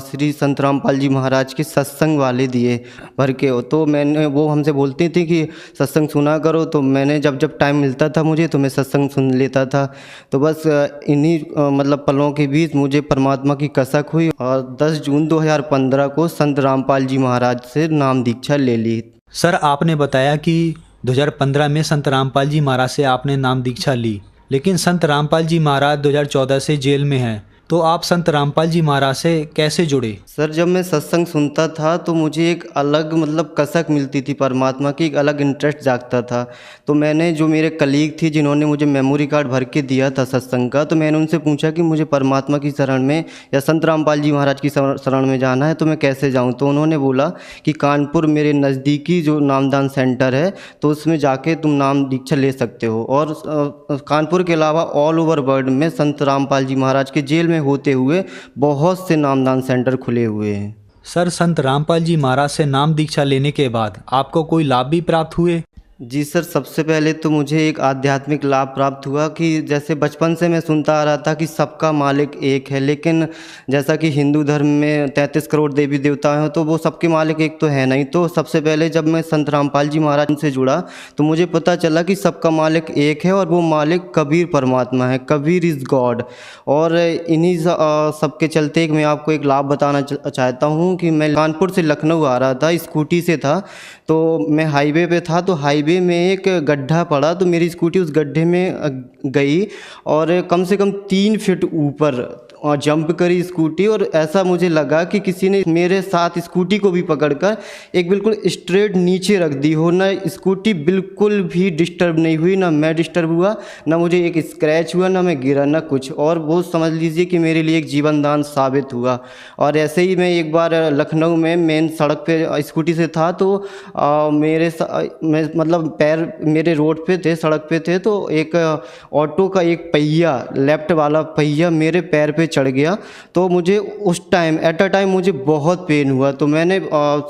श्री संत रामपाल जी महाराज के सत्संग वाले दिए भर के। तो मैंने, वो हमसे बोलती थी कि सत्संग सुना करो, तो मैंने जब जब टाइम मिलता था मुझे, तो मैं सत्संग सुन लेता था। तो बस इन्हीं मतलब पलों के बीच मुझे परमात्मा की कसक हुई और 10 जून 2015 को संत रामपाल जी महाराज से नाम दीक्षा ले ली। सर, आपने बताया कि 2015 में संत रामपाल जी महाराज से आपने नाम दीक्षा ली, लेकिन संत रामपाल जी महाराज 2014 से जेल में हैं, तो आप संत रामपाल जी महाराज से कैसे जुड़े? सर, जब मैं सत्संग सुनता था तो मुझे एक अलग मतलब कसक मिलती थी परमात्मा की, एक अलग इंटरेस्ट जागता था। तो मैंने, जो मेरे कलीग थी जिन्होंने मुझे मेमोरी कार्ड भर के दिया था सत्संग का, तो मैंने उनसे पूछा कि मुझे परमात्मा की शरण में या संत रामपाल जी महाराज की शरण में जाना है, तो मैं कैसे जाऊँ? तो उन्होंने बोला कि कानपुर मेरे नज़दीकी जो नामदान सेंटर है, तो उसमें जाके तुम नाम दीक्षा ले सकते हो। और कानपुर के अलावा ऑल ओवर वर्ल्ड में संत रामपाल जी महाराज के जेल में होते हुए बहुत से नामदान सेंटर खुले हुए हैं। सर, संत रामपाल जी महाराज से नाम दीक्षा लेने के बाद आपको कोई लाभ भी प्राप्त हुए? जी सर, सबसे पहले तो मुझे एक आध्यात्मिक लाभ प्राप्त हुआ कि जैसे बचपन से मैं सुनता आ रहा था कि सबका मालिक एक है, लेकिन जैसा कि हिंदू धर्म में 33 करोड़ देवी देवता हैं, तो वो सबके मालिक एक तो है नहीं। तो सबसे पहले जब मैं संत रामपाल जी महाराज से जुड़ा तो मुझे पता चला कि सबका मालिक एक है और वो मालिक कबीर परमात्मा है, कबीर इज़ गॉड। और इन्हीं सबके चलते मैं आपको एक लाभ बताना चाहता हूँ कि मैं कानपुर से लखनऊ आ रहा था, स्कूटी से था, तो मैं हाईवे पे था, तो हाईवे में एक गड्ढा पड़ा, तो मेरी स्कूटी उस गड्ढे में गई और कम से कम 3 फीट ऊपर जंप करी स्कूटी। और ऐसा मुझे लगा कि किसी ने मेरे साथ स्कूटी को भी पकड़कर एक बिल्कुल स्ट्रेट नीचे रख दी हो। ना स्कूटी बिल्कुल भी डिस्टर्ब नहीं हुई, ना मैं डिस्टर्ब हुआ, ना मुझे एक स्क्रैच हुआ, ना मैं गिरा, ना कुछ। और वो समझ लीजिए कि मेरे लिए एक जीवन दान साबित हुआ। और ऐसे ही मैं एक बार लखनऊ में मेन सड़क पे स्कूटी से था, तो मैं मतलब पैर मेरे रोड पे थे, सड़क पे थे, तो एक ऑटो का एक पहिया, लेफ्ट वाला पहिया मेरे पैर पे चढ़ गया। तो मुझे उस टाइम एट अ टाइम मुझे बहुत पेन हुआ। तो मैंने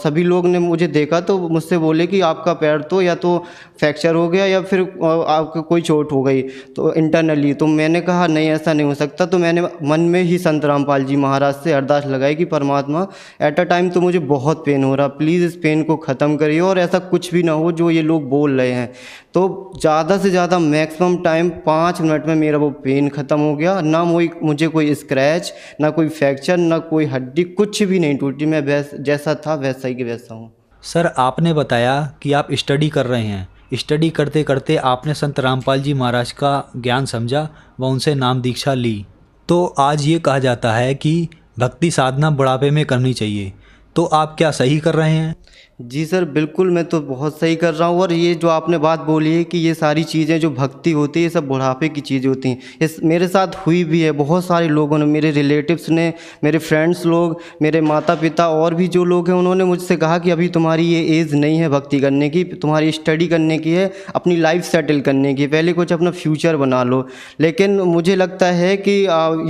सभी लोग ने मुझे देखा तो मुझसे बोले कि आपका पैर तो या तो फ्रैक्चर हो गया या फिर आपको कोई चोट हो गई तो इंटरनली। तो मैंने कहा नहीं, ऐसा नहीं हो सकता। तो मैंने मन में ही संत रामपाल जी महाराज से अरदास लगाई कि परमात्मा, एट अ टाइम तो मुझे बहुत पेन हो रहा, प्लीज़ इस पेन को ख़त्म करिए और ऐसा कुछ भी ना हो जो ये लोग बोल रहे हैं। तो ज़्यादा से ज़्यादा मैक्सिमम टाइम 5 मिनट में मेरा वो पेन ख़त्म हो गया। ना मुझे कोई स्क्रैच, ना कोई फ्रैक्चर, ना कोई हड्डी, कुछ भी नहीं टूटी। मैं जैसा था वैसा ही कि वैसा हूँ। सर, आपने बताया कि आप स्टडी कर रहे हैं। स्टडी करते करते आपने संत रामपाल जी महाराज का ज्ञान समझा व उनसे नाम दीक्षा ली। तो आज ये कहा जाता है कि भक्ति साधना बुढ़ापे में करनी चाहिए, तो आप क्या सही कर रहे हैं? जी सर, बिल्कुल मैं तो बहुत सही कर रहा हूँ। और ये जो आपने बात बोली है कि ये सारी चीज़ें जो भक्ति होती है ये सब बुढ़ापे की चीज़ें होती हैं, इस मेरे साथ हुई भी है। बहुत सारे लोगों ने, मेरे रिलेटिव्स ने, मेरे फ्रेंड्स लोग, मेरे माता पिता और भी जो लोग हैं, उन्होंने मुझसे कहा कि अभी तुम्हारी ये एज नहीं है भक्ति करने की, तुम्हारी स्टडी करने की है, अपनी लाइफ सेटल करने की, पहले कुछ अपना फ्यूचर बना लो। लेकिन मुझे लगता है कि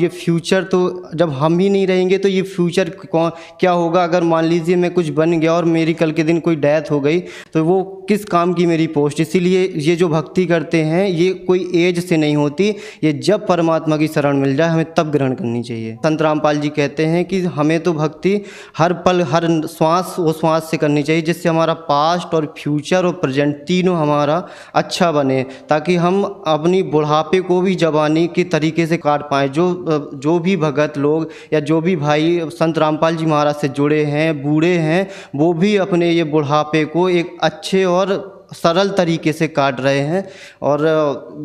ये फ्यूचर तो जब हम ही नहीं रहेंगे तो ये फ्यूचर क्या होगा? अगर मान लीजिए मैं कुछ बन गया और मेरी कल के दिन कोई डेथ हो गई तो वो किस काम की मेरी पोस्ट? इसीलिए ये जो भक्ति करते हैं ये कोई एज से नहीं होती, ये जब परमात्मा की शरण मिल जाए हमें तब ग्रहण करनी चाहिए। संत रामपाल जी कहते हैं कि हमें तो भक्ति हर पल, हर श्वास वो श्वास से करनी चाहिए, जिससे हमारा पास्ट और फ्यूचर और प्रेजेंट तीनों हमारा अच्छा बने, ताकि हम अपनी बुढ़ापे को भी जवानी के तरीके से काट पाएँ। जो भी भगत लोग या जो भी भाई संत रामपाल जी महाराज से जुड़े हैं, बूढ़े हैं, वो भी अपने ये बुढ़ापे को एक अच्छे और सरल तरीके से काट रहे हैं। और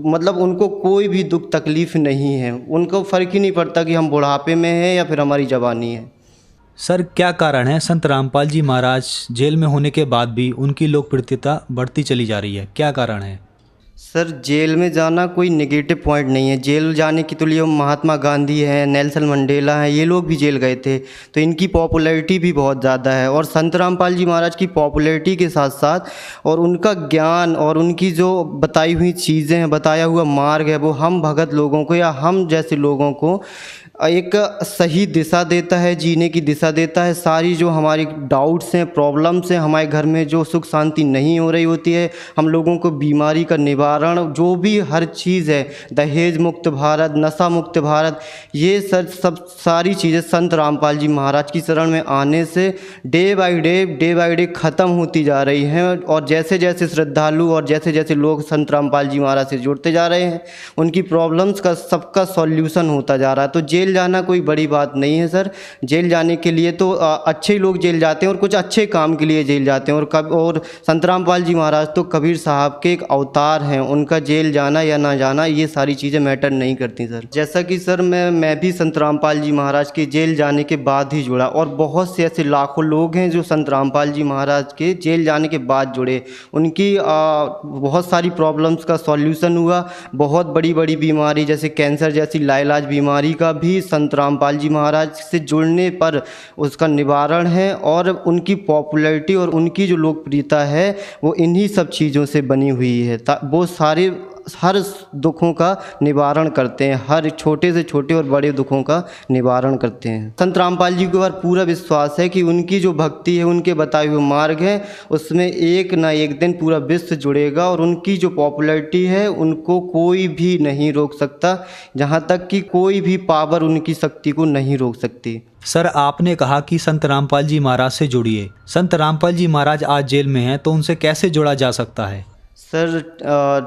मतलब उनको कोई भी दुख तकलीफ़ नहीं है, उनको फ़र्क ही नहीं पड़ता कि हम बुढ़ापे में हैं या फिर हमारी जवानी है। सर, क्या कारण है संत रामपाल जी महाराज जेल में होने के बाद भी उनकी लोकप्रियता बढ़ती चली जा रही है? क्या कारण है? सर, जेल में जाना कोई नेगेटिव पॉइंट नहीं है। जेल जाने के तो लिए महात्मा गांधी हैं, नेल्सन मंडेला हैं, ये लोग भी जेल गए थे, तो इनकी पॉपुलैरिटी भी बहुत ज़्यादा है। और संत रामपाल जी महाराज की पॉपुलैरिटी के साथ साथ और उनका ज्ञान और उनकी जो बताई हुई चीज़ें हैं, बताया हुआ मार्ग है, वो हम भगत लोगों को या हम जैसे लोगों को एक सही दिशा देता है, जीने की दिशा देता है। सारी जो हमारी डाउट्स हैं, प्रॉब्लम्स हैं, हमारे घर में जो सुख शांति नहीं हो रही होती है, हम लोगों को बीमारी का निवारण, जो भी हर चीज़ है, दहेज मुक्त भारत, नशा मुक्त भारत, ये सब सारी चीज़ें संत रामपाल जी महाराज की शरण में आने से डे बाय डे ख़त्म होती जा रही हैं। और जैसे जैसे श्रद्धालु और जैसे जैसे लोग संत रामपाल जी महाराज से जुड़ते जा रहे हैं, उनकी प्रॉब्लम्स का सबका सॉल्यूशन होता जा रहा है। तो जेल जाना कोई बड़ी बात नहीं है सर। जेल जाने के लिए तो अच्छे लोग जेल जाते हैं और कुछ अच्छे काम के लिए जेल जाते हैं। और संत रामपाल जी महाराज तो कबीर साहब के एक अवतार हैं उनका जेल जाना या ना जाना, ये सारी चीज़ें मैटर नहीं करती सर। जैसा कि सर मैं भी संत रामपाल जी महाराज के जेल जाने के बाद ही जुड़ा, और बहुत से ऐसे लाखों लोग हैं जो संत रामपाल जी महाराज के जेल जाने के बाद जुड़े। उनकी बहुत सारी प्रॉब्लम्स का सॉल्यूशन हुआ। बहुत बड़ी बड़ी बीमारी जैसे कैंसर जैसी लाइलाज बीमारी का भी संत रामपाल जी महाराज से जुड़ने पर उसका निवारण है, और उनकी पॉपुलैरिटी और उनकी जो लोकप्रियता है वो इन्हीं सब चीज़ों से बनी हुई है। वो सारे हर दुखों का निवारण करते हैं, हर छोटे से छोटे और बड़े दुखों का निवारण करते हैं। संत रामपाल जी के ऊपर पूरा विश्वास है कि उनकी जो भक्ति है, उनके बताए हुए मार्ग है, उसमें एक ना एक दिन पूरा विश्व जुड़ेगा, और उनकी जो पॉपुलैरिटी है उनको कोई भी नहीं रोक सकता, जहाँ तक कि कोई भी पावर उनकी शक्ति को नहीं रोक सकती। सर, आपने कहा कि संत रामपाल जी महाराज से जुड़िए। संत रामपाल जी महाराज आज जेल में हैं, तो उनसे कैसे जुड़ा जा सकता है? सर,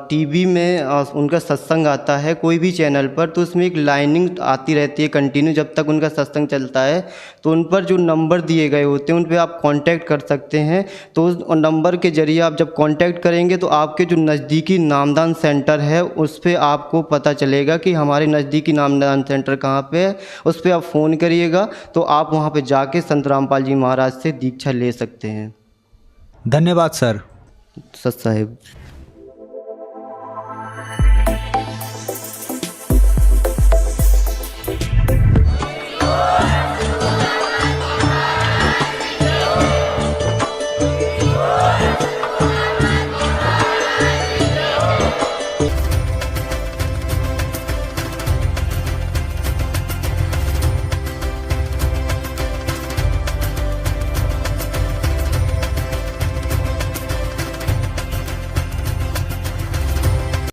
टीवी में उनका सत्संग आता है कोई भी चैनल पर, तो उसमें एक लाइनिंग आती रहती है कंटिन्यू जब तक उनका सत्संग चलता है। तो उन पर जो नंबर दिए गए होते हैं उन पर आप कांटेक्ट कर सकते हैं। तो उस नंबर के जरिए आप जब कांटेक्ट करेंगे तो आपके जो नज़दीकी नामदान सेंटर है उस पर आपको पता चलेगा कि हमारे नज़दीकी नामदान सेंटर कहाँ पे है। उस पर आप फ़ोन करिएगा तो आप वहाँ पर जाके संत रामपाल जी महाराज से दीक्षा ले सकते हैं। धन्यवाद सर। सत साहिब।